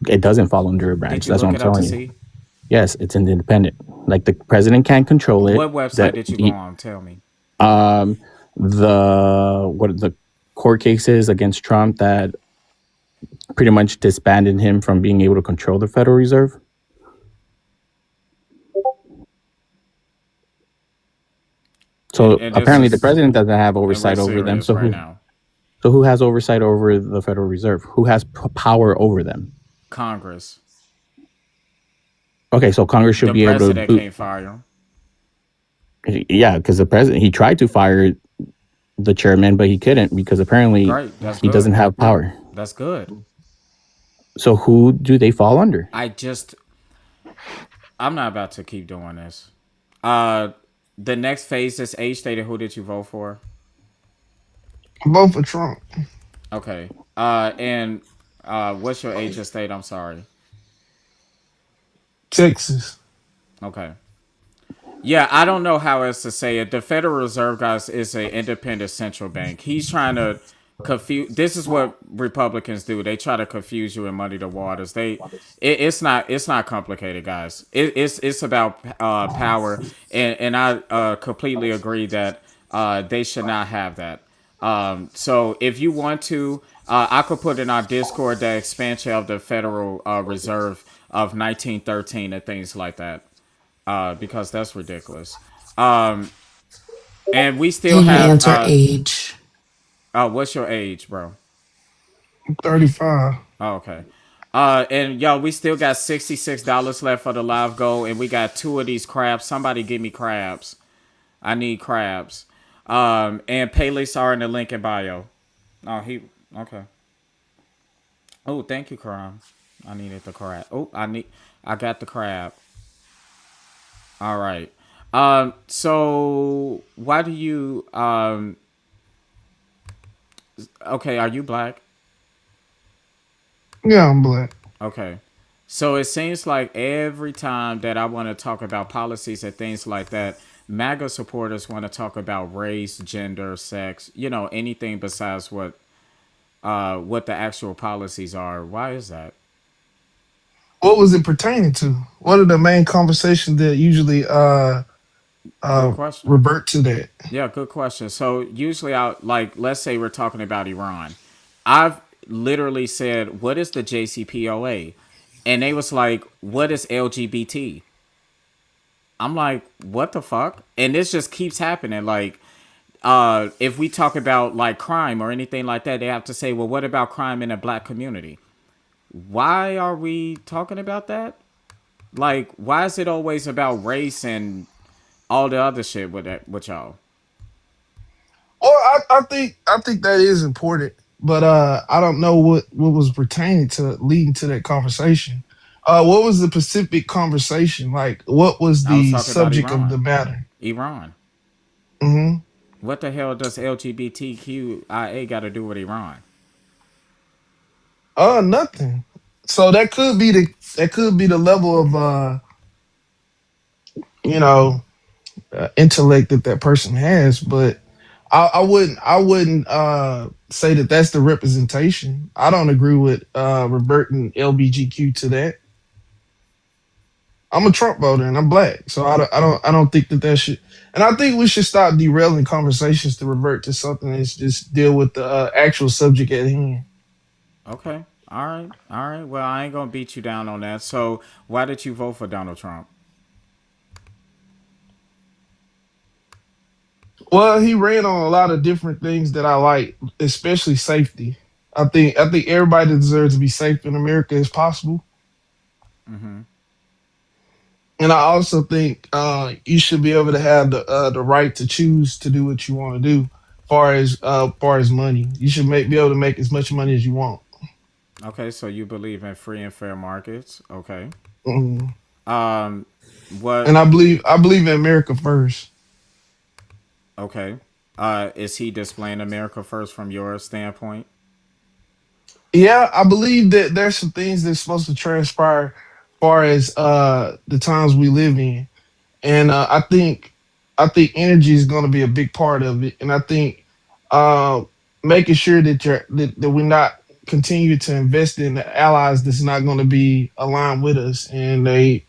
It doesn't fall under a Did branch. you That's what look I'm it up to telling you. see? Yes, it's independent. Like the president can't control it. What website That did you go on? Tell me. the court cases against Trump that pretty much disbanded him from being able to control the Federal Reserve. So And this apparently the is president doesn't have and we're oversight over them. serious right now. So who has oversight over the Federal Reserve? Who has power over them? Congress. Okay, so Congress should The be able to president can't fire him. yeah, because the president he tried to fire the chairman, but he couldn't because apparently Great. That's he good. doesn't have power. That's good. So who do they fall under? I'm not about to keep doing this. The next phase is age stated. Who did you vote for? Vote for Trump. Okay. And what's your age of state? I'm sorry. Texas. Okay. Yeah, I don't know how else to say it. The Federal Reserve, guys, is an independent central bank. He's trying to confuse. This is what Republicans do. They try to confuse you and muddy the waters. It's not complicated, guys. It's about power, and I completely agree that they should not have that. So if you want to, I could put in our Discord the expansion of the Federal Reserve of 1913 and things like that. Because that's ridiculous. And we still Can you have. answer age? What's your age, bro? 35. Oh, okay. And yo, we still got $66 left for the live goal, and we got two of these crabs. Somebody give me crabs. I need crabs. And playlists are in the link in bio. Oh, he okay. Oh, thank you, crab. I needed the crab. Oh, I got the crab. All right. So why do you okay, are you black? Yeah, I'm black. Okay. So it seems like every time that I want to talk about policies and things like that, MAGA supporters want to talk about race, gender, sex, anything besides what the actual policies are. Why is that? What was it pertaining to? What are the main conversations that usually Good question. revert to that? Yeah, good question. So usually I like let's say we're talking about Iran. I've literally said, "What is the JCPOA?" And they was like, "What is LGBT?" I'm like, "What the fuck?" And this just keeps happening. Like, if we talk about like crime or anything like that, they have to say, "Well, what about crime in the black community?" Why are we talking about that? Like, why is it always about race and all the other shit with y'all? Well, I think that is important, but I don't know what was pertaining to leading to that conversation. What was the specific conversation? Like, what was I was the talking about subject of the Iran. matter? Iran. Hmm. What the hell does LGBTQIA got to do with Iran? Nothing. So that could be the level of you know intellect that that person has, but I wouldn't say that that's the representation. I don't agree with reverting LBGQ to that. I'm a Trump voter and I'm black, so I don't think that that should. And I think we should stop derailing conversations to revert to something that's just deal with the actual subject at hand. Okay. All right. All right. Well, I ain't going to beat you down on that. So, why did you vote for Donald Trump? Well, he ran on a lot of different things that I like, especially safety. I think everybody deserves to be safe in America as possible. And I also think you should be able to have the right to choose to do what you want to do. Far as money, you should be able to make as much money as you want. Okay. So, you believe in free and fair markets. Okay. Mhm. Um, And what? I believe in America first. Okay. Is he displaying America first from your standpoint? Yeah, I believe that there's some things that's supposed to transpire, far as the times we live in, and I think energy is going to be a big part of it, and I think uh, making sure that we're not continue to invest in the allies that's not going to be aligned with us, and they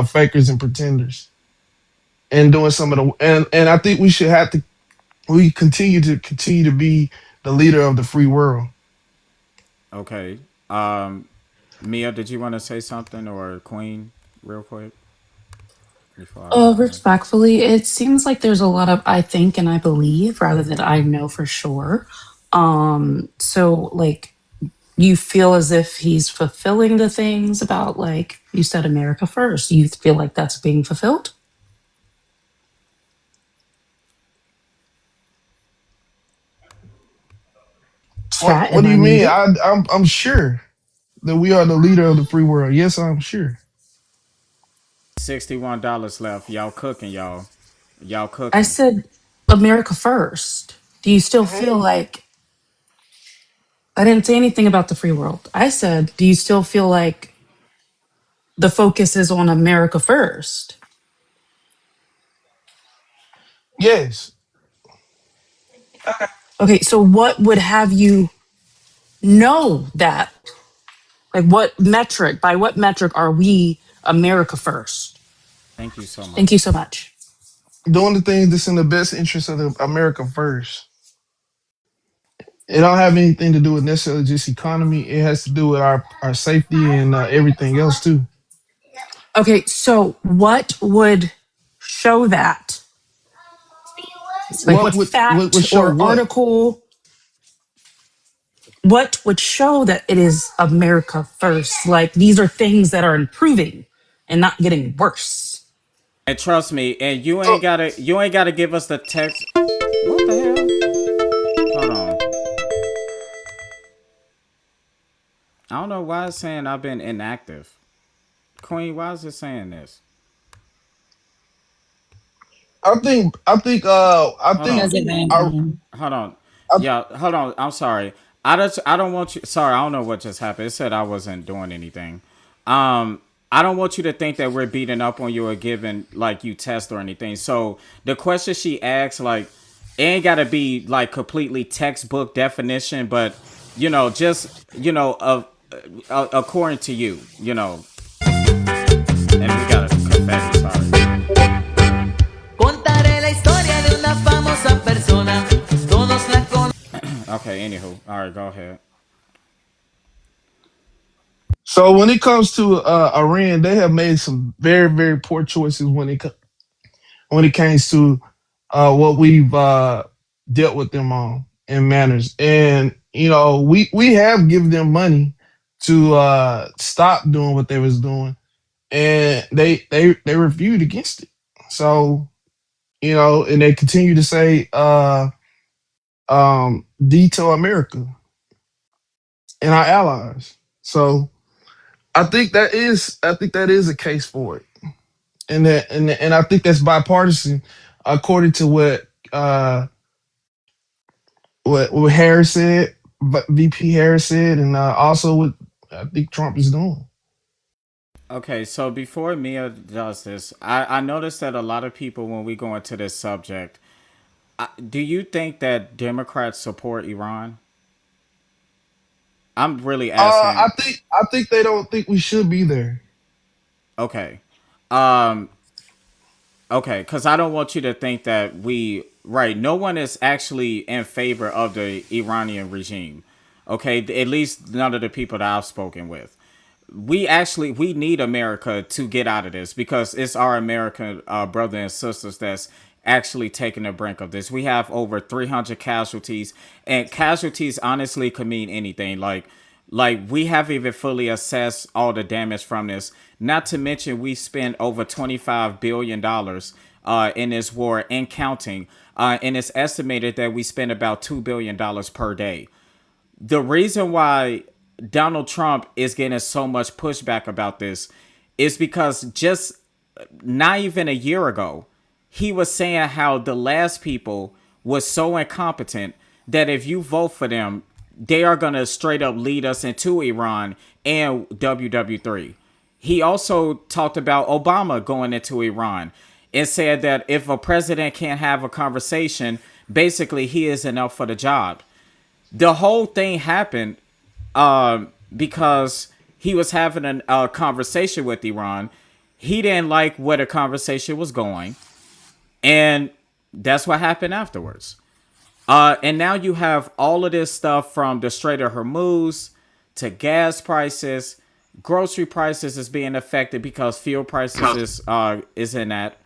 fakers and pretenders, and doing some of the and I think we continue to be the leader of the free world. Okay. Um, Mia, did you want to say something or Queen real quick before I go on? Respectfully, it seems like there's a lot of I think and I believe rather than I know for sure. So like you feel as if he's fulfilling the things about like you said America first. You feel like that's being fulfilled? What Chat, What am do I you mean? muted? I'm sure that we are the leader of the free world. Yes, I'm sure. $61 left. Y'all cooking, y'all. Y'all I cooking. said America first. Do you still feel Mhm. like I didn't say anything about the free world? I said, do you still feel like the focus is on America first? Yes. Okay, so what would have you know that? Like, by what metric are we America first? Thank you so Thank you much. so much. Doing the things that's in the best interest of America first. It don't have anything to do with necessarily just economy. It has to do with our safety and everything else too. Okay, so what would show that? Like, What what would fact show or what? article? what would show that it is America first? Like these are things that are improving and not getting worse. And trust me, and So you ain't gotta give us the text. What the hell? Hold on. I don't know why it's saying I've been inactive. Queen, why is it saying this? I Hold think Because on. it I, random. Hold on. I Yeah, hold on. I'm sorry. I don't want you. Sorry, I don't know what just happened. It said I wasn't doing anything. Um, I don't want you to think that we're beating up on you or giving like you test or anything. So the question she asked, like, it ain't gotta be like completely textbook definition, but just according to you, and we got a confetti. Sorry. Contaré la historia de una famosa persona. Todos la conocen. Okay. Anywho, all right, go ahead. so when it comes to Iran, they have made some very very poor choices when it comes to what we've dealt with them on in manners. And we have given them money to stop doing what they was doing, and they reviewed against it. So and they continue to say detail America and our allies. So I think that is a case for it, and I think that's bipartisan, according to what Harris said, VP Harris said, and also what I think Trump is doing. Okay, so before Mia does this, I noticed that a lot of people, when we go into this subject, do you think that Democrats support Iran? I'm really asking. I think they don't think we should be there. Okay. Um, Okay, because I don't want you to think that right, no one is actually in favor of the Iranian regime. Okay, at least none of the people that I've spoken with. We need America to get out of this because it's our American brothers and sisters that's actually taking the brink of this. We have over 300 casualties, and casualties honestly could mean anything. Like we haven't even fully assessed all the damage from this. Not to mention we spent over $25 billion in this war and counting. And it's estimated that we spend about $2 billion per day. The reason why Donald Trump is getting so much pushback about this is because just not even a year ago, he was saying how the last people was so incompetent that if you vote for them, they are going to straight up lead us into Iran and WW3. He also talked about Obama going into Iran and said that if a president can't have a conversation, basically he isn't up for the job. The whole thing happened because he was having a conversation with Iran. He didn't like where the conversation was going, and that's what happened afterwards. And now you have all of this stuff from the Strait of Hormuz to gas prices, grocery prices is being affected because fuel prices is in that.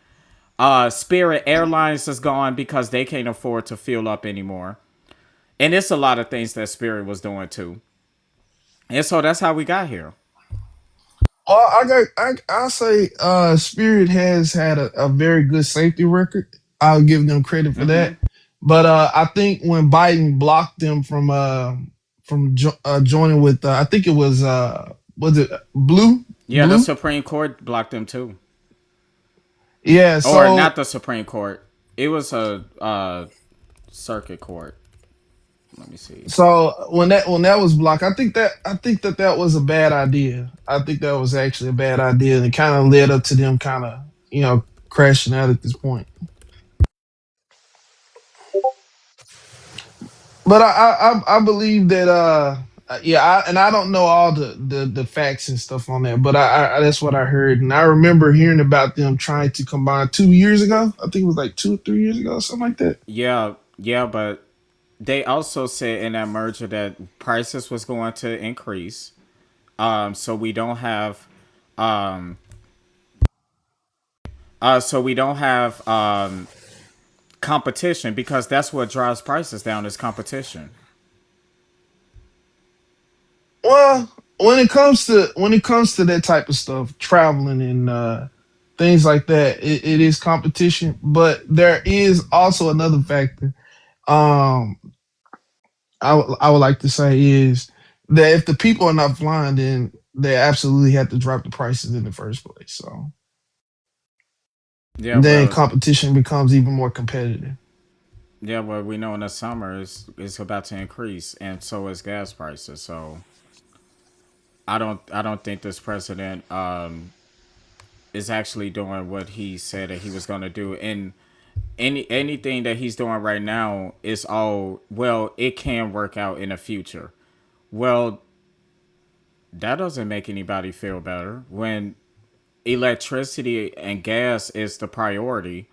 Spirit Airlines is gone because they can't afford to fuel up anymore. And it's a lot of things that Spirit was doing too. And so that's how we got here. Well, I say Spirit has had a very good safety record. I'll give them credit for Mm-hmm. that. But I think when Biden blocked them from joining with I think it was it Yeah, the Blue? Supreme Court blocked them too. Yeah, Or not so the Supreme Court. It was a circuit court. Let me see. when that was blocked, I think that was a bad idea. I think that was actually a bad idea, and it kind of led up to them kind of crashing out at this point. But I believe that yeah, and I don't know all the facts and stuff on that, but I that's what I heard, and I remember hearing about them trying to combine 2 years ago. I think it was like 2 or 3 years ago, something like that. Yeah, yeah, but they also said in that merger that prices was going to increase. So we don't have um competition because that's what drives prices down is competition. Well, when it comes to that type of stuff, traveling and things like that, it is competition. But there is also another factor. Um, I would like to say is that if the people are not flying, then they absolutely have to drop the prices in the first place. So Yeah, then well, competition becomes even more competitive. yeah, well, we know in the summer is about to increase, and so is gas prices. So I don't think this president is actually doing what he said that he was going to do. And anything that he's doing right now is all well. It can work out in the future. Well, that doesn't make anybody feel better when electricity and gas is the priority.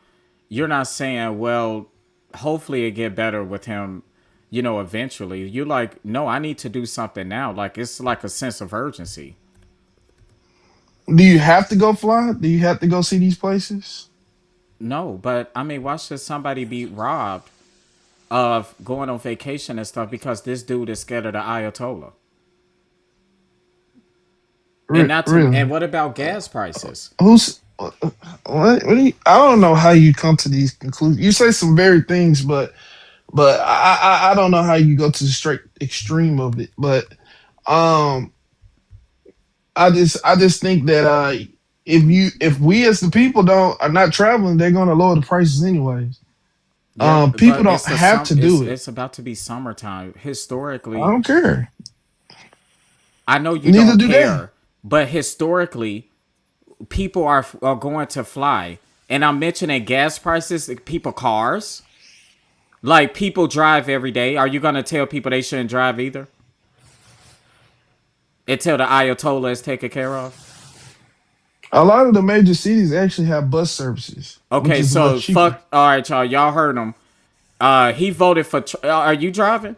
You're not saying, well, hopefully it get better with him, eventually. You're like, no, I need to do something now. Like it's like a sense of urgency. Do you have to go fly? Do you have to go see these places? No, but I mean, why should somebody be robbed of going on vacation and stuff because this dude is scared of the Ayatollah? And not to, and Really? what about gas prices? Who's what do you, I don't know how you come to these conclusions. You say some very things, but I don't know how you go to the straight extreme of it. But um, I just think that if we as the people don't are not traveling, they're gonna lower the prices anyways. Yeah, People but don't it's the have sum. to It's do it. it's about to be summertime. I Historically, don't care. I know you Neither don't do they. care, but historically, people are going to fly. And I'm mentioning gas prices, like people cars. Like people drive every day. Are you gonna tell people they shouldn't drive either until the Ayatollah is taken care of? A lot of the major cities actually have bus services, which Okay, is much so cheaper. fuck. All right, y'all. Y'all heard him. He voted for. Are you driving?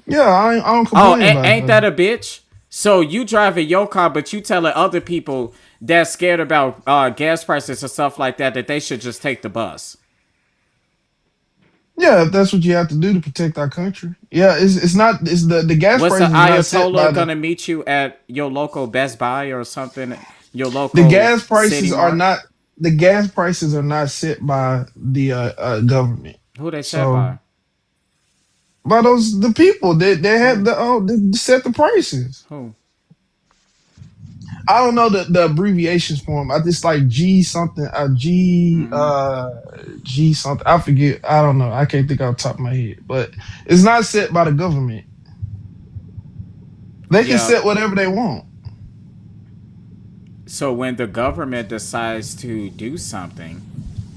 Yeah, I don't Oh, complain about it ain't though. that a bitch? So you driving your car, but you telling other people that's scared about gas prices and stuff like that they should just take the bus. Yeah, if that's what you have to do to protect our country. Yeah, it's not it's the gas What's the price is not set by Ayatollah the gonna meet you at your local Best Buy or something? Your the local gas City prices are Mart? not the gas prices are not set by the government. Who they set So by? by those the people that they had Who? they set the prices. Who? I don't know the abbreviations for them. I just like G something, Mm-hmm. G something. I forget. I don't know. I can't think off the top of my head. But it's not set by the government. They can Yeah. set whatever they want. So when the government decides to do something,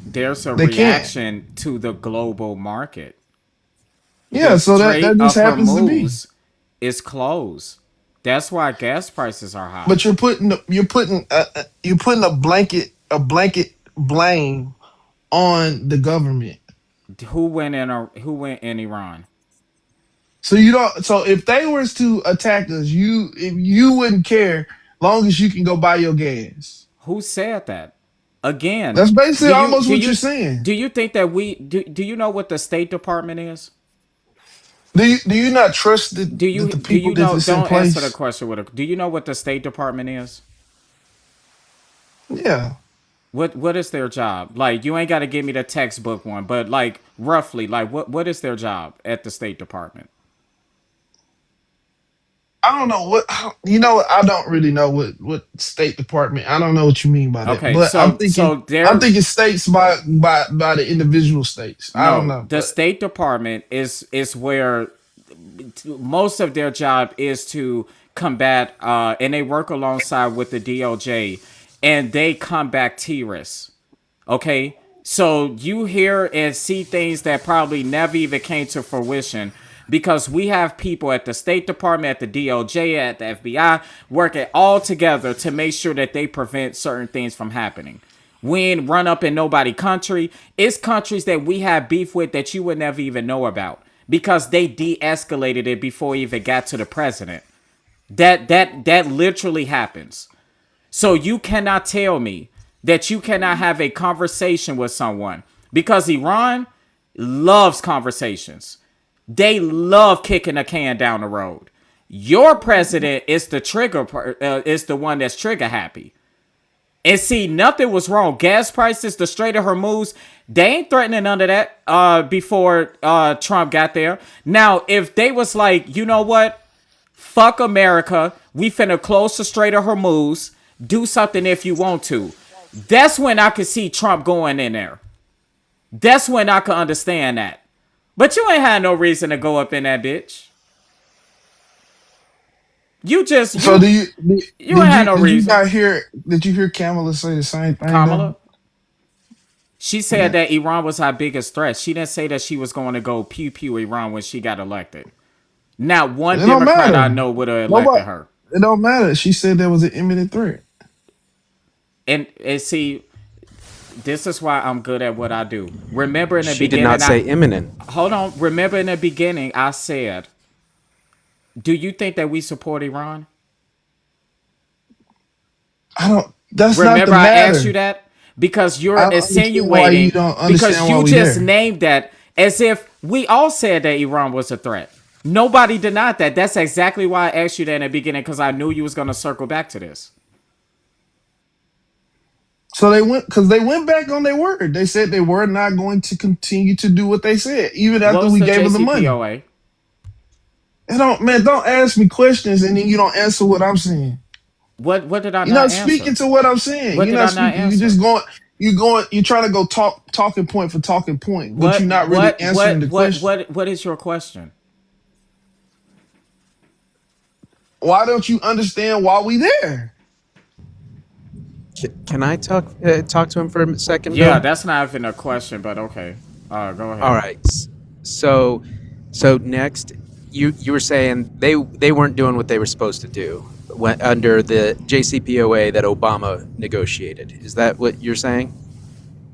there's a They can't. reaction to the global market. The Yeah, so that Strait just of happens to be. Hormuz is closed. That's why gas prices are high. But you're putting a blanket blame on the government. Who went in Iran? So you don't. So if they was to attack us, you wouldn't care, long as you can go buy your gas. Who said that? Again, That's basically do you almost do what you're you saying. do you think that do you know what the State Department is? Do you not trust that the Do people you that know? is in Don't answer the place? question with a. Do you know what the State Department is? Yeah, What is their job? Like you ain't got to give me the textbook one, but like roughly, like what is their job at the State Department? I don't know what you know. I don't really know what State Department. I don't know what you mean by that, Okay, but I'm so thinking so I'm they're thinking states by the individual states. I don't no, know, the but State Department is where most of their job is to combat, and they work alongside with the DOJ, and they combat terrorists. Okay, so you hear and see things that probably never even came to fruition because we have people at the State Department, at the DOJ, at the FBI working all together to make sure that they prevent certain things from happening. We ain't run up in nobody country. It's countries that we have beef with that you would never even know about because they de-escalated it before it even got to the president. That literally happens. So you cannot tell me that you cannot have a conversation with someone because Iran loves conversations. They love kicking a can down the road. Your president is the is the one that's trigger happy. And see, nothing was wrong. Gas prices, the Strait of Hormuz, they ain't threatening none of that before Trump got there. Now, if they was like, you know what? Fuck America. We finna close the Strait of Hormuz. Do something if you want to. That's when I could see Trump going in there. That's when I could understand that. But you ain't had no reason to go up in that bitch. You just So you you ain't had no reason. did you hear Kamala say the same thing Kamala, though? she said Yeah. that Iran was our biggest threat. She didn't say that she was going to go pew pew Iran when she got elected. Not one It don't Democrat I matter. know would have Nobody elected her. it don't matter. She said there was an imminent threat. And see, this is why I'm good at what I do. Remember in the She did not beginning, say imminent. hold on. Remember in the beginning, I said, do you think that we support Iran? That's not the Remember, I asked you matter. that because you're I don't understand why you insinuating, don't because understand why you we just there. named that as if we all said that Iran was a threat. Nobody denied that. That's exactly why I asked you that in the beginning, because I knew you was going to circle back to this. So they went back on their word. They said they were not going to continue to do what they said, even What after was we the gave them the money. JCPOA? And don't ask me questions and then you don't answer what I'm saying. What did I You're not not speaking answer? to what I'm saying. What You're did not I not speaking. answer? You're trying to go talking point for talking point, but you're What not really what answering what the what question. what is your question? Why don't you understand why we there? Can I talk to him for a second, Yeah, Bill? that's not even a question, but okay. Go All ahead. right. So next, you were saying they weren't doing what they were supposed to do when, under the JCPOA that Obama negotiated. Is that what you're saying?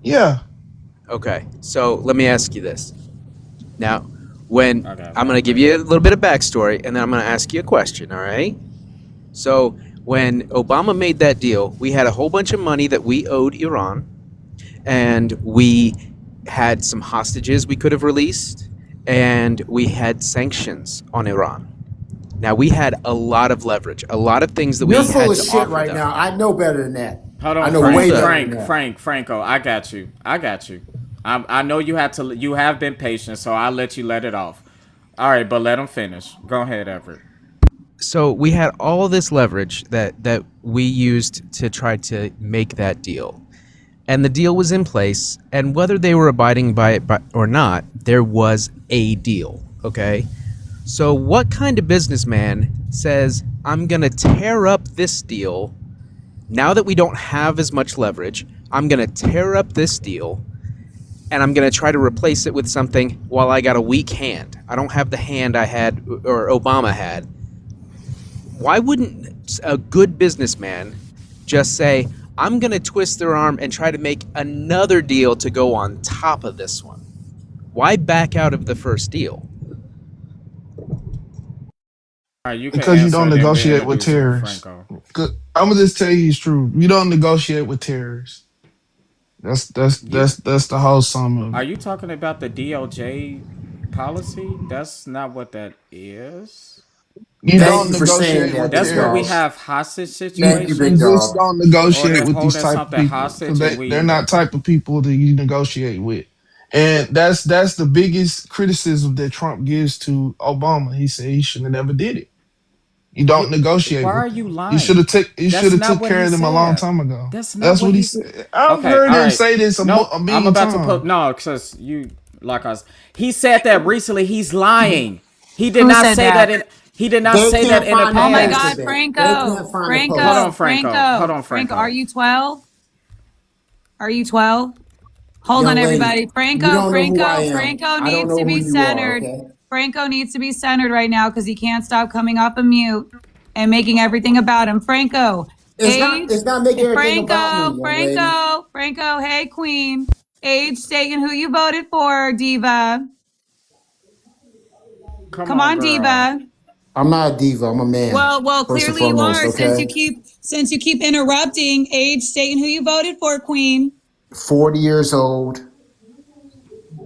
Yeah. Okay. So let me ask you this. Now, when I got I'm going to give vibrator. you a little bit of backstory, and then I'm going to ask you a question. All right. So when Obama made that deal, we had a whole bunch of money that we owed Iran, and we had some hostages we could have released, and we had sanctions on Iran. Now we had a lot of leverage, a lot of things that You're we full had of to shit offer right them. now. I know better than that. Hold I on, know Frank, way Hold up. better than that. Franco. I got you. I know you had to. You have been patient, so I'll let you let it off. All right, but let him finish. Go ahead, Everett. So we had all this leverage that we used to try to make that deal. And the deal was in place, and whether they were abiding by it or not, there was a deal, okay? So what kind of businessman says, I'm going to tear up this deal now that we don't have as much leverage? I'm going to tear up this deal, and I'm going to try to replace it with something while I got a weak hand. I don't have the hand I had or Obama had. Why wouldn't a good businessman just say, I'm going to twist their arm and try to make another deal to go on top of this one? Why back out of the first deal? All right, you can Because you answer, don't and then we negotiate with introduce terrorists. Franco. I'm gonna just tell you it's true. You don't negotiate with terrorists. You That's the whole sum of are it. you talking about the DOJ policy? That's not what that is. You Thank don't you for saying negotiate that, with big That's where we dog. terrorists. have hostage Thank you, big You situations, just dog. don't or negotiate they're with these holding type of something people because hostage, and they're we. not type of people that you negotiate with. And that's the biggest criticism that Trump gives to Obama. He said he should have never did it. You don't negotiate Why are with you them. lying? You should That's have not took what care he of them a long said. time ago. That's not That's what what he he's. said. I've Okay, heard all him right. say this Nope, a I'm million about to put times. no, because you like us. He said that recently. He's lying. He did Who not said say that? that in. He did not They say that can't in the find the Oh my post God, past. today. They can't Franco, find the Hold post. on, Franco, Franco. Hold Franco, on, Franco. Are Franco. you 12? Are you 12? Hold on, Young lady, everybody. you Franco, don't know who I Franco, am. Franco I don't needs to know who be you are, centered. okay? Franco needs to be centered right now because he can't stop coming off of mute and making everything about him. Franco, age, It's not making everything about me, Franco, young lady. Franco, Franco. Hey, Queen. Age, stating who you voted for, Diva. Come Come on, on, girl. Diva. I'm not a diva. I'm a man, Well, first and clearly you foremost, are okay? since you keep interrupting. Age, stating who you voted for, Queen. 40 years old,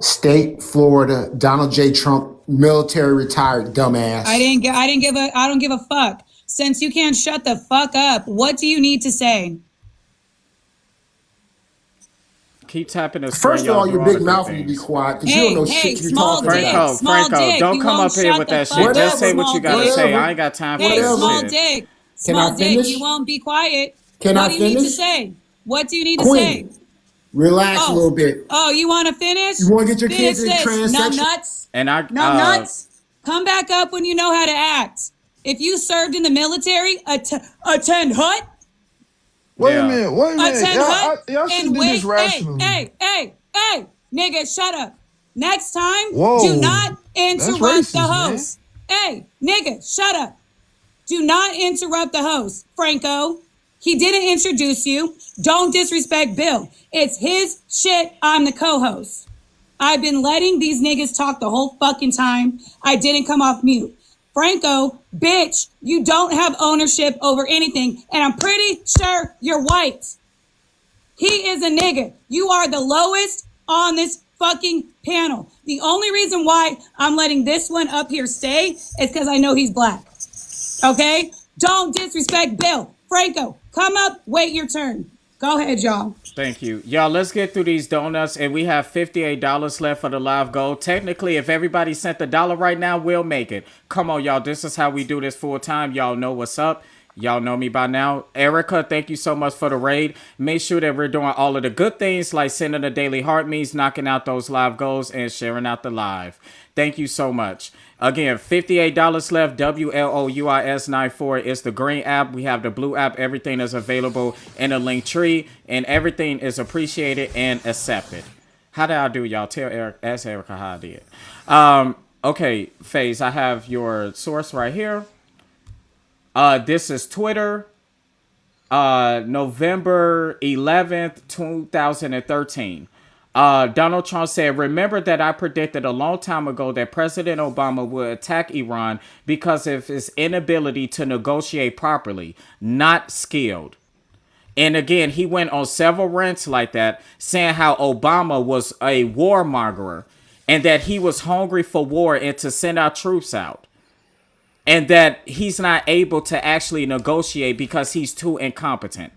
state, Florida, Donald J. Trump military retired, dumbass. I don't give a fuck. Since you can't shut the fuck up, what do you need to say? Keep tapping the screen, First of y'all. all, Do your all big the good mouth need to be things. quiet because you don't know shit you're small talking dick, about. Franco, dick. don't You come won't up here shut with the that fuck shit. Just up, say what you small gotta dick. say. I ain't got time for Hey, this small shit. dick. Can I Small dick. finish? You won't be quiet. Can What I do you need to finish? say? What do you need to say? Queen, relax a little bit. Oh, you want to finish? You want to get your Finish kids in this. Numb transsexual? nuts. And Numb nuts. Come back up when you know how to act. If you served in the military, attend hut. Wait a minute. Attend hut. Y'all should And do this wait. rationally. Hey. Nigga, shut up. Next time, do Whoa, not that's interrupt the racist, man. host. Hey, nigga, shut up. Do not interrupt the host, Franco. He didn't introduce you. Don't disrespect Bill. It's his shit. I'm the co-host. I've been letting these niggas talk the whole fucking time. I didn't come off mute. Franco, bitch, you don't have ownership over anything, and I'm pretty sure you're white. He is a nigga. You are the lowest on this fucking panel. The only reason why I'm letting this one up here stay is because I know he's black. Okay? Don't disrespect Bill. Franco, come up, wait your turn. Go ahead, y'all. Thank you. Y'all, let's get through these donuts, and we have $58 left for the live goal. Technically, if everybody sent the dollar right now, we'll make it. Come on, y'all. This is how we do this full time. Y'all know what's up. Y'all know me by now. Erica, thank you so much for the raid. Make sure that we're doing all of the good things like sending the daily heart means, knocking out those live goals, and sharing out the live. Thank you so much. Again, $58 left. WLOUIS94 is the green app. We have the blue app. Everything is available in a link tree, and everything is appreciated and accepted. How did I do, y'all? Tell Eric, ask Erica how I did. Okay, FaZe, I have your source right here. This is Twitter, November 11th, 2013. Donald Trump said, "Remember that I predicted a long time ago that President Obama would attack Iran because of his inability to negotiate properly, not skilled." And again, he went on several rants like that, saying how Obama was a warmonger and that he was hungry for war and to send our troops out. And that he's not able to actually negotiate because he's too incompetent.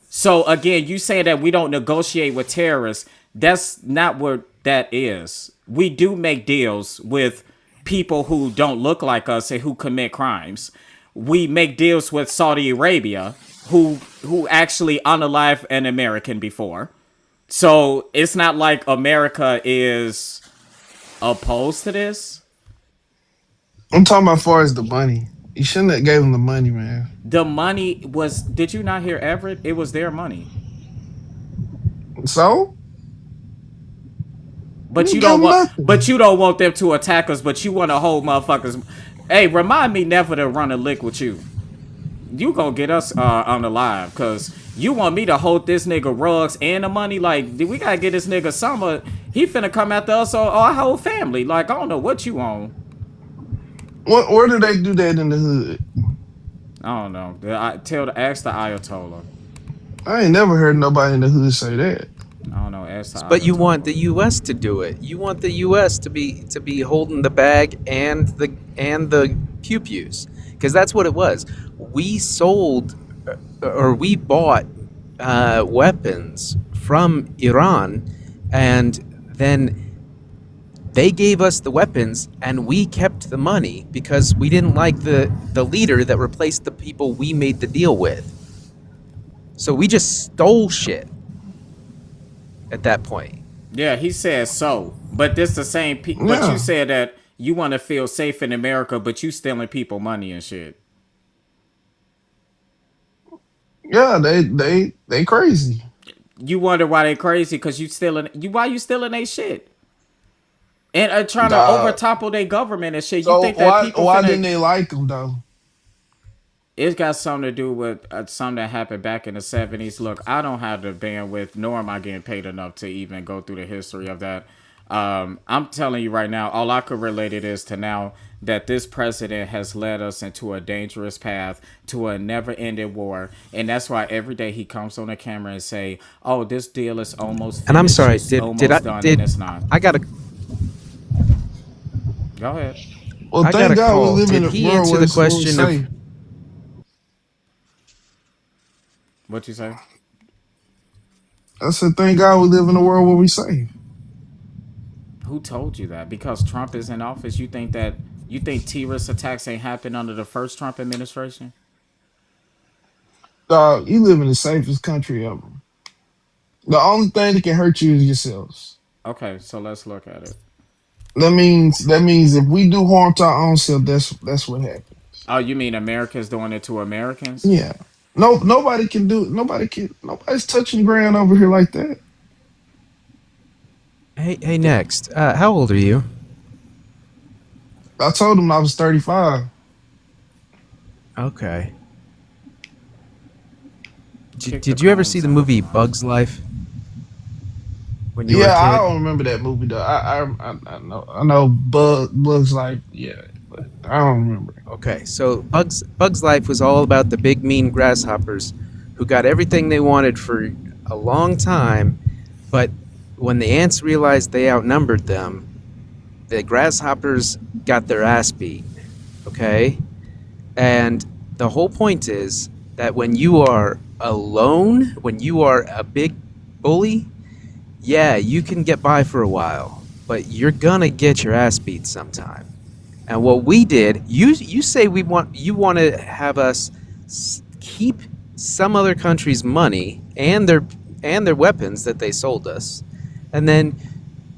So again, you say that we don't negotiate with terrorists. That's not what that is. We do make deals with people who don't look like us and who commit crimes. We make deals with Saudi Arabia, who actually unalived an American before. So it's not like America is opposed to this. I'm talking about as far as the money. You shouldn't have gave him the money, man. The money was, did you not hear Everett? It was their money. So? But you don't want them to attack us, but you want to hold motherfuckers. Hey, remind me never to run a lick with you. You gonna get us on the live, cause you want me to hold this nigga rugs and the money. Like, we gotta get this nigga summer. He finna come after us or our whole family. Like, I don't know what you on. Where do they do that in the hood? I don't know. Ask the Ayatollah. I ain't never heard nobody in the hood say that. I don't know. Ask the Ayatollah. But you want the U.S. to do it. You want the U.S. to be holding the bag and the pew-pews, because that's what it was. We sold or we bought weapons from Iran, and then they gave us the weapons and we kept the money because we didn't like the leader that replaced the people we made the deal with. So we just stole shit at that point. Yeah, he said so. But this the same but you said that you want to feel safe in America, but you stealing people money and shit. Yeah, they crazy. You wonder why they crazy because why you stealing they shit? And trying to over topple their government and shit. So you think that why didn't they like them though? It's got something to do with something that happened back in the 70s. Look, I don't have the bandwidth, nor am I getting paid enough to even go through the history of that. I'm telling you right now, all I could relate it is to now that this president has led us into a dangerous path to a never-ending war. And that's why every day he comes on the camera and say, oh, this deal is almost finished. And I'm sorry, it's almost done, and it's not. Go ahead. Well, I got thank a God we call. live in Did a he world answer where the we're question of safe. What you say? I said, thank God we live in a world where we're safe. Who told you that? Because Trump is in office, you think terrorist attacks ain't happened under the first Trump administration? Dog, you live in the safest country ever. The only thing that can hurt you is yourselves. Okay, so let's look at it. That means if we do harm to our own self, that's what happens. Oh, you mean America's doing it to Americans? Yeah. No, nobody can do it. Nobody's touching ground over here like that. Hey, next. How old are you? I told him I was 35. Okay. Kick the Did you ever see cones the out. movie Bug's Life when you were a Yeah, I kid? don't remember that movie though. I know Bugs like yeah, but I don't remember. Okay, so Bug's Life was all about the big mean grasshoppers who got everything they wanted for a long time, but when the ants realized they outnumbered them, the grasshoppers got their ass beat. Okay? And the whole point is that when you are alone, when you are a big bully, yeah, you can get by for a while, but you're gonna get your ass beat sometime. And what we did, you say you want to have us keep some other country's money and their weapons that they sold us, and then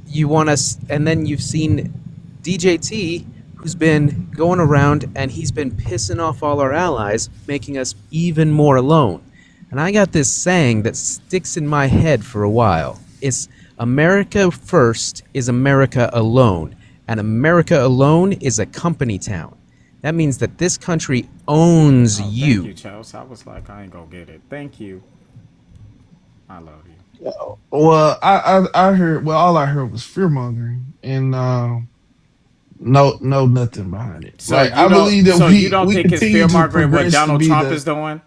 you've seen DJT, who's been going around and he's been pissing off all our allies, making us even more alone. And I got this saying that sticks in my head for a while. It's America first is America alone, and America alone is a company town. That means that this country owns Oh, thank you. you, Chelsea. I was like, I ain't gonna get it. Thank you. I love you. Well, I heard. Well, all I heard was fear mongering and no nothing behind it. So Like you I don't believe that so you don't we think it's continue fear to mongering what progress to Donald be Trump the. is doing?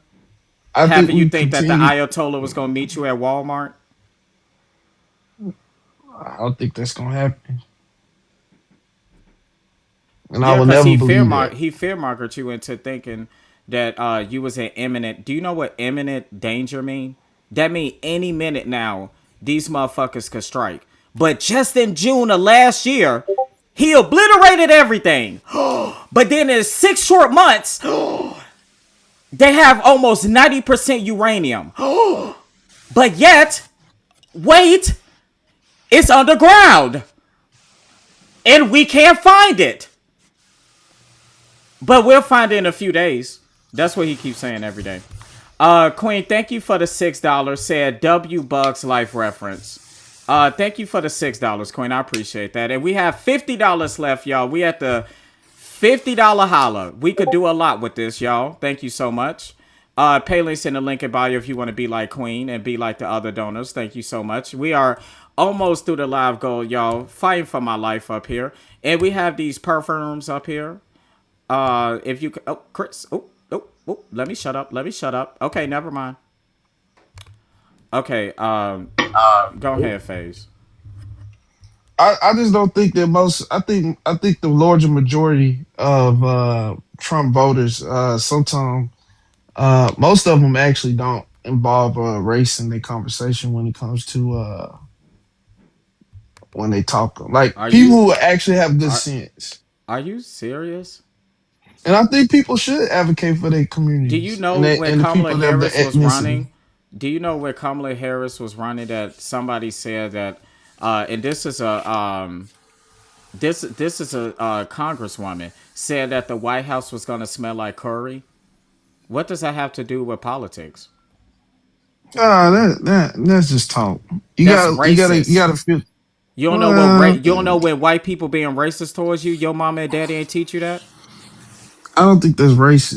I think Having you we think that the continue. Ayatollah was gonna meet you at Walmart? I don't think that's gonna happen, and I Yeah, will because never believe that. he fear mongered you into thinking that you was in imminent. Do you know what imminent danger mean? That mean any minute now these motherfuckers could strike. But just in June of last year, he obliterated everything. But then in 6 short months, they have almost 90% uranium. But yet, wait, it's underground. And we can't find it. But we'll find it in a few days. That's what he keeps saying every day. Queen, thank you for the $6. Said W Bugs Life reference. Thank you for the $6, Queen. I appreciate that. And we have $50 left, y'all. We at the $50 holla. We could do a lot with this, y'all. Thank you so much. Pay links in the link in bio if you want to be like Queen and be like the other donors. Thank you so much. We are almost through the live goal, y'all. Fighting for my life up here. And we have these perfumes up here. If you oh, Chris, let me shut up. Okay, never mind. Okay, go ahead, Phase. I just don't think that most. I think the larger majority of Trump voters, sometimes most of them actually don't involve race in their conversation when it comes to when they talk. Like Are people you who actually have good are sense. are you serious? And I think people should advocate for their Do you communities know and when and the Kamala people of the Harris was ethnicity. running? Do you know when Kamala Harris was running that somebody said that and this is a congresswoman said that the White House was going to smell like curry? What does that have to do with politics? Ah, that's just talk. You That's gotta you gotta you racist. gotta feel. You don't know Well, you don't know when white people being racist towards you. Your mama and daddy ain't teach you that. I don't think that's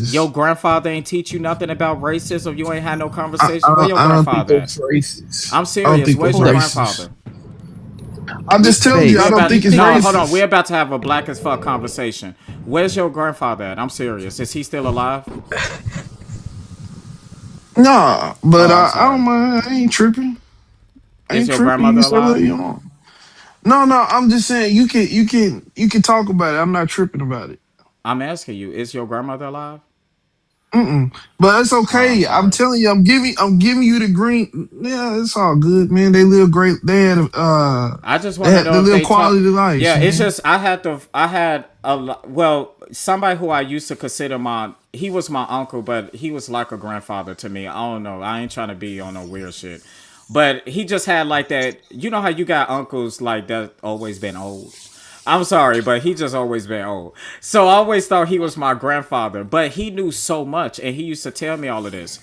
Your racist. grandfather ain't teach you nothing about racism. You ain't had no I, I conversation. Where don't your I don't think grandfather at? that's racist. I'm I don't serious. think Where's that's your racist. grandfather? I just told you I Phase, don't you think it's think No, hold on. racist. We're about to have a black as fuck conversation. Where's your grandfather at? I'm serious. Is he still alive? Nah, but Oh, I'm I don't sorry. mind. I ain't tripping. I Is ain't your tripping. You grandmother can say whatever alive? you want. No, no, I'm just saying you can talk about it. I'm not tripping about it. I'm asking you, is your grandmother alive? Mm-mm. But it's Oh, I'm okay. I'm sorry. telling you, I'm giving you the green. Yeah, it's all good, man. They live great. I just want to They know if live they talk. quality lives, Yeah, it's man. just I had well, somebody who I used to consider he was my uncle, but he was like a grandfather to me. I don't know. I ain't trying to be on no weird shit. But he just had like that. You know how you got uncles like that always been old. I'm sorry, but he just always been old. So I always thought he was my grandfather, but he knew so much and he used to tell me all of this.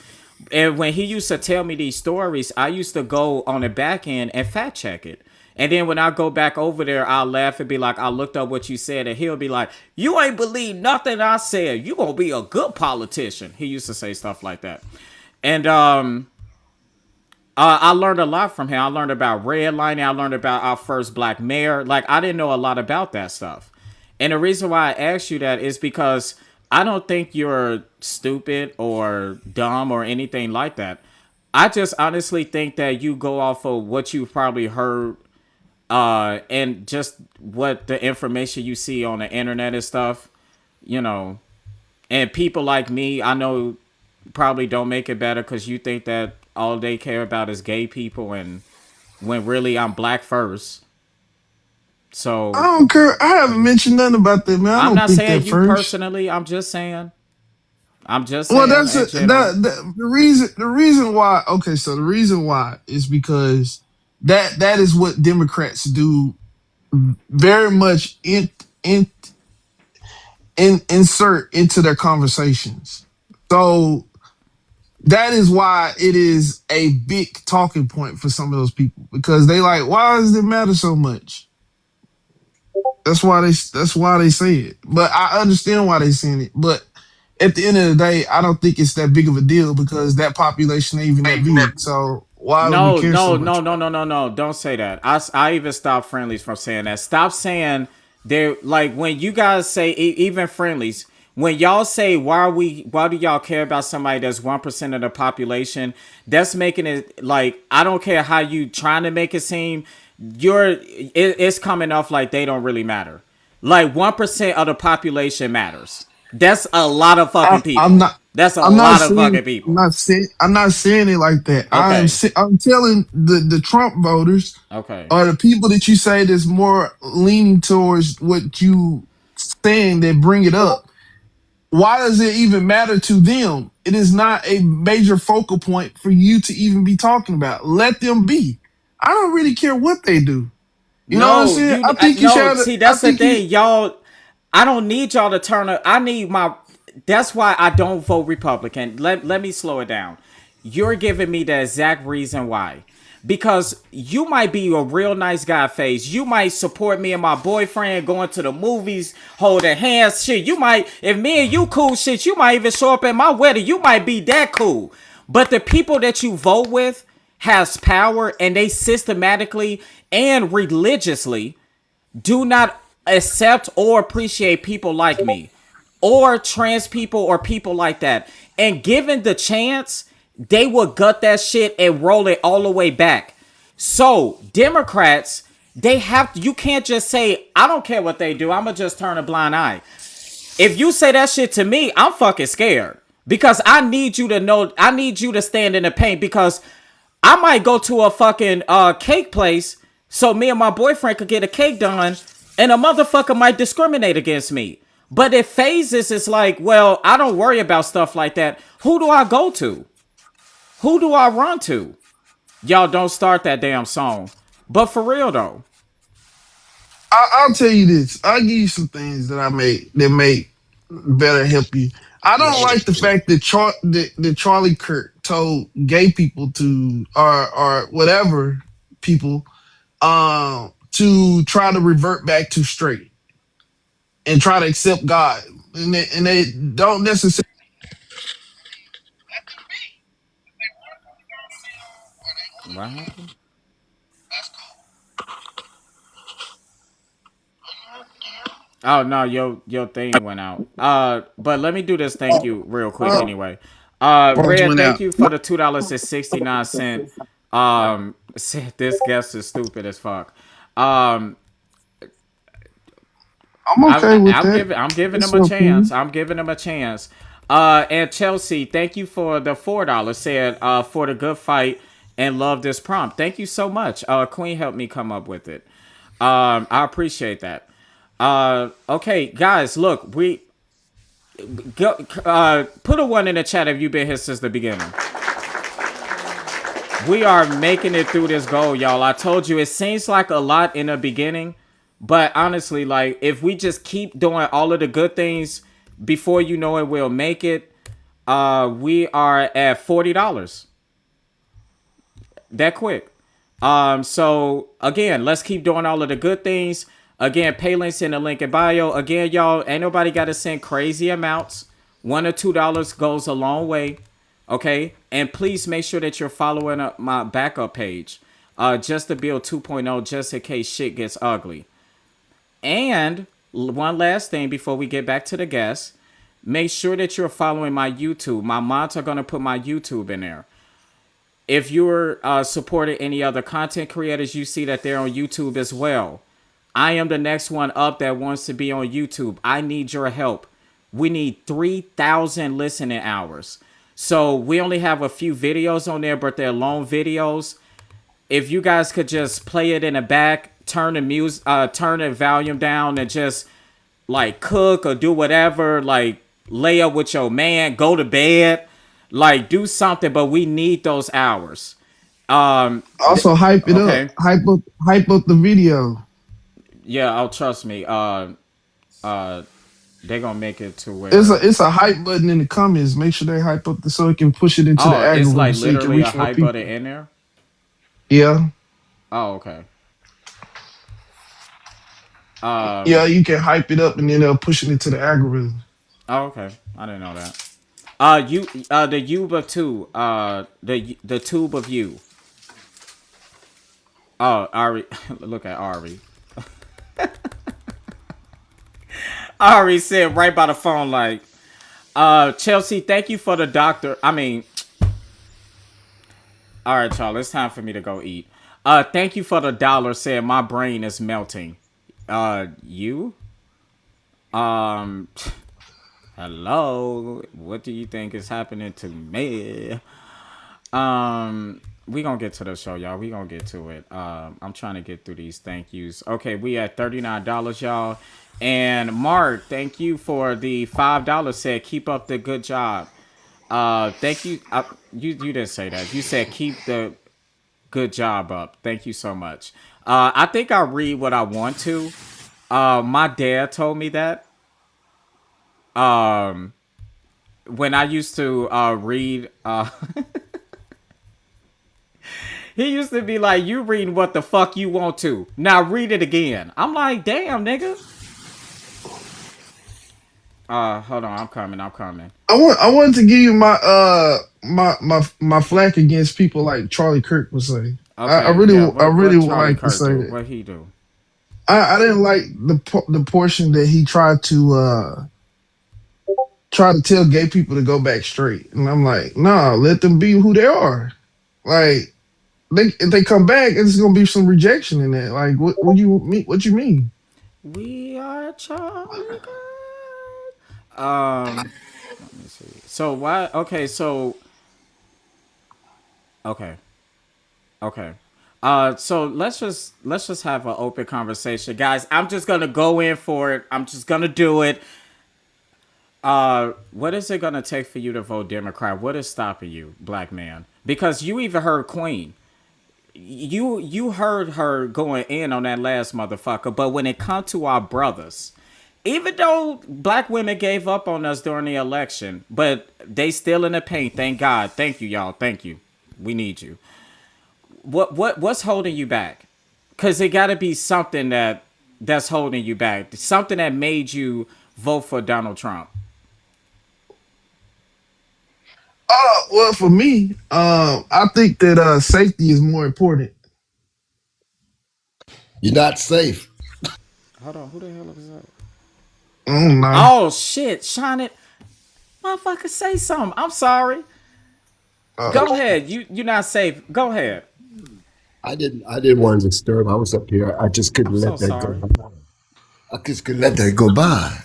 And when he used to tell me these stories, I used to go on the back end and fact check it. And then when I go back over there, I'll laugh and be like, I looked up what you said. And he'll be like, you ain't believe nothing I said. You gonna be a good politician. He used to say stuff like that. And I learned a lot from him. I learned about redlining. I learned about our first black mayor. Like, I didn't know a lot about that stuff. And the reason why I asked you that is because I don't think you're stupid or dumb or anything like that. I just honestly think that you go off of what you've probably heard and just what the information you see on the internet and stuff, you know. And people like me, I know, probably don't make it better because you think that all they care about is gay people, and when really I'm black first. I So don't care. I haven't mentioned nothing about that, man. I I'm don't not think that saying you first. personally. I'm just saying. I'm just Well, saying that's in a, general. the reason. The reason why. Okay, so the reason why is because that is what Democrats do very much in insert into their conversations. So that is why it is a big talking point for some of those people because they like, why does it matter so much? That's why they say it. But I understand why they saying it. But at the end of the day, I don't think it's that big of a deal because that population ain't even that big. So why do we No, care so no, much no, no, about no, no, no. Don't say that. I even stopped friendlies from saying that. Stop saying they're like when you guys say even friendlies. When y'all say why do y'all care about somebody that's 1% of the population? That's making it like I don't care how you trying to make it seem. It's coming off like they don't really matter. Like 1% of the population matters. That's a lot of fucking I'm people. not. That's a I'm not lot of saying. fucking people. I'm not saying it like that. Okay. I'm telling the Trump voters Okay. or the people that you say that's more leaning towards what you saying that bring it up. Why does it even matter to them? It is not a major focal point for you to even be talking about. Let them be. I don't really care what they do. You know what I'm No, saying? you no. See, I that's the think you. thing, y'all. I don't need y'all to turn up. I need my. That's why I don't vote Republican. Let me slow it down. You're giving me the exact reason why. Because you might be a real nice guy, face. You might support me and my boyfriend going to the movies, holding hands, shit. You might, if me and you cool, shit. You might even show up at my wedding. You might be that cool. But the people that you vote with has power, and they systematically and religiously do not accept or appreciate people like me or trans people or people like that. And given the chance, they will gut that shit and roll it all the way back. So, Democrats, they have you can't just say, I don't care what they do, I'ma just turn a blind eye. If you say that shit to me, I'm fucking scared. Because I need you to know, I need you to stand in the paint because I might go to a fucking cake place so me and my boyfriend could get a cake done and a motherfucker might discriminate against me. But if phases is like, well, I don't worry about stuff like that. Who do I go to? Who do I run to? Y'all don't start that damn song. But for real though. I'll tell you this. I'll give you some things that I make that make better help you. I don't like the fact that that Charlie Kirk told gay people to or whatever people to try to revert back to straight and try to accept God. And they don't necessarily. What happened? Oh no, your thing went out. But let me do this. Thank you, real quick. Anyway, Phones Red, went thank out. you for the $2.69. This guest is stupid as fuck. Um, I'm okay with that. I'm giving It's them a your chance. opinion. I'm giving them a chance. And Chelsea, thank you for the $4. Said for the good fight and love this prompt. Thank you so much. Queen helped me come up with it. I appreciate that. Okay, guys, look, we go, put a one in the chat if you've been here since the beginning. We are making it through this goal, y'all. I told you it seems like a lot in the beginning, but honestly, like if we just keep doing all of the good things, before you know it, we'll make it. We are at $40. That quick. So again, let's keep doing all of the good things. Again, pay links in the link in bio. Again, y'all, ain't nobody got to send crazy amounts. $1 or $2 goes a long way. Okay, and please make sure that you're following up my backup page, just to build 2.0, just in case shit gets ugly. And one last thing before we get back to the guests, make sure that you're following my YouTube. My mods are gonna put my YouTube in there. If you're supporting any other content creators, you see that they're on YouTube as well. I am the next one up that wants to be on YouTube. I need your help. We need 3,000 listening hours. So we only have a few videos on there, but they're long videos. If you guys could just play it in the back, turn the volume down, and just like cook or do whatever, like lay up with your man, go to bed, like do something. But we need those hours. Also, hype it up. Okay, Hype up the video. yeah, oh trust me. They're gonna make it to It's a where it's a hype button in the comments. Make sure they hype up so it can push it into the it's algorithm like so it can literally a reach more hype button people. in there. Yeah. Oh, okay. Yeah, you can hype it up and then they'll push it into the algorithm. Oh, okay. I didn't know that. You the Yuba too. The tube of you. Oh, Ari, look at Ari. Ari said right by the phone, like, Chelsea, thank you for the doctor. I mean, all right, y'all, it's time for me to go eat. Thank you for the dollar. Said my brain is melting. You? Um, hello. What do you think is happening to me? We gonna get to the show, y'all. We gonna get to it. I'm trying to get through these thank yous. Okay, we at $39, y'all. And Mark, thank you for the $5. Said keep up the good job. Thank you. You didn't say that. You said keep the good job up. Thank you so much. I think I read what I want to. My dad told me that. When I used to read he used to be like, you reading what the fuck you want to. Now read it again. I'm like, damn, nigga. Hold on, I'm coming. I wanted to give you my flack against people like Charlie Kirk was saying. Okay, yeah, I really what would Charlie like to Kirk say do? that. What he do? I didn't like the portion that he tried to tell gay people to go back straight, and I'm like, nah, let them be who they are. Like if they come back, it's gonna be some rejection in that. Like what you mean? What you mean? We are Charlie Kirk. Let me see. So why okay, so okay. Okay. So let's just have an open conversation. Guys, I'm just gonna go in for it. I'm just gonna do it. What is it gonna take for you to vote Democrat? What is stopping you, black man? Because you even heard Queen. You heard her going in on that last motherfucker, but when it comes to our brothers, even though black women gave up on us during the election, but they still in the paint, thank God. Thank you, y'all. Thank you. We need you. What's holding you back? Cause it gotta be something that's holding you back. Something that made you vote for Donald Trump. Well, for me, I think that safety is more important. You're not safe. Hold on, who the hell is that? I don't know. Oh shit, Shine it. Motherfucker, say something. I'm sorry. Uh, Go ahead. You're not safe. Go ahead. I didn't want to disturb. I was up here. I just couldn't I'm so let that go sorry. by. I just couldn't let that go by.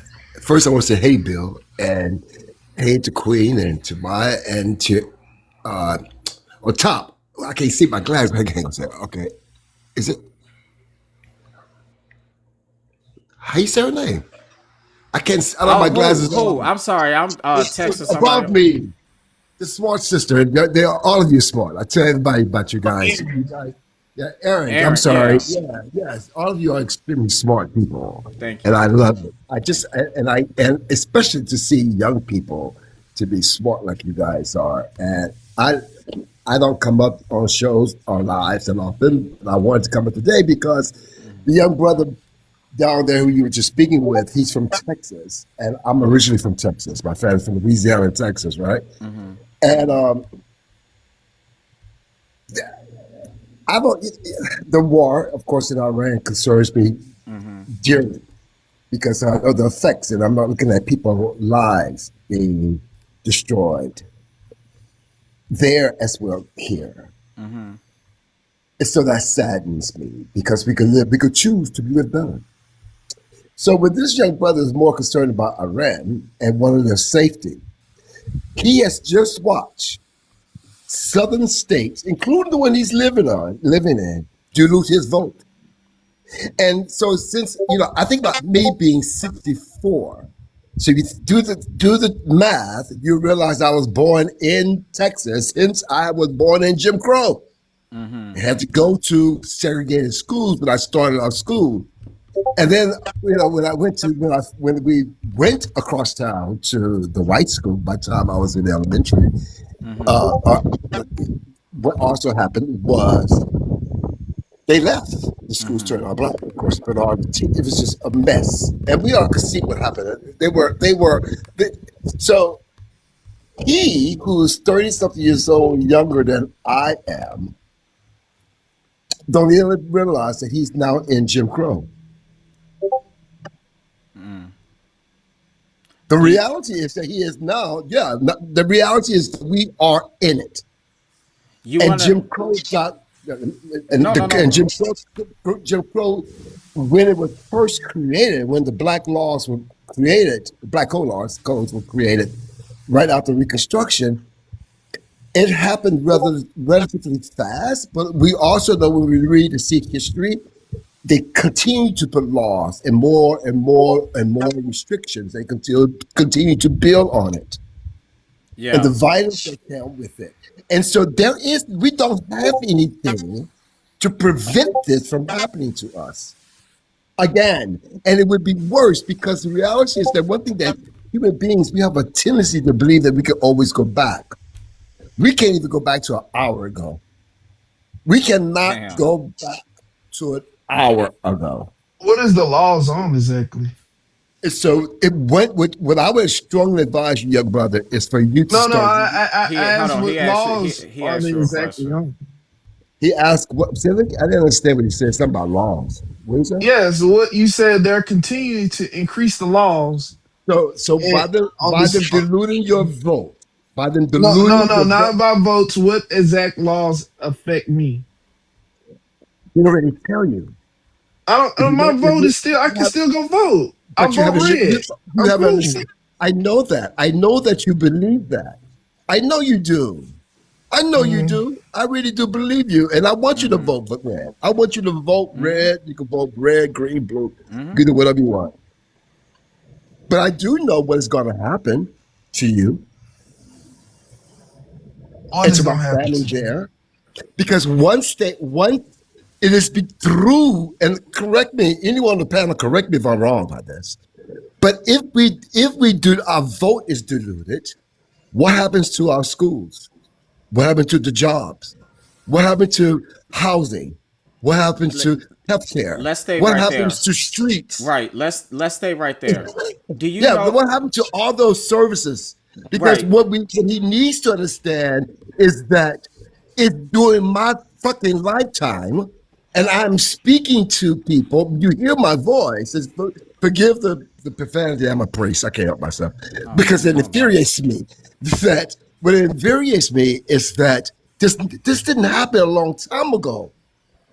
First, I want to say, hey, Bill, and hey to Queen and to Maya and to on top. I can't see my glasses. I can't say. Okay, is it? How you say her name? I can't. I don't have Oh, my glasses who? on. I'm sorry. I'm It's texting somebody. above me. The smart sister. They are all of you smart. I tell everybody about you guys. You guys, yeah, Aaron. I'm Aaron, sorry. yeah. Yeah, yes. All of you are extremely smart people, Thank and you. I love it. And especially to see young people to be smart like you guys are. And I don't come up on shows or lives and often. And I wanted to come up today because the young brother down there who you were just speaking with, he's from Texas, and I'm originally from Texas. My family's from Louisiana and Texas, right? Mm-hmm. And I don't. The war, of course, in Iran concerns me Mm-hmm. dearly because of the effects, and I'm not looking at people's lives being destroyed there as well here. Mm-hmm. And so that saddens me because we could choose to live better. So when this young brother is more concerned about Iran and one of their safety, he has just watched southern states, including the one he's living in, dilute his vote. And so since, I think about me being 64. So if you do the math, you realize I was born in Texas, hence I was born in Jim Crow. Mm-hmm. I had to go to segregated schools when I started our school. And then, when we went across town to the white school, by the time I was in elementary, what also happened was they left. The schools turned out black, of course, but it was just a mess. And we all could see what happened. So he, who's 30 something years old younger than I am, don't even realize that he's now in Jim Crow. The reality is that he is now, the reality is we are in it. And Jim Crow got, and Jim Crow, when it was first created, when the black laws were created, the black codes were created right after Reconstruction, it happened relatively fast, but we also know when we read and seek history, they continue to put laws and more and more and more restrictions. They continue to build on it. Yeah. And the violence that came with it. And so we don't have anything to prevent this from happening to us again. And it would be worse because the reality is that one thing that human beings, we have a tendency to believe that we can always go back. We can't even go back to an hour ago. We cannot go back to an hour ago. What is the laws on exactly? So it went with what I would strongly advise you, young brother, is for you to No, start. I asked what laws He are asked they you a exactly question. on? He asked what? I didn't understand what he said. Something about laws. What is that? Yes, what you said, they're continuing to increase the laws. So by them diluting your vote, No, not about votes. What exact laws affect me? He already tell you. I don't. My vote is still. I can still go vote. I But you vote haven't. red. You I'm haven't cool. understood. I know that. I know that you believe that. I know you do. I know you do. I really do believe you, and I want you to vote for red. I want you to vote red. You can vote red, green, blue. You can do whatever you want. But I do know what is going to happen to you. What is going to happen to there? Because once it is through, and correct me, anyone on the panel, correct me if I'm wrong about this. But if we do, our vote is diluted, what happens to our schools? What happened to the jobs? What happened to housing? What happens to healthcare? Let's stay what right happens there. to streets? Right. Let's stay right there. Do you know but what happened to all those services? Because what he needs to understand is that it's during my fucking lifetime, and I'm speaking to people. You hear my voice. Forgive the profanity. I'm a priest. I can't help myself because it infuriates me. That what infuriates me is that this didn't happen a long time ago.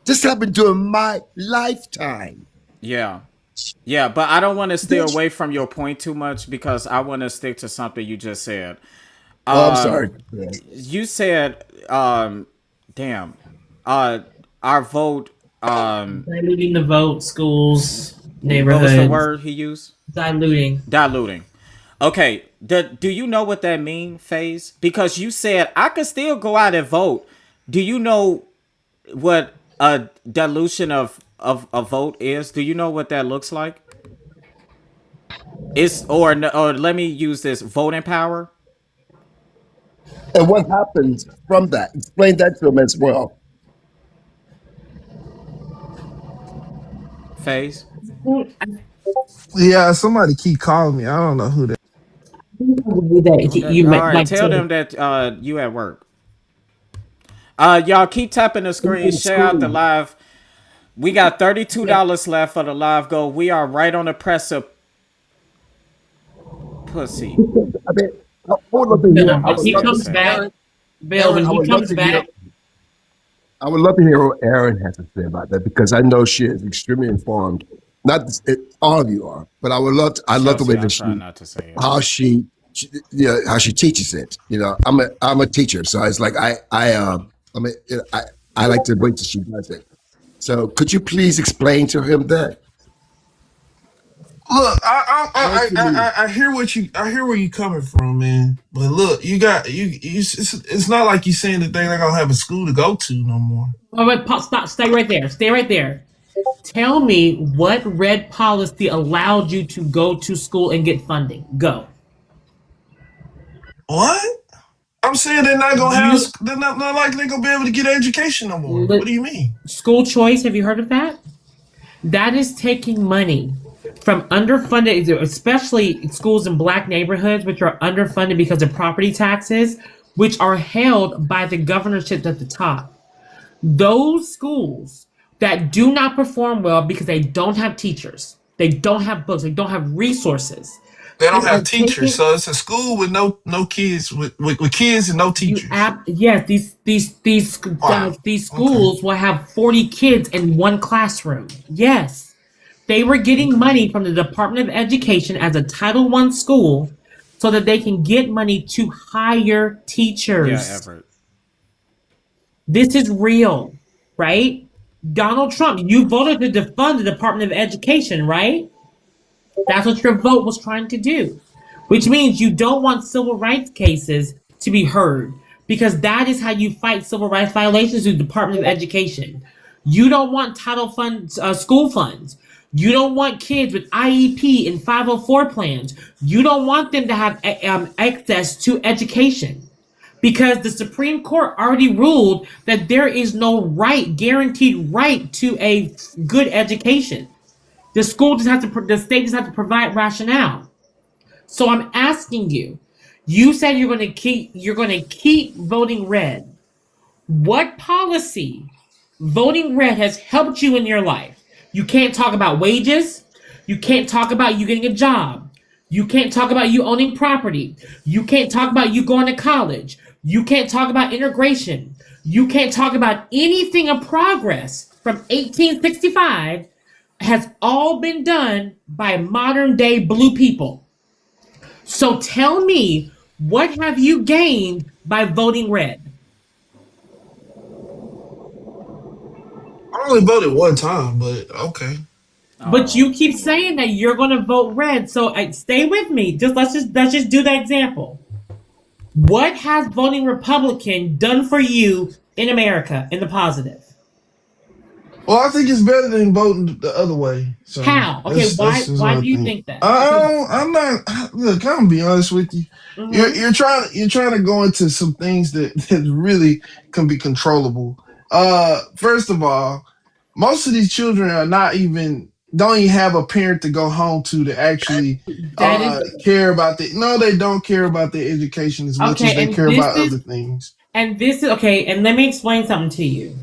This happened during my lifetime. Yeah. Yeah, but I don't want to stay away from your point too much because I want to stick to something you just said. Oh, I'm sorry. You said, damn, our vote, Diluting the vote, schools, what was the neighborhoods. word he used? Diluting. Diluting. Okay, do you know what that mean, FaZe? Because you said I could still go out and vote. Do you know what a dilution of a vote is? Do you know what that looks like? It's or let me use this voting power. And what happens from that? Explain that to him as well. FaZe. Yeah, somebody keep calling me. I don't know who that. You All right, like tell to them that you at work. Y'all keep tapping the screen. Share out the live. We got $32 left for the live goal. We are right on the press of pussy. I mean, hold on to hear. I When would he love comes to, back, Aaron, Bill, when I he would love comes to hear. back, I would love to hear what Aaron has to say about that because I know she is extremely informed. Not all of you are, but I would love. I love the way Chelsea, I that try not to say it. how she how she teaches it. You know, I'm a teacher, so it's like I like the way that she does it. So could you please explain to him that? Look, I hear I hear where you coming from, man. But look, it's not like you saying that they're not gonna have a school to go to no more. oh, wait, stop, stay right there. Stay right there. Tell me what red policy allowed you to go to school and get funding. Go. What? I'm saying they're not gonna have. You They're not like they're gonna be able to get education no more. What do you mean? School choice, have you heard of that? That is taking money from underfunded, especially schools in black neighborhoods, which are underfunded because of property taxes, which are held by the governorship at the top. Those schools that do not perform well because they don't have teachers, they don't have books, they don't have resources. They don't They are have teachers, taking so it's a school with no kids with kids and no teachers. yes, Wow. these Okay. schools will have 40 kids in one classroom. Yes. They were getting money from the Department of Education as a Title I school so that they can get money to hire Yeah, teachers. Everett. This is real, right? Donald Trump, you voted to defund the Department of Education, right? That's what your vote was trying to do, which means you don't want civil rights cases to be heard because that is how you fight civil rights violations through the Department of Education. You don't want title funds, school funds. You don't want kids with IEP and 504 plans. You don't want them to have access to education because the Supreme Court already ruled that there is no guaranteed right to a good education. The state just has to provide rationale. So I'm asking you. You said you're going to keep voting red. What policy voting red has helped you in your life? You can't talk about wages. You can't talk about you getting a job. You can't talk about you owning property. You can't talk about you going to college. You can't talk about integration. You can't talk about anything of progress from 1865 has all been done by modern day blue people. So tell me, what have you gained by voting red? I only voted one time, but okay. But you keep saying that you're going to vote red. So stay with me. Let's just do that example. What has voting Republican done for you in America in the positive? Well, I think it's better than voting the other way. So How? Okay, that's why just why what I do you think. think that? I'm not. Look, I'm gonna be honest with you. Mhm. You're trying to go into some things that really can be controllable. First of all, most of these children are not even don't even have a parent to go home to actually That is care about the. No, they don't care about their education as much as okay, they care about other things. okay, and let me explain something to you.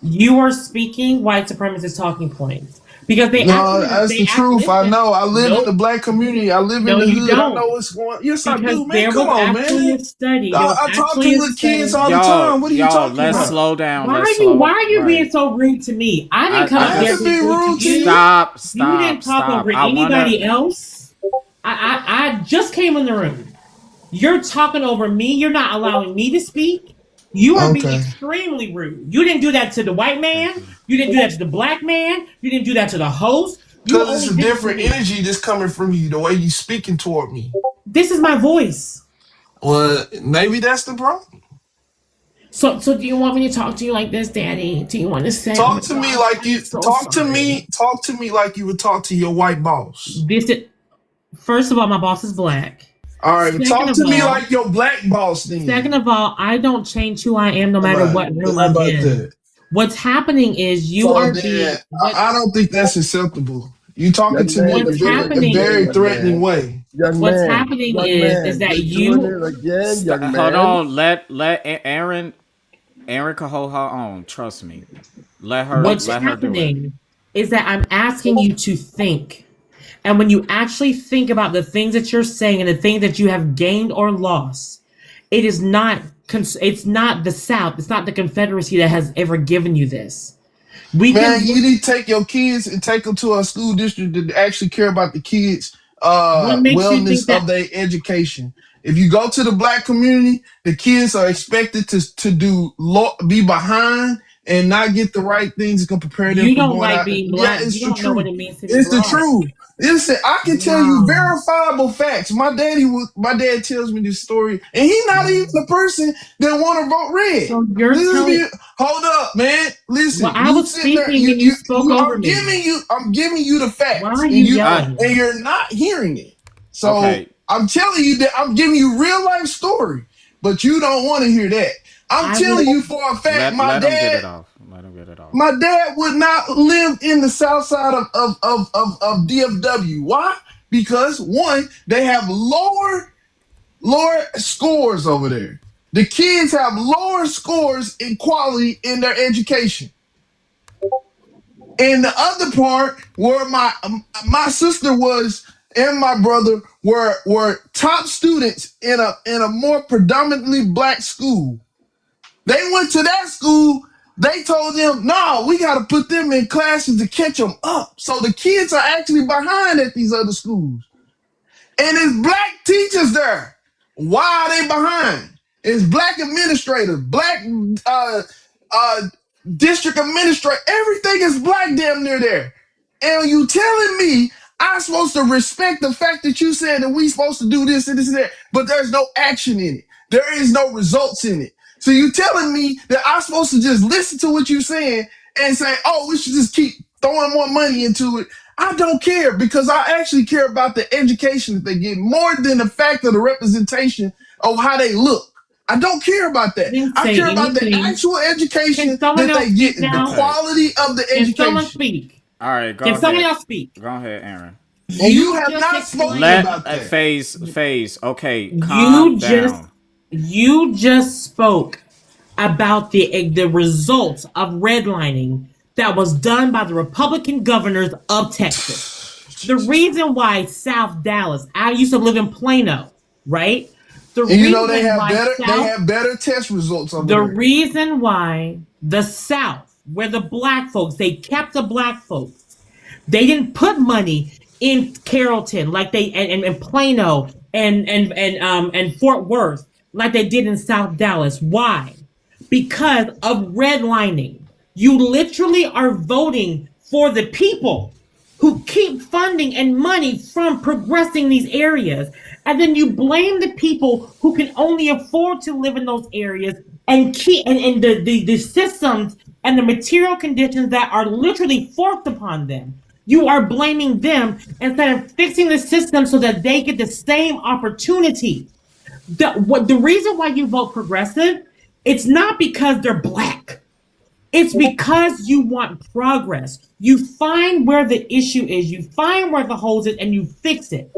You are speaking white supremacist talking points. Because they No, actually, that's they the act. truth. I Listen, know. I live in the nope, black community. I live in no, the you hood. I know don't. what's going. Yes, I Because do, man. there Come was on, actually man. a study. There was I talk actually to a the kids study. all the time. What are you Y'all, talking let's about? slow down. Why Let's are you slow. why are you being Right. so rude to me? I didn't come I up there haven't being been rude to rude to you. you. Stop, You stop, didn't talk stop. over I wanna. anybody else. I just came in the room. You're talking over me. You're not allowing me to speak. You are being Okay. extremely rude. You didn't do that to the white Thank man. you. You didn't do that to the black man. You didn't do that to the host. You Because only it's a did it to different me. energy that's coming from you, the way you speaking toward me. This is my voice. Well, maybe that's the problem. So do you want me to talk to you like this, Daddy? Do you want to say, "Oh my Talk to me gosh, like I'm you so sorry"? talk to me like you would talk to your white boss. This is first of all, my boss is black. All right, but Second talk of to me all, like your black boss second then. of all, I don't change who I am no How matter about, what room how I'm about in. that? What's happening is you So are then, being what I don't think that's acceptable. You talking Young to me man, in you're what's doing it a happening again, very is young threatening man. way. what's happening is that You're doing you it again, young Hold man. on. Let Aaron. Aaron can hold her own. Trust me. what's Let her do it. happening is that I'm asking you to think. And when you actually think about the things that you're saying and the things that you have gained or lost, it is not it's not the South, it's not the Confederacy that has ever given you this. We Man, can you look. need to take your kids and take them to a school district that actually care about the kids' What makes you wellness think of that? their education. If you go to the black community, the kids are expected to be behind and not get the right things that can prepare them You for don't going like out. being Yeah, black. You it's the don't know what truth. it means to be It's the black. truth. Listen, I can tell you Wow. verifiable facts. My dad tells me this story, and he's not even the person that want to vote red. So you're Listen to me. telling. Hold up, man. Well, Listen, I you was sitting there, speaking and you spoke over me. I'm giving you the Why facts, are and you yelling? you're not hearing it. So Okay. I'm telling you that I'm giving you real life story, but you don't want to hear that. I'm I telling would. you for a fact, Let him get it off. Let him get it off. my dad would not live in the south side of DFW. Why? Because one, they have lower scores over there. The kids have lower scores in quality in their education. And the other part where my sister was and my brother were top students in a more predominantly black school. They went to that school. They told them, no, we got to put them in classes to catch them up. So the kids are actually behind at these other schools. And it's black teachers there. Why are they behind? It's black administrators, black uh, uh, district administrator. Everything is black damn near there. And you telling me I'm supposed to respect the fact that you said that we supposed to do this and this and that, but there's no action in it. There is no results in it. So you telling me that I'm supposed to just listen to what you're saying and say, oh, we should just keep throwing more money into it. I don't care because I actually care about the education that they get more than the fact of the representation of how they look. I don't care about I that. didn't I say care about the anything. actual Can education someone that else they get, speak the now? Okay. quality of the Can someone education. speak? All right. Go Can someone ahead. else speak? Go ahead, Aaron. And you You have just not spoken explained. about that. Phase. Okay. Calm You just down. you just spoke about the results of redlining that was done by the Republican governors of Texas. The reason why South Dallas, I used to live in Plano, right? The And you know reason why they South have better test results over The there. reason why the South, where the black folks, they kept the black folks, they didn't put money in Carrollton like they and Plano and Fort Worth like they did in South Dallas. Why? Because of redlining. You literally are voting for the people who keep funding and money from progressing these areas. And then you blame the people who can only afford to live in those areas and keep and the systems and the material conditions that are literally forced upon them. You are blaming them instead of fixing the system so that they get the same opportunity. The reason why you vote progressive, it's not because they're black. It's because you want progress. You find where the issue is, you find where the holes is, and you fix it.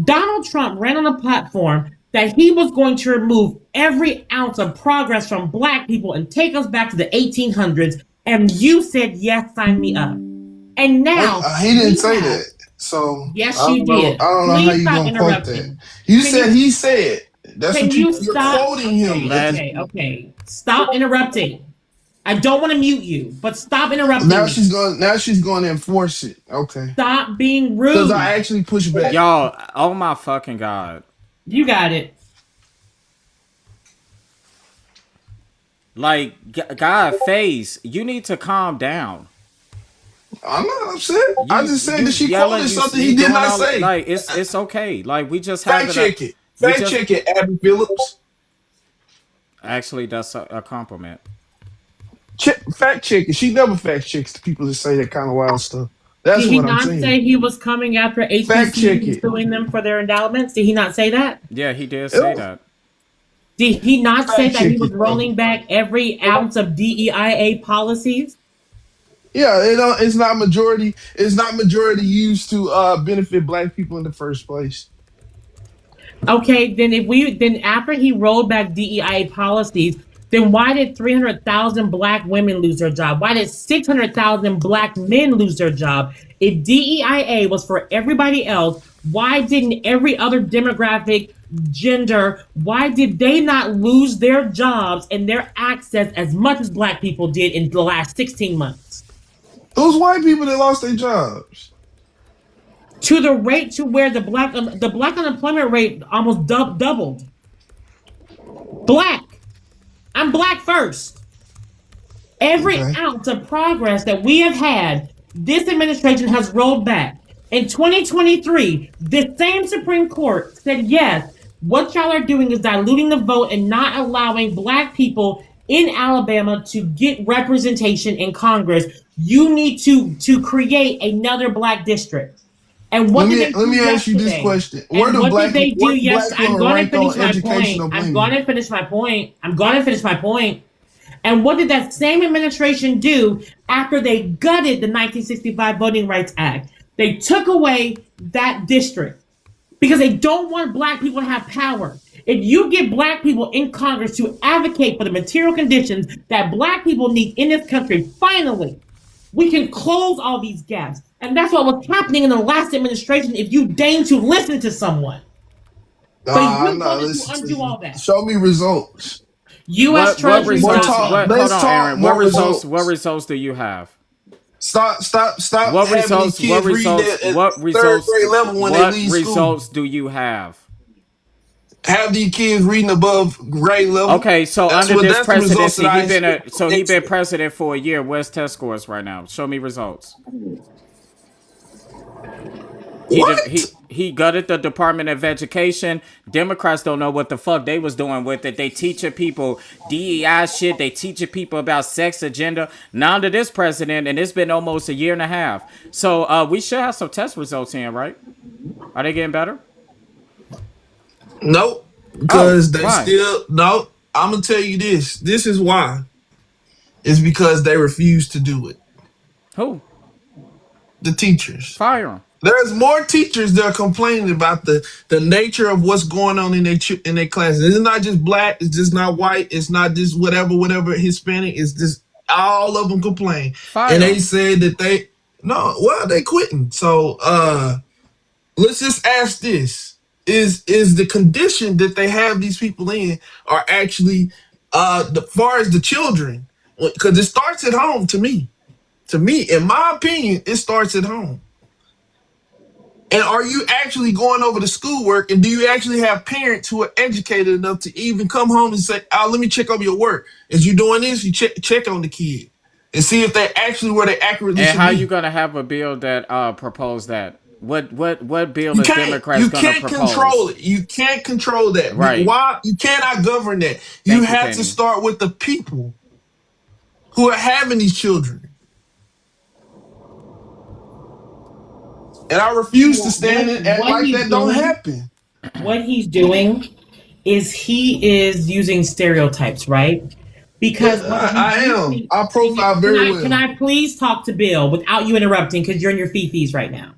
Donald Trump ran on a platform that he was going to remove every ounce of progress from black people and take us back to the 1800s. And you said, yes, sign me up. And now He didn't we say have. that. So Yes, I you don't know. I did. don't know how Please you stop gonna quote that. interrupting. You Can said you? he said. That's Can what you you're stop? quoting him. Okay, okay. Stop interrupting. I don't want to mute you, but stop interrupting Now me. she's going. Now she's going to enforce it. Okay. Stop being Because rude. I actually push back. Y'all, oh my fucking god. You got it. Like, God, FaZe, you need to calm down. I'm not upset. I just said that she Yelling, quoted something you he did doing not all that. say. Like, it's okay. Like, we just Fact having a, check it. we Fact just, check it, Abby Phillips. actually, that's a compliment. Fact check it. She never fact checks the people that say that kind of wild stuff. That's Did he what I'm not saying. say he was coming after Fact check HBCUs it. suing them for their endowments? Did he not say that? Yeah, he did say that. Did he not say Fact that he check was it, bro. rolling back every ounce of DEIA policies? Yeah, it's not majority. It's not majority used to benefit black people in the first place. Okay, then after he rolled back DEIA policies, then why did 300,000 black women lose their job? Why did 600,000 black men lose their job? If DEIA was for everybody else, why didn't every other demographic, gender, why did they not lose their jobs and their access as much as black people did in the last 16 months? Those white people that lost their jobs. To the rate to where the black unemployment rate almost doubled. Black. I'm black first. Every ounce of progress that we have had, this administration has rolled back. In 2023, the same Supreme Court said, yes, what y'all are doing is diluting the vote and not allowing black people in Alabama to get representation in Congress. You need to create another black district. And what did they do let me ask you this yesterday? question: And what did they do where do black yesterday? I'm women going to rank on finish my educational point. I'm blending? going to finish my point. I'm going to finish my point. And what did that same administration do after they gutted the 1965 Voting Rights Act? They took away that district because they don't want black people to have power. If you get black people in Congress to advocate for the material conditions that black people need in this country, finally, we can close all these gaps. And that's what was happening in the last administration if you deign to listen to someone. But you wanted to undo all that. Show me results. U.S. What Treasury results? stock. Hold on, Aaron. More results. What results do you have? Stop What having results? these kids read that at What third results? grade level when they What leave school. results do you have? Have these kids reading above grade level. Okay, so that's under this the results presidency, that he been president for a year. Where's test scores right now? Show me results. He gutted the Department of Education. Democrats don't know what the fuck they was doing with it. They teaching people DEI shit. They teaching people about sex agenda. Now under this president, and it's been almost a year and a half. So we should have some test results in, right? Are they getting better? Nope. Because no. I'm gonna tell you this. This is why. It's because they refuse to do it. Who? The teachers. Fire them. There's more teachers that are complaining about the nature of what's going on in their classes. It's not just black. It's just not white. It's not just whatever Hispanic. It's just all of them complain. And they said that they quitting. So let's just ask this: Is the condition that they have these people in are actually the far as the children? Because it starts at home. To me, in my opinion, it starts at home. And are you actually going over the schoolwork? And do you actually have parents who are educated enough to even come home and say, "Oh, let me check over your work"? As you doing this, you check on the kid and see if they actually where they accurately should be. And how you gonna have a bill that propose that? What bill is Democrats you gonna can't propose? control it. You can't control that. Right. Why? You cannot govern that. You have to start with the people who are having these children. And I refuse to stand and act like that don't happen. What he's doing is he is using stereotypes, right? Because I am. I profile very well. Can I please talk to Bill without you interrupting? Because you're in your fifis right now.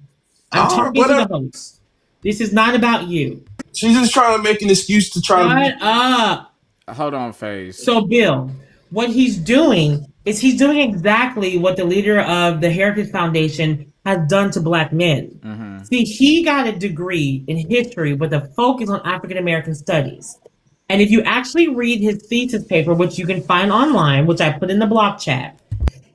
I'm talking to the host. This is not about you. She's just trying to make an excuse to try Shut up. Hold on, FaZe. So Bill, what he's doing is he's doing exactly what the leader of the Heritage Foundation has done to black men. Mm-hmm. See, he got a degree in history with a focus on African American studies. And if you actually read his thesis paper, which you can find online, which I put in the block chat,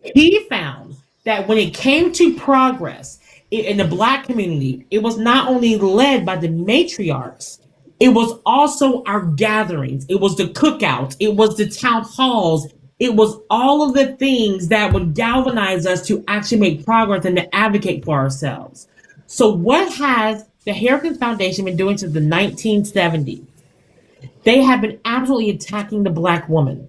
he found that when it came to progress in the black community, it was not only led by the matriarchs, it was also our gatherings, it was the cookouts, it was the town halls, it was all of the things that would galvanize us to actually make progress and to advocate for ourselves. So, what has the Heritage Foundation been doing since the 1970s? They have been absolutely attacking the black woman,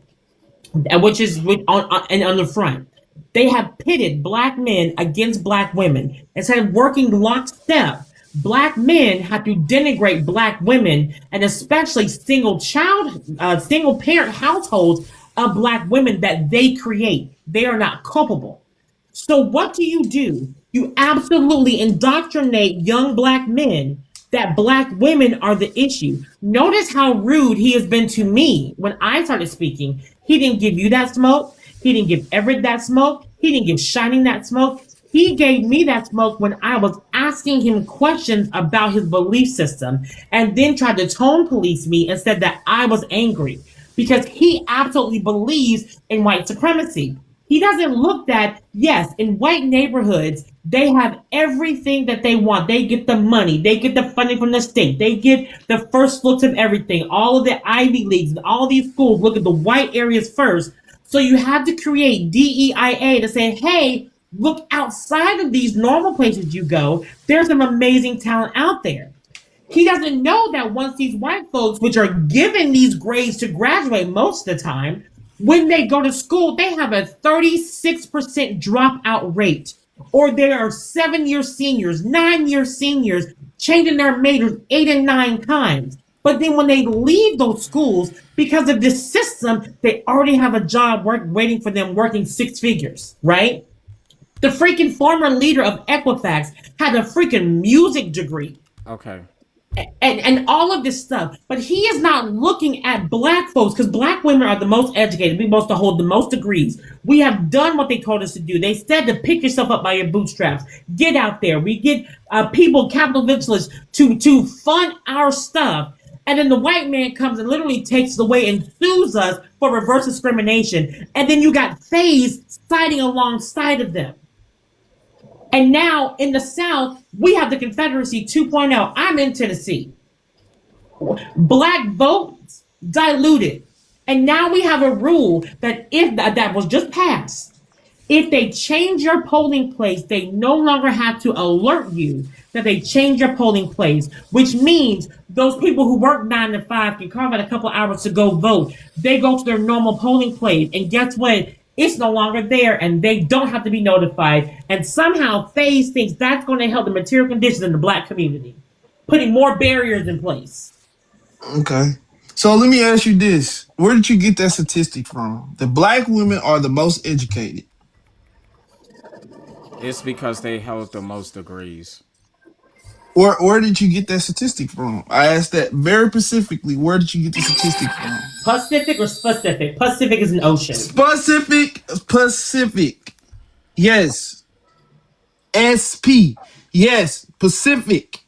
which is on the front. They have pitted black men against black women. Instead of working lockstep, black men have to denigrate black women, and especially single parent households of black women that they create. They are not culpable. So what do? You absolutely indoctrinate young black men that black women are the issue. Notice how rude he has been to me when I started speaking. He didn't give you that smoke. He didn't give Everett that smoke. He didn't give Shining that smoke. He gave me that smoke when I was asking him questions about his belief system, and then tried to tone police me and said that I was angry because he absolutely believes in white supremacy. He doesn't look that, yes, in white neighborhoods, they have everything that they want. They get the money, they get the funding from the state, they get the first looks of everything. All of the Ivy Leagues and all these schools look at the white areas first. So you have to create DEIA to say, hey, look outside of these normal places you go. There's some amazing talent out there. He doesn't know that once these white folks, which are given these grades to graduate most of the time, when they go to school, they have a 36% dropout rate. Or they are 7-year seniors, 9-year seniors, changing their majors 8 and 9 times. But then when they leave those schools, because of this system, they already have a job waiting for them working 6 figures, right? The freaking former leader of Equifax had a freaking music degree. Okay. And all of this stuff, but he is not looking at black folks, because black women are the most educated. We're supposed to hold the most degrees. We have done what they told us to do. They said to pick yourself up by your bootstraps, get out there. We get people, capital vigilance, to fund our stuff, and then the white man comes and literally takes it away and sues us for reverse discrimination. And then you got FaZe siding alongside of them. And now in the South, we have the Confederacy 2.0. I'm in Tennessee. Black votes diluted. And now we have a rule that if that was just passed, if they change your polling place, they no longer have to alert you that they change your polling place, which means those people who work 9 to 5 can carve out a couple hours to go vote. They go to their normal polling place, and guess what? It's no longer there, and they don't have to be notified. And somehow FaZe thinks that's going to help the material conditions in the black community, putting more barriers in place. Okay. So let me ask you this. Where did you get that statistic from? The black women are the most educated. It's because they held the most degrees. Where did you get that statistic from? I asked that very specifically. Where did you get the statistic from? Pacific or specific? Pacific is an ocean. Pacific. Yes. SP. Yes. Pacific.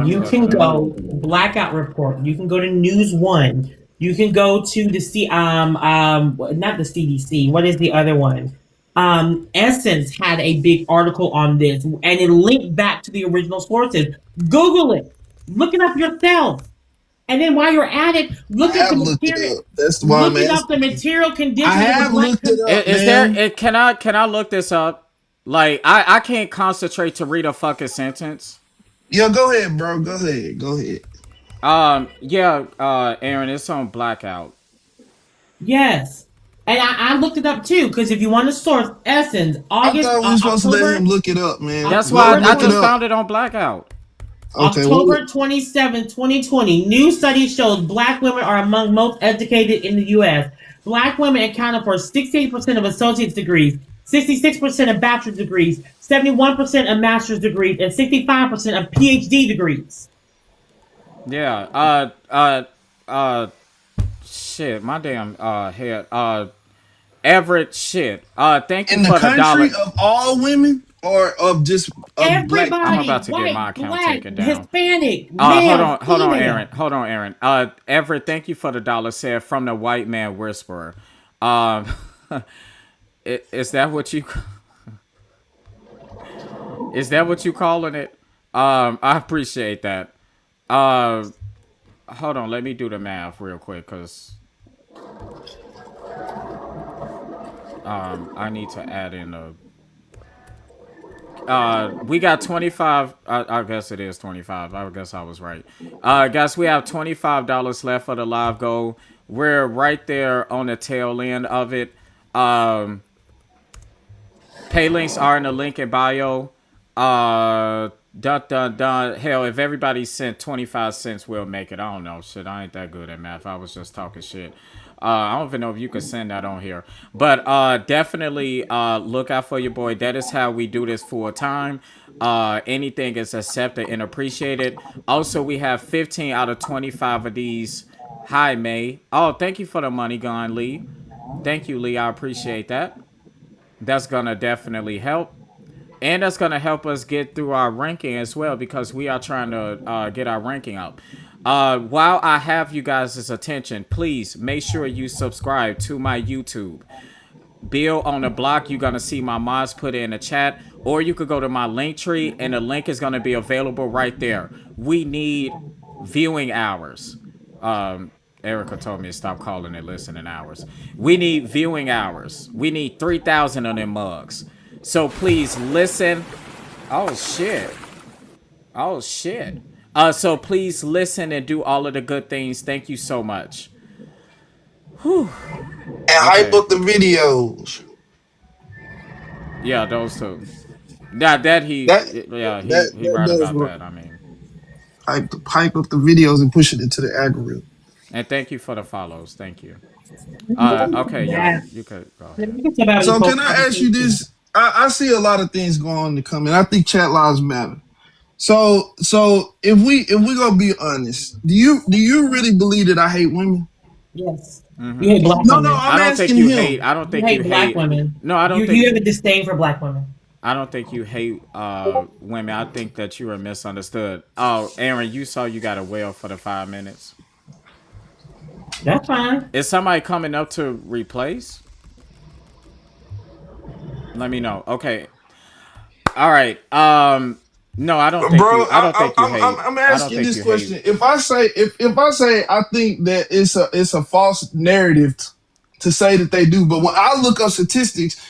You can go Blackout Report. You can go to News One. You can go to the not the CDC. What is the other one? Essence had a big article on this, and it linked back to the original sources. Google it. Look it up yourself. And then while you're at it, look at the material. That's why I'm looking up the material conditions. I have looked it up. Is there? Can I look this up? Like I can't concentrate to read a fucking sentence. Yeah, go ahead, bro. Go ahead. Aaron, it's on Blackout. Yes. And I looked it up too, because if you want to source Essence, August. I thought we were supposed to let him look it up, man. That's why I just found it on Blackout. Okay, October 27, 2020. New study shows black women are among most educated in the U.S. Black women accounted for 68% of associate's degrees, 66% of bachelor's degrees, 71% of master's degrees, and 65% of PhD degrees. Yeah. shit, my damn head. Everett, shit. Thank you In the for the country dollar. of all women or of just of black I'm people? about Everybody, to get my white, account black, taken down. Hispanic, Hold male, on, female. Aaron. Hold on, Aaron. Everett, thank you for the dollar. Said from the white man whisperer. Um, is that what you? Is that what you calling it? I appreciate that. Uh, hold on, let me do the math real quick, cause I need to add in a. We got 25. I guess it is 25. I guess I was right. Guys, we have $25 left for the live goal. We're right there on the tail end of it. Pay links are in the link in bio. Dun dun dun. Hell, if everybody sent 25 cents, we'll make it. I don't know. Shit, I ain't that good at math. I was just talking shit. I don't even know if you could send that on here. But definitely look out for your boy. That is how we do this full time. Anything is accepted and appreciated. Also, we have 15 out of 25 of these. Hi, May. Oh, thank you for the money, Gone Lee. Thank you, Lee. I appreciate that. That's going to definitely help. And that's going to help us get through our ranking as well, because we are trying to get our ranking up. While I have you guys' attention, please make sure you subscribe to my YouTube. Bill on the block, you're going to see my mods put in the chat. Or you could go to my link tree, and the link is going to be available right there. We need viewing hours. Erica told me to stop calling it listening hours. We need viewing hours. We need 3,000 of them mugs. So please listen. Oh shit. Oh shit. So please listen and do all of the good things. Thank you so much. Whew. And hype Okay. up the videos. Yeah, those two. That he, That yeah, he that right does about work. that. I mean, Hype up the videos and push it into the algorithm. and thank you for the follows. Thank you. Okay, y'all, Yeah. you could go ahead. You can talk about your So post can I ask you this? I see a lot of things going on to come, and I think chat lives matter. So if we gonna be honest, do you really believe that I hate women? Yes. You hate black No, no, women. I I'm don't think asking you hate. him. I don't You think you hate black hate. women. No, I don't You think. have a disdain for black women. I don't think you hate women. I think that you are misunderstood. Oh, Aaron, you saw you got a whale for the 5 minutes. That's fine. Is somebody coming up to replace? Let me know. Okay. All right. No, I don't think Bro, you. I don't think you hate. I'm I don't asking think this you hate. question. If I say I think that it's a false narrative to say that they do, but when I look up statistics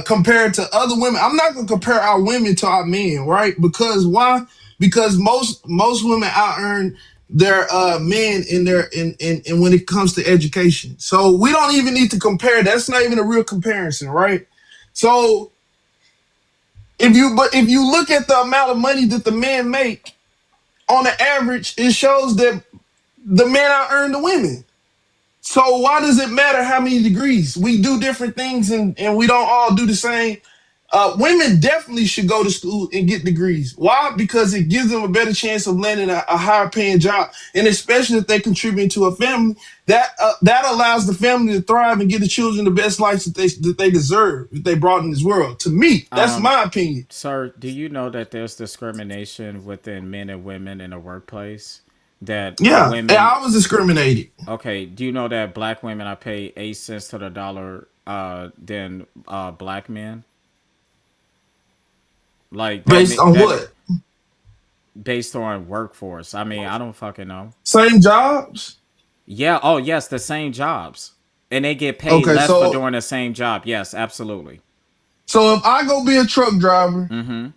compared to other women, I'm not gonna compare our women to our men, right? Because why? Because most women out earn their men in when it comes to education. So we don't even need to compare. That's not even a real comparison, right? So if you look at the amount of money that the men make on the average, it shows that the men out earn the women. So why does it matter how many degrees? We do different things and we don't all do the same. Women definitely should go to school and get degrees. Why? Because it gives them a better chance of landing a higher paying job, and especially if they contribute to a family, that allows the family to thrive and give the children the best life that they deserve that they brought in this world. To me, that's my opinion. Sir, do you know that there's discrimination within men and women in the workplace? That Yeah, and women. I was discriminated Okay, do you know that black women are paid 8 cents to the dollar than black men? Like that based on that what? based on workforce. I mean, I don't fucking know. Same jobs. Yeah. Oh, yes, the same jobs, and they get paid Okay, less for so doing the same job. Yes, absolutely. so if I go be a truck driver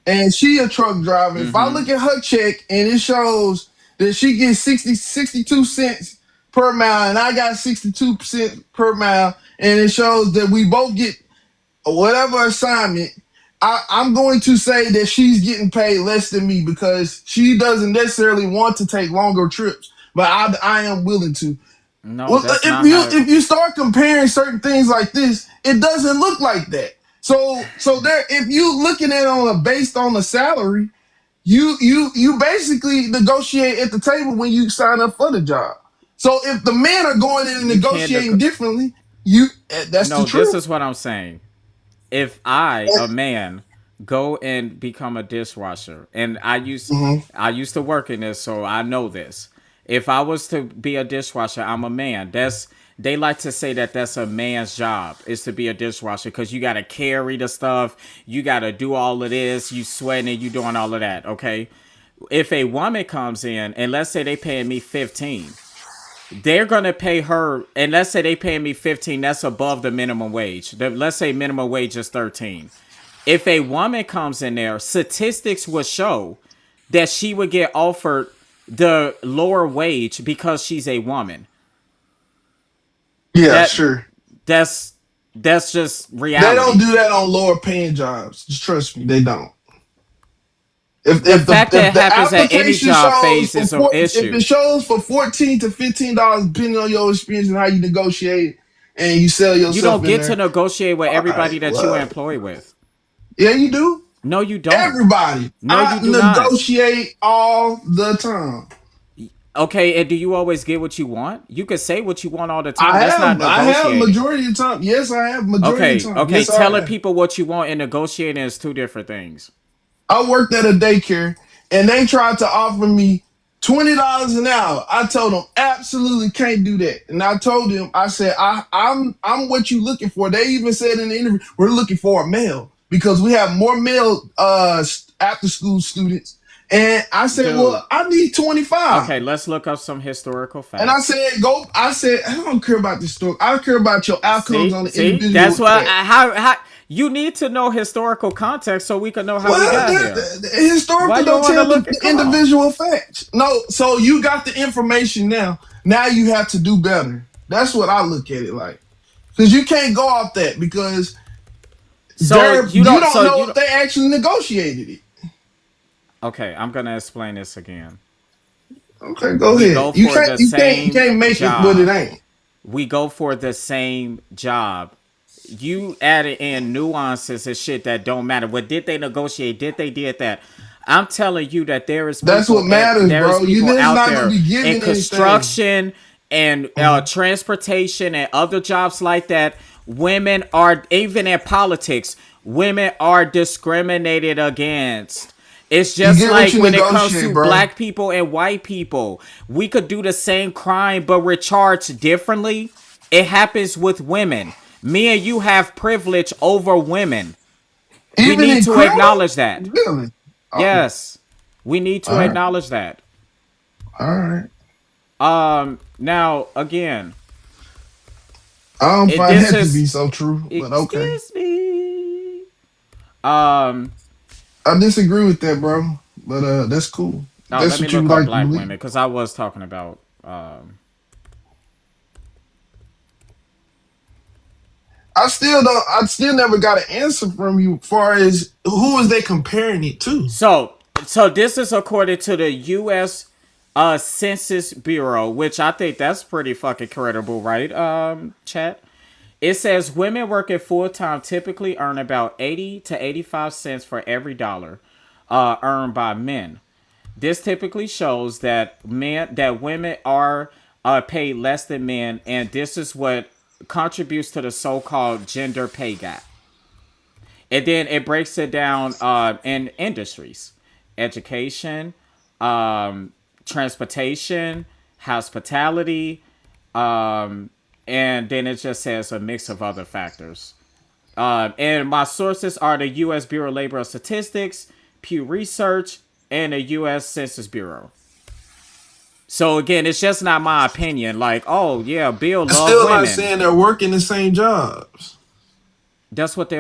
and she a truck driver, if I look at her check and it shows that she gets 62 cents per mile and I got 62% per mile, and it shows that we both get whatever assignment, I'm going to say that she's getting paid less than me because she doesn't necessarily want to take longer trips, but I am willing to. No, Well, that's if not you how. if you start comparing certain things like this, it doesn't look like that. So there, if you looking at it based on the salary, you basically negotiate at the table when you sign up for the job. So if the men are going in and You can't. negotiating differently, that's the No, this truth. is what I'm saying. If I, a man, go and become a dishwasher, and Mhm. I used to work in this, so I know this. If I was to be a dishwasher, I'm a man. They like to say that that's a man's job is to be a dishwasher because you got to carry the stuff, you got to do all of this, you sweating, and you doing all of that. Okay, if a woman comes in and let's say they paying me 15, they're gonna pay her, and let's say they paying me 15, that's above the minimum wage. Let's say minimum wage is 13. If a woman comes in there, statistics would show that she would get offered the lower wage because she's a woman. Yeah, That sure. that's that's just They don't reality. do that on lower paying jobs. Just trust me, they don't. The fact that If it the happens at any application job shows phase for is an if it issue. shows for $14 to $15, depending on your experience and how you negotiate and you sell You yourself don't in get to there. negotiate with All right, everybody that you well, employ with. yeah, you do. No, you don't. Everybody. No, I you do not. negotiate all the time. Okay, and do you always get what you want? You can say what you want all the time. That's not I have negotiating. majority of the time. Yes, I have majority of the Okay, time. okay. Yes, I Telling have. people what you want and negotiating is two different things. I worked at a daycare and they tried to offer me $20 an hour. I told them absolutely can't do that. And I told them, I said, I'm what you looking for. They even said in the interview, we're looking for a male because we have more male after school students. And I said, Dude. well, I need 25. Okay, let's look up some historical And I facts. said, go. I said, I don't care about the story. I care about your outcomes See, on the see, individual that's what. effect. How you need to know historical context so we can know how we Well, got here. the Why historical you don't don't want to tell look the at? Come on. individual facts. No, so you got the information now. Now you have to do better. That's what I look at it like. Because you can't go off that because So you you don't. don't So know you if don't. they actually negotiated it. Okay, I'm gonna explain this again. Okay, go We go ahead. You for can't the you same can't make it what it job. ain't. We go for the same job. You added in nuances and shit that don't matter. What did they negotiate? Did they did that? I'm telling you that That's what matters, there is bro. You people just out not gonna there be in given anything. construction and Mhm. transportation and other jobs like that. Women are, even in politics, women are discriminated against. It's You just get what like you when it comes negotiate, to bro. black people and white people. We could do the same crime, but we're charged differently. It happens with women. Me and you have privilege over women. We Even need in to criminal, acknowledge that. really. Oh, Yes. We need to all right, acknowledge that. all right. Now again, I don't find this that to be is, so true, but okay. excuse me. Um I disagree with that, bro. But that's cool. oh, That's let me what you look up like to black women believe. because I was talking about I still never got an answer from you as far as who is they comparing it to. so this is according to the US Census Bureau, which I think that's pretty fucking credible, right? Chat. It says women working full time typically earn about 80 to 85 cents for every dollar earned by men. This typically shows that women are paid less than men, and this is what contributes to the so-called gender pay gap. And then it breaks it down in industries: education, transportation, hospitality, and then it just says a mix of other factors. And my sources are the U.S. Bureau of Labor Statistics, Pew Research, and the U.S. Census Bureau. So again, it's just not my opinion. Like, oh yeah, Bill It's love still not women. saying they're working the same jobs. That's what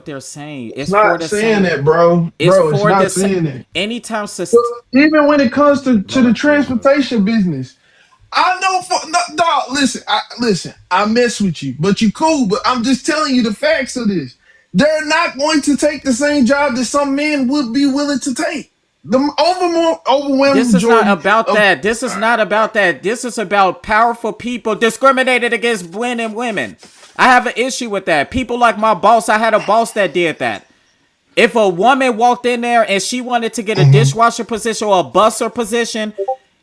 they're saying. It's not saying that, bro. It's Bro, it's for the not same. saying that. Anytime, Well, even when it comes to the Lord Jesus. transportation business, I know for no, dog. Listen. I mess with you, but you cool. But I'm just telling you the facts of this. They're not going to take the same job that some men would be willing to take. The overwhelming This is not majority about of that. This is not about that. This is about powerful people discriminated against men and women. I have an issue with that. People like my boss, I had a boss that did that. If a woman walked in there and she wanted to get a dishwasher position or a busser position,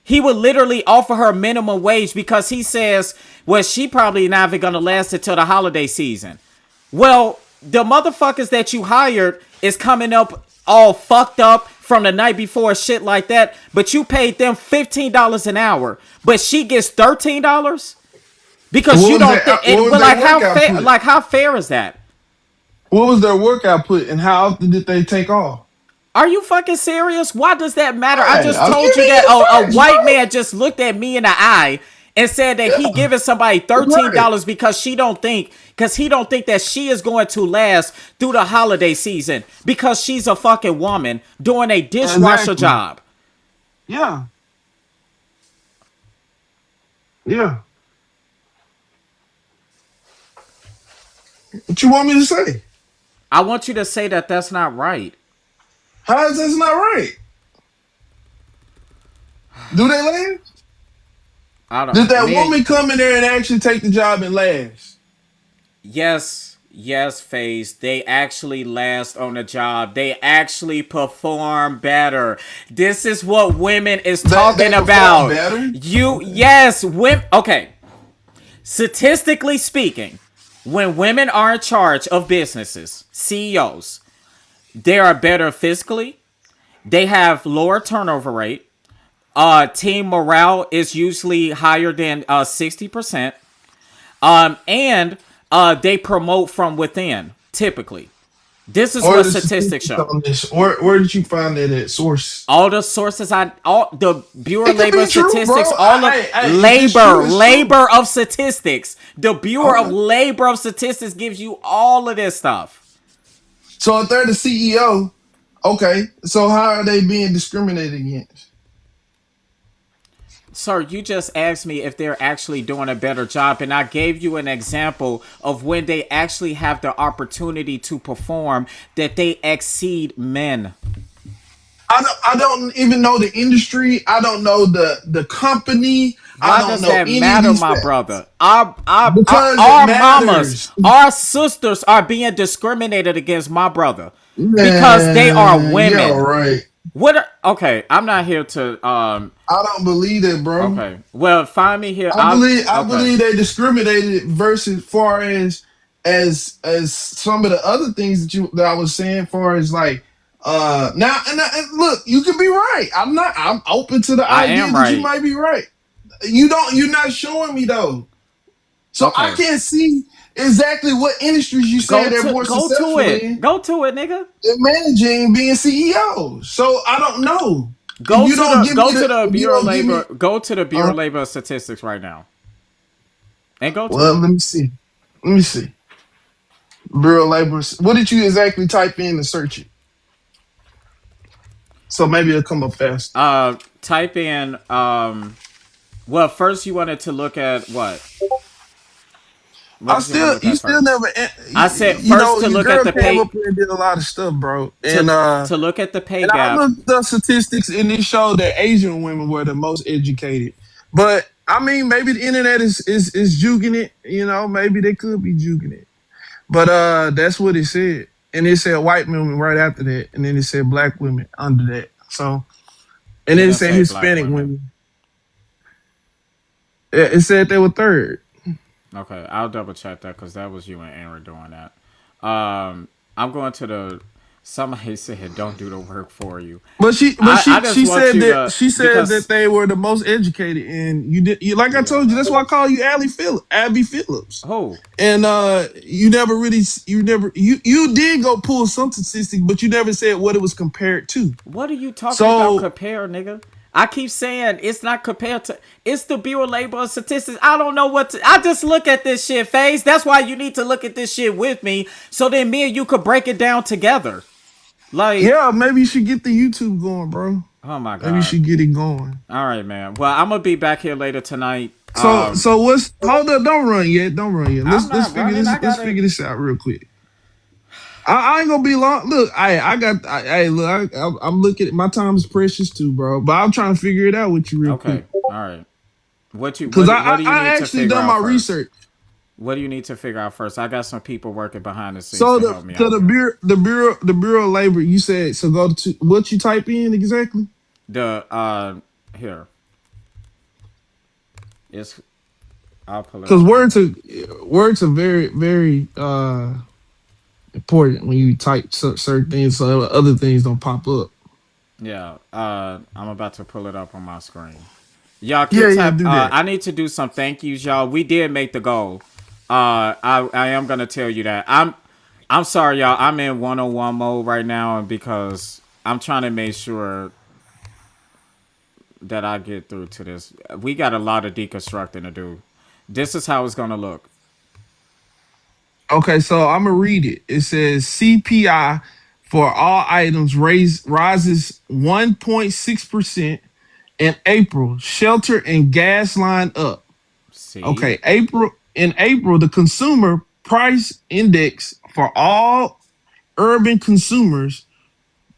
He would literally offer her minimum wage because he says, well, she probably not even gonna last until the holiday season. Well, the motherfuckers that you hired is coming up all fucked up from the night before, shit like that, but you paid them $15 an hour, but she gets $13 because What you was don't that? think What it. was Well, their like how work fair? output? Like how fair is that? What was their work output, and how often did they take off? Are you fucking serious? Why does that matter? I Hey, just I'm told you giving that you a facts, white bro. man just looked at me in the eye and said that he Yeah, giving somebody right. $13 because he don't think that she is going to last through the holiday season because she's a fucking woman doing a dishwasher Exactly. job. Yeah. Yeah. What you want me to say? I want you to say that that's not right. How is this not right? Do they last? I don't. Did that Me. woman come in there and actually take the job and last? Yes, FaZe. They actually last on the job. They actually perform better. This is what women is They talking perform about. better? Okay. Yes, women. Okay. Statistically speaking, when women are in charge of businesses, CEOs, they are better physically. They have lower turnover rate. Team morale is usually higher than 60%. And they promote from within, typically. This is Or what the statistics statistics show. on this? Where did you find that at source? All the sources all the Bureau It of could Labor be true, bro. Statistics, all of If it's true, it's true. labor of statistics. The Bureau of Okay. Labor of Statistics gives you all of this stuff. So if they're the CEO, okay. So how are they being discriminated against? Sir, you just asked me if they're actually doing a better job, and I gave you an example of when they actually have the opportunity to perform that they exceed men. I don't even know the industry. I don't know the company. I Why don't does know that any of matter, these my facts brother? because it Our mamas, matters. our sisters are being discriminated against, my brother, because they are Man, yeah, women. right. Okay, I'm not here to I don't believe that, bro. okay. Well, find me here. I Okay. believe they discriminated versus far as some of the other things that I was saying, far as like now and look, you could be right. I'm open to the I idea am that you right. might be right. You're not showing me though. So I Okay. can't see exactly what industries you said they're more Go to successful it. in Go to it, nigga. managing being CEOs. So I don't know. If you don't give me the if you don't give me Go to the Bureau uh, of Labor Statistics right now. And go to well, it. let me see. Let me see. Bureau of Labor. What did you exactly type in to search it? So maybe it'll come up fast. Type in well, first you wanted to look at what? What did you want to look You at still first? never, I said first to your look at girl the came up pay here and did a lot of stuff, bro. to look at the pay And I gap. looked up statistics and it showed that Asian women were the most educated. But I mean, maybe the internet is juking it. You know, maybe they could be juking it. But that's what it said. And it said white women right after that, and then it said black women under that. So, and It then it didn't said say black Hispanic women. women. It said they were third. Okay, I'll double check that because that was you and Aaron doing that. I'm going to the. Somebody said don't do the work for you. But I just want you to she said that because they were the most educated, and you like I told you, that's why I call you Abby Phillips. who? And you did go pull some statistics, but you never said what it was compared to. What are you talking about? So Compare, nigga. I keep saying it's not compared to. It's the Bureau of Labor Statistics. I don't know what to. I just look at this shit, FaZe. That's why you need to look at this shit with me, so then me and you could break it down together. Like, yeah, maybe you should get the YouTube going, bro. oh my Maybe you god. should get it going. All right, man. Well, I'm gonna be back here later tonight. So what's hold up? Don't run yet. Don't run yet. I'm Let's not figure running. this. I Let's gotta. figure this out real quick. I ain't gonna be long. Look, I'm looking. My time is precious too, bro. But I'm trying to figure it out with you real quick Okay. All right. because What do you I need to actually figure done out my first? research. What do you need to figure out first? I got some people working behind the scenes So to help me out here. the Bureau of Labor. You said so. Go to what you type in exactly. The here. It's I'll pull it Because up on. words are very very important when you type certain things, so other things don't pop up. Yeah, I'm about to pull it up on my screen. Y'all Yeah, keep yeah, tap. do that. I need to do some thank yous, y'all. We did make the goal. I am gonna tell you that. I'm sorry, y'all. I'm in 101 mode right now, and because I'm trying to make sure that I get through to this. We got a lot of deconstructing to do. This is how it's gonna look. Okay, so I'm gonna read it. It says CPI for all items rises 1.6% in April. Shelter and gas line up. See, Okay, April, the consumer price index for all urban consumers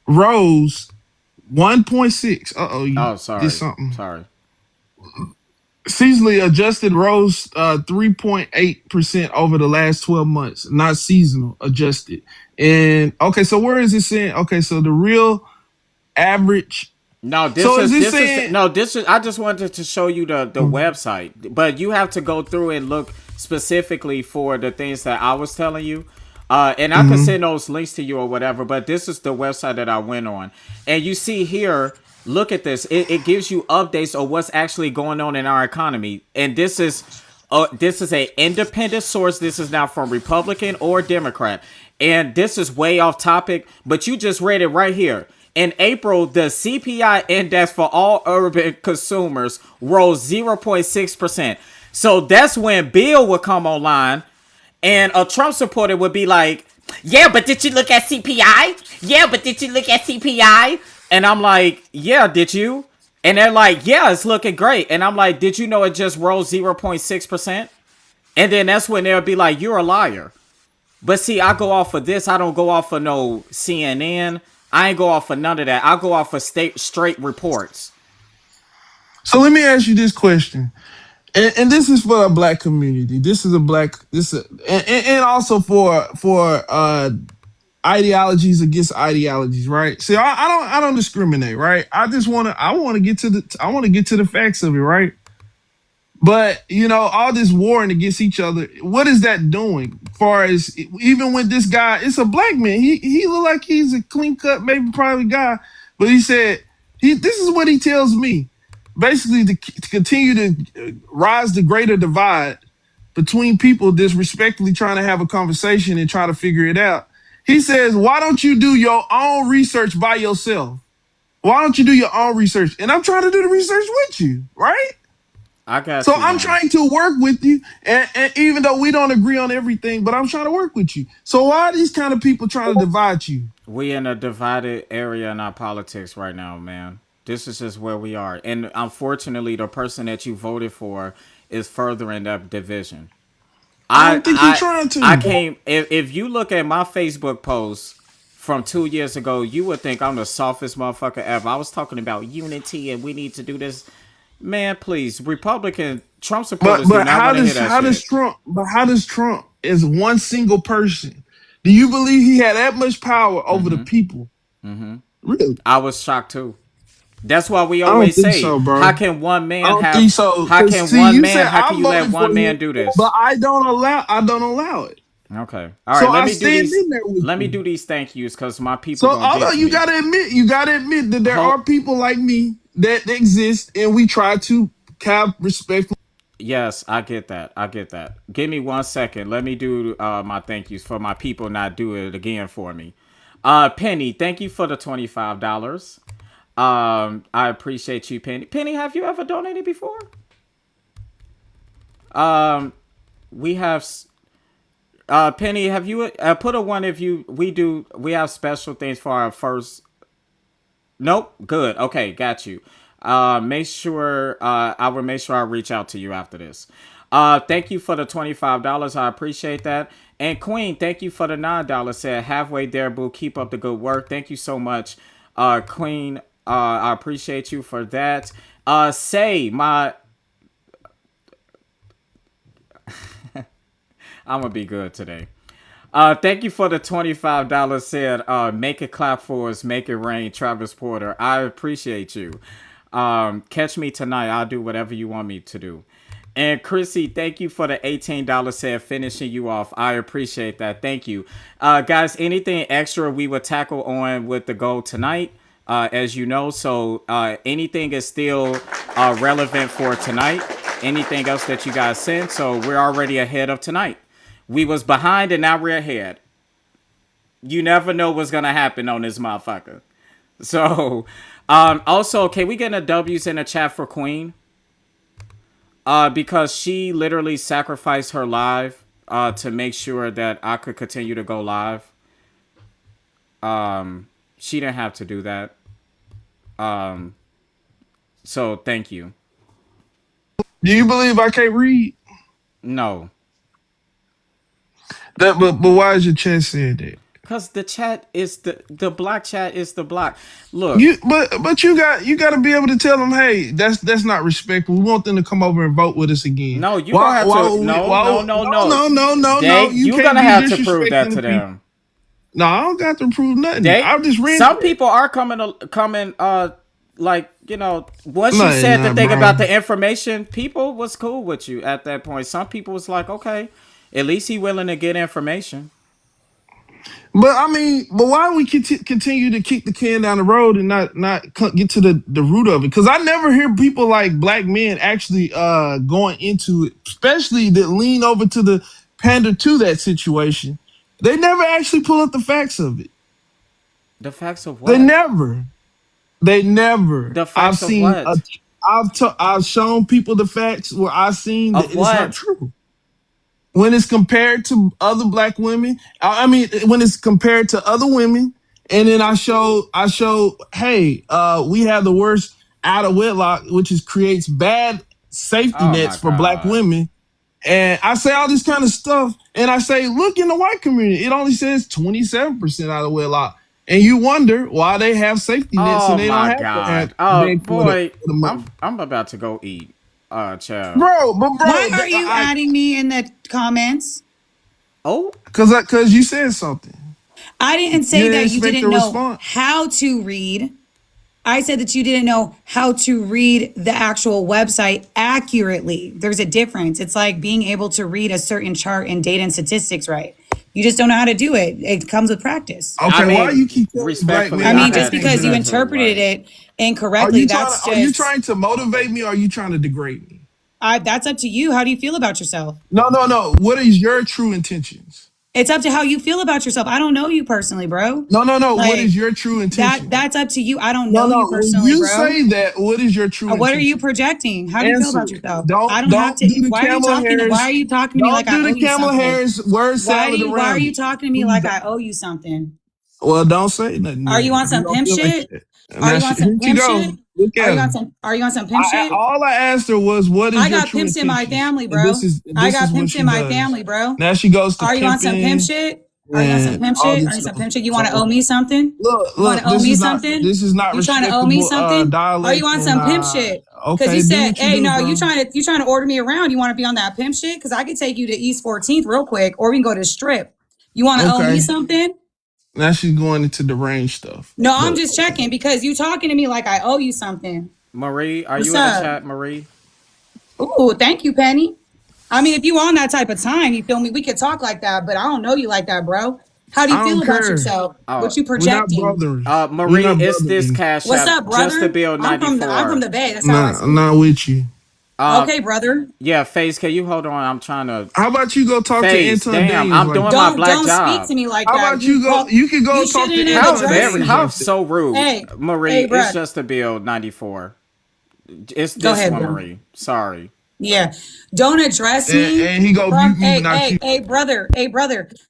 rose 1.6. Uh-oh, you oh, did sorry, something. sorry. Seasonally adjusted rose 3.8% over the last 12 months, not seasonal adjusted. And okay, so where is it saying? Okay, so the real average. No, So is this this is saying? no this is. I just wanted to show you the website, but you have to go through and look specifically for the things that I was telling you. And I could Mhm. send those links to you or whatever, but this is the website that I went on. And you see here, look at this. It gives you updates on what's actually going on in our economy. And this is a independent source. This is not from Republican or Democrat. And this is way off topic, but you just read it right here. In April, the CPI index for all urban consumers rose 0.6%. So that's when Bill would come online and a Trump supporter would be like, yeah, but did you look at CPI? Yeah, but did you look at CPI? And I'm like, yeah, did you? And they're like, yeah, it's looking great. And I'm like, did you know it just rose 0.6%? And then that's when they'll be like, you're a liar. But see, I go off of this. I don't go off of no CNN. I ain't go off of none of that. I go off of straight reports. So let me ask you this question, and this is for a black community. This is a black and also for ideologies against ideologies, right? See, I don't discriminate, right? I want to get to the facts of it, right? But all this warring against each other, what is that doing? Far as even when this guy, it's a black man, he look like he's a clean cut, maybe probably guy, but he said this is what he tells me, basically to continue to rise the greater divide between people disrespectfully trying to have a conversation and try to figure it out. He says, why don't you do your own research by yourself? Why don't you do your own research? And I'm trying to do the research with you, right? I got So you, I'm man. trying to work with you, and even though we don't agree on everything, but I'm trying to work with you. So why are these kind of people trying to divide you? We in a divided area in our politics right now, man. This is just where we are. And unfortunately, the person that you voted for is furthering that division. I I don't think he's I trying I to. came if you look at my Facebook post from 2 years ago, you would think I'm the softest motherfucker ever. I was talking about unity and we need to do this. Man, please, Republican Trump But supporters do not want to hear that how does shit. Trump? But how does Trump, as one single person, do you believe he had that much power over the people? Really? I was shocked too. That's why we I don't always think say, so, how bro. can one I man don't think have so. how Cause can see, one you man said how I can you let voted for one you, man do but this? I don't allow it. Okay. All So right, let I me do stand these in there with let me you. do these thank yous cuz my people So going to although get to me. you gotta admit that there Ho- are people like me that exist, and we try to have respect. Yes, I get that. I get that. Give me 1 second. Let me do my thank yous for my people not do it again for me. Penny, thank you for the $25. I appreciate you, Penny. Penny, have you ever donated before? Um, we have Penny, have you put a one if you we have special things for our first. Nope, good. Okay, got you. Make sure I will make sure I reach out to you after this. Thank you for the $25. I appreciate that. And Queen, thank you for the $9. Said halfway there, boo. Keep up the good work. Thank you so much, Queen. I appreciate you for that. Say my I'm gonna be good today. Thank you for the $25. Said, make it clap for us, make it rain, Travis Porter. I appreciate you. Catch me tonight. I'll do whatever you want me to do. And Chrissy, thank you for the $18 set finishing you off. I appreciate that. Thank you. Guys, anything extra we would tackle on with the goal tonight, as you know. So anything is still relevant for tonight. Anything else that you guys sent. So we're already ahead of tonight. We was behind and now we're ahead. You never know what's going to happen on this motherfucker. So also, can we get a W's in the chat for Queen? Because she literally sacrificed her live to make sure that I could continue to go live. She didn't have to do that. So thank you. Do you believe I can't read? No. But why is your chat saying that? Because the chat is the block chat is the block. Look, but you got to be able to tell them, hey, that's not respectful. We want them to come over and vote with us again. No, you gonna have to. No. You're gonna have to prove that to them. No, I don't got to prove nothing. I just read. Some people are coming. Like, you know, once you said the thing about the information, people was cool with you at that point. Some people was like, okay, at least he willing to get information. But I mean, why do we continue to kick the can down the road and not get to the root of it? Because I never hear people like black men actually going into it, especially that lean over to the pander to that situation. They never actually pull up the facts of it. The facts of what? They never. The facts of what? I've shown people the facts where I've seen that it's not true. When it's compared to other black women, I mean, when it's compared to other women, and then I show, hey, we have the worst out of wedlock, which creates bad safety nets for black women. And I say all this kind of stuff, and I say, look, in the white community, it only says 27% out of wedlock. And you wonder why they have safety nets and they don't have to have. Oh boy, I'm about to go eat, child. Bro, why are you adding me in the comments? Oh, because you said something. I didn't say that you didn't know how to read. I said that you didn't know how to read the actual website accurately. There's a difference. It's like being able to read a certain chart and data and statistics right. You just don't know how to do it. It comes with practice. Okay, I mean, why you keep respectfully? I mean, just because you interpreted it incorrectly, are you trying to motivate me or are you trying to degrade me? That's up to you. How do you feel about yourself? No. What is your true intentions? It's up to how you feel about yourself. I don't know you personally, bro. No. Like, what is your true intention? That's up to you. I don't know you personally, when you bro. say that, what is your true intention? What are you projecting? How do you feel about yourself? I don't have to. Do why are you talking to me like I owe you something? Don't do the Kamala Harris word salad around. Why are you talking to me like I owe you something? Well, don't say nothing. Are you on some pimp shit? Are you on some pimp shit? Are you on some pimp shit? All I asked her was, what is your true intention? I got pimps in my family, bro. I got pimps in my family, bro. Now she goes to Are you on some pimp shit? Are you on some pimp shit? Are you on some pimp shit? You want to owe me something? Look, you want to owe me something? This is not. You trying to owe me something? Are you on some pimp shit? Because you said, "Hey, no, you trying to order me around? You want to be on that pimp shit? Because I could take you to East 14th real quick, or we can go to the Strip. You want to owe me something?" Now she's going into the range stuff. No, I'm just checking because you talking to me like I owe you something. Marie, are you in the chat, Marie? Ooh, thank you, Penny. I mean, if you on that type of time, you feel me? We could talk like that, but I don't know you like that, bro. How do you feel about yourself? What you projecting? Marie, it's this cash What's up, brother? Just to build 94. I'm from the Bay. That's how I speak. I'm not with you. Okay, brother. Yeah, FaZe, can you hold on? I'm trying to. How about you go talk FaZe, to Anton damn, I'm doing my black job. Don't speak to me like that. How about you go? You can go talk to How so rude, Marie? Hey, it's just to build 94. It's this ahead, one, bro. Marie. Sorry. Yeah. Don't address me. And he go, hey, brother.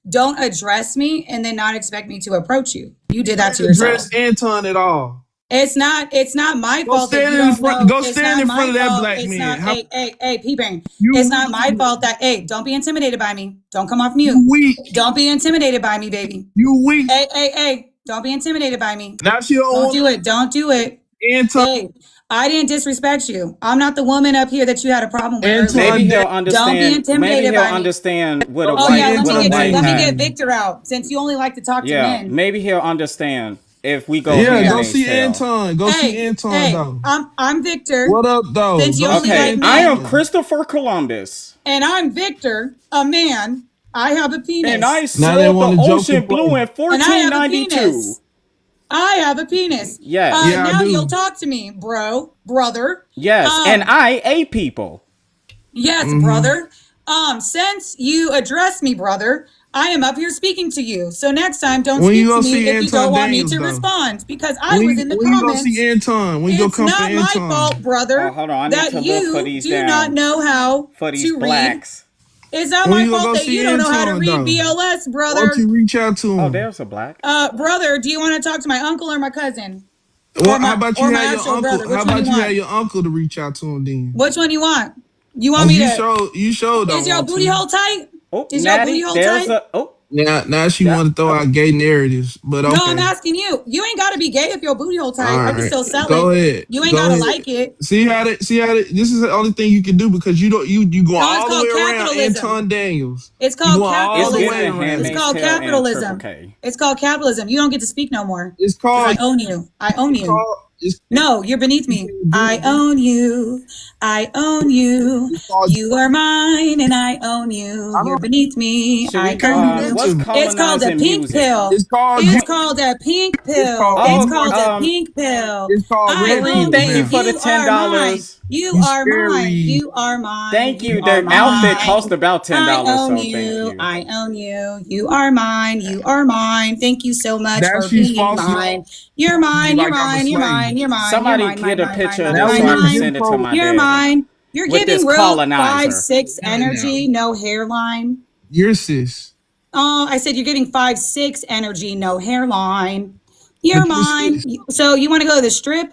Don't address me and then not expect me to approach you. You did that to yourself. Address Anton at all. It's not my fault. Go stand in front of that black man. Hey, P-Bang. It's not my fault that, don't be intimidated by me. Don't come off mute. You weak. Don't be intimidated by me, baby. You weak. Hey, don't be intimidated by me. Now she don't do it. Don't do it. Anton. Hey, I didn't disrespect you. I'm not the woman up here that you had a problem with. Maybe he'll understand. Don't be intimidated by me. Understand what a let me get Victor out since you only like to talk to men. Maybe he'll understand if we go Yeah, go Handmaid's see Tale. Anton. Go see Anton though. I'm Victor. What up though? Since you Go only see Okay, like I am men, Anton. Christopher Columbus. and I'm Victor, a man. I have a penis. And I Now they sailed the want to joke and ocean blue play. in And I have a 1492. penis. I have a penis. Yes. Yeah, I Now you'll do. talk to me, brother. Yes, and I a people. Yes, brother. Since you address me, brother, I am up here speaking to you. So next time, don't When you speak to gonna me see if you don't Anton want me Daniels to though? respond because I When was in the you gonna comments. see Anton? When you gonna It's come for not my Anton? fault, brother, Oh, hold on. I need that to look for you these do not down. know how For these to read. blacks. It's not When my you gonna fault go that see you don't know how to Anton read though? BLS, Why don't brother. you reach out to him? Oh, there's a black. Brother, do you want to talk to my uncle or my cousin? Well, Or my how about or you my have your actual uncle? brother? How Which one you about you have want? your uncle to reach out to him then? Which one you want? You want Cause me you to? showed don't Is your want booty to. hole tight? Oh, Is your booty Natty, hole there's tight? a. Oh, Now she yeah. want to throw out gay narratives, but No, I'm okay. asking you. You ain't got to be gay if your booty hole tight. All I can right, still sell go it. ahead. You ain't Go got to ahead. like it. See how this is the only thing you can do because you don't you going No, it's all the called way around capitalism. Anton Daniels. It's You called going all It's the way capitalism. giving around It's it. Handmaid's called Tale and Triple capitalism. K. It's called capitalism. You don't get to speak no more It's because I called. own you. I own It's you. called. No, you're beneath You me. can't do I it. own you. I own you. It's called. You are mine and I own you. I You're don't. beneath me. Should I we? Can't own do you. that What's to me. It's called a colonizing pink music? pill. It's called. It's called a pink It's pill. called. It's Oh, called a pink pill. It's called I red Marie, own pill thank you. you for now. the You are mine. $10. You You are mine. scary. You are mine. Thank you. You are The outfit mine. cost about I $10, own so thank you. you. I own you. You are mine. You are mine. Thank you so much Now for she's being falsely mine. You're me mine. You're like I'm a mine. You're slave. mine. You're mine. You're Somebody mine. get Mine. a Mine. Mine. picture of Mine. Now this so Mine. we I in can Mine. Jim send it to Crow. my You're daddy. mine. You're With this giving real colonizer. 5'6" Got it now. energy, no hairline. Your sis. Oh, I said you're getting 5'6" energy, no hairline. You're But your mine. sis. So you want to go to the strip?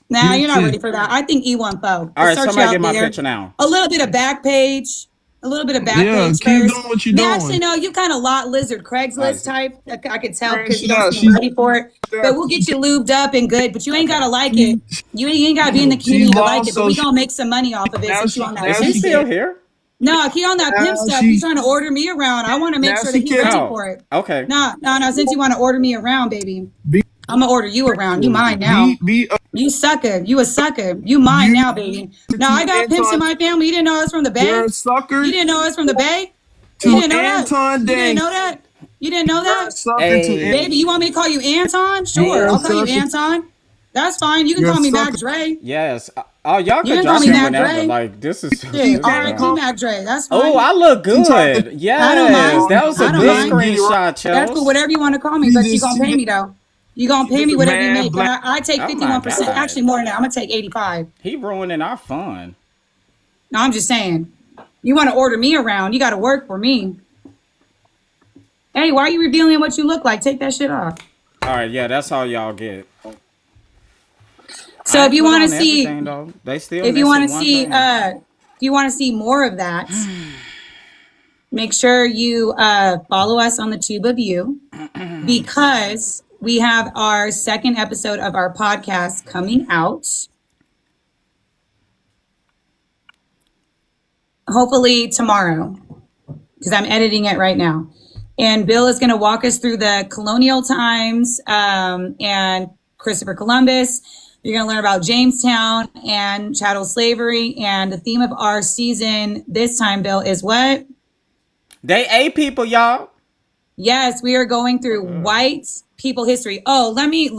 Nah, Your you're not sis. ready for that. I think E1 All Just right, search you somebody out get my there. picture now. A little bit of back page. A little bit of back Yeah, page keep first. doing what you're Now, actually, doing. no, you kind of lot lizard Craigslist Nice. type. I could tell because Crash you it don't out. seem She's ready for it. But we'll get you lubed up and good. But you ain't gotta like it. You ain't gotta be in the she's community to like it. lost, But so we she gonna make some money off of it now since you she on that Is now he pimp she still shit. here? No, if you on that pimp now stuff, you she trying to order me around. I want to make now sure she that you can't ready Oh, for it. okay. No. Since you want to order me around, baby, be I'm gonna order you around. You mine now. be You sucker. You a sucker. You mine you now, baby. Now to I got pimps in Anton. my family. You didn't know us from the You're Bay? a sucker You didn't know us from the Bay? You to didn't know that? Anton You didn't Dang. know that? You didn't know You're that? a sucker to Baby, you want me to call you Anton? Sure, you're a I'll call you sucker. Anton. That's fine. You can You're a call me Mac sucker. Dre. Yes. Oh, y'all You could can call drop me me She Mac whenever. Dre. Like, this is Shit, she this. can't R.I.P. come. Mac Dre. That's Oh, fine. I look She tried to good. I don't Yes, mind. that was a I don't good mind. get it right. screenshot, That's for Chels. whatever you want to call me, She but you just gonna pay me though. You gonna she pay me just whatever you mad make. But black. I take Oh my 51%. God, Actually, more than that. I'm gonna take 85. he ruining our fun. No, I'm just saying. You want to order me around? You got to work for me. Hey, why are you revealing what you look like? Take that shit off. All right, yeah, that's all y'all get. So I if ain't you put want to on see, everything though. They still if you want missing to one see, thing. if you want to see more of that, make sure you follow us on the Tube of You because we have our second episode of our podcast coming out. Hopefully tomorrow, because I'm editing it right now. And Bill is going to walk us through the colonial times and Christopher Columbus. You're going to learn about Jamestown and chattel slavery. And the theme of our season this time, Bill, is what? They ate people, y'all. Yes, we are going through white people history. Oh, let me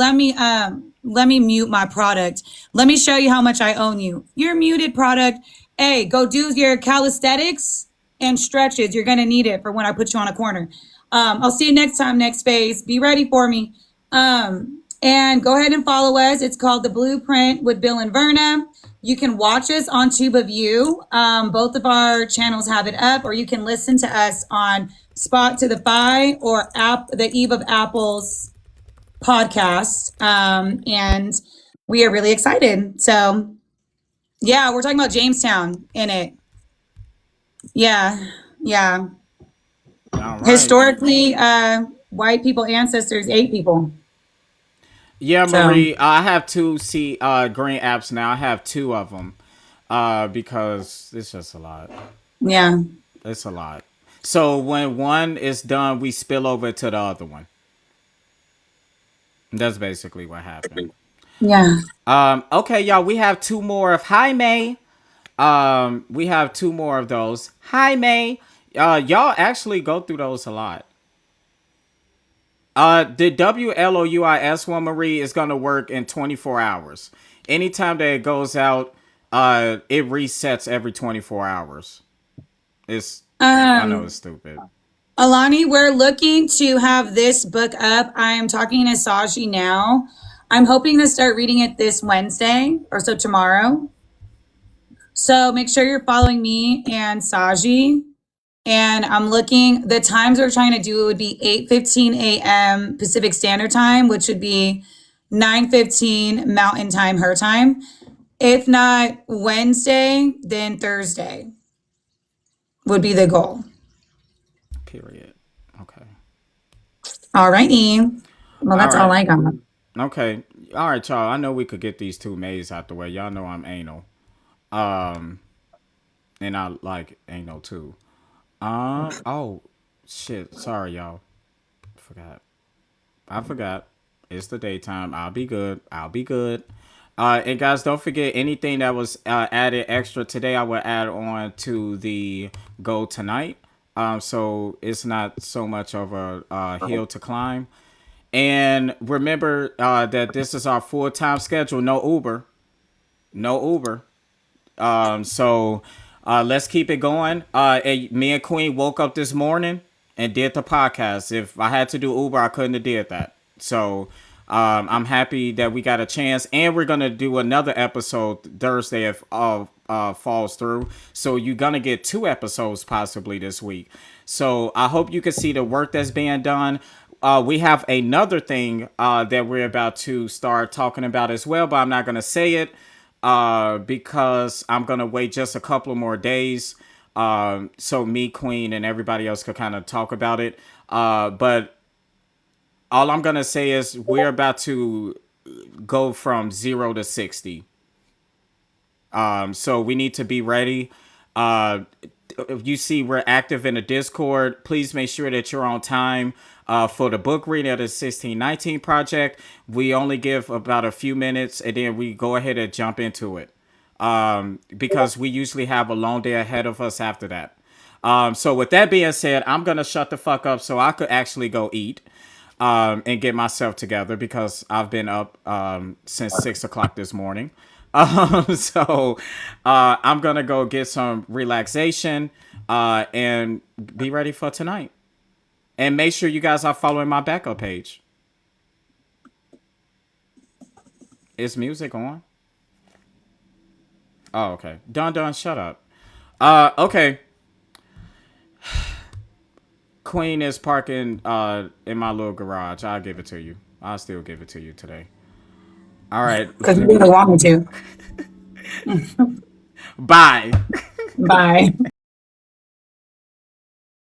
mute my product. Let me show you how much I own you. You're muted, product. Hey, go do your calisthenics and stretches. You're gonna need it for when I put you on a corner. I'll see you next time, next phase. Be ready for me. And go ahead and follow us. It's called The Blueprint with Bill and Verna. You can watch us on Tube of You. Both of our channels have it up, or you can listen to us on Spot to the Fi or the Eve of Apple's podcast. And we are really excited. So yeah, we're talking about Jamestown in it. Yeah. All right. Historically, white people ancestors ate people. Yeah, So Marie, I have two green apps now. I have two of them because it's just a lot. yeah. It's a lot. So when one is done, we spill over to the other one. That's basically what happened. Yeah. Okay, y'all, we have two more of Jaime. We have two more of those. Jaime. Y'all actually go through those a lot. The WLOUIS one, Marie, is gonna work in 24 hours. Anytime that it goes out, it resets every 24 hours. I know it's stupid. Alani, we're looking to have this book up. I am talking to Saji now. I'm hoping to start reading it this Wednesday or so tomorrow. So make sure you're following me and Saji. And I'm looking, the times we're trying to do it would be 8:15 a.m. Pacific Standard Time, which would be 9:15 Mountain Time, her time. If not Wednesday, then Thursday would be the goal. Period. Okay. All righty. Well, that's all I got. Okay. All right, y'all. I know we could get these two maids out the way. Y'all know I'm anal. And I like anal too. Oh, shit. Sorry, y'all. I forgot. It's the daytime. I'll be good. And guys, don't forget anything that was added extra today. I will add on to the goal tonight. So it's not so much of a hill to climb. And remember that this is our full-time schedule. No Uber. So let's keep it going. Me and Queen woke up this morning and did the podcast. If I had to do Uber, I couldn't have did that. So I'm happy that we got a chance, and we're gonna do another episode Thursday if all falls through. So you're gonna get 2 episodes possibly this week. So I hope you can see the work that's being done. We have another thing that we're about to start talking about as well, but I'm not gonna say it because I'm gonna wait just a couple more days. So me, Queen, and everybody else could kind of talk about it. But all I'm gonna say is we're about to go from 0 to 60. So we need to be ready. You see we're active in the Discord. Please make sure that you're on time for the book reading of the 1619 project. We only give about a few minutes and then we go ahead and jump into it. Because we usually have a long day ahead of us after that. So with that being said, I'm going to shut the fuck up so I could actually go eat and get myself together because I've been up since 6 o'clock this morning. So I'm going to go get some relaxation and be ready for tonight. And make sure you guys are following my backup page. Is music on? Oh, okay. Done, shut up. Okay. Queen is parking in my little garage. I'll give it to you. I'll still give it to you today. All right. Because you really want me to. Bye. Bye.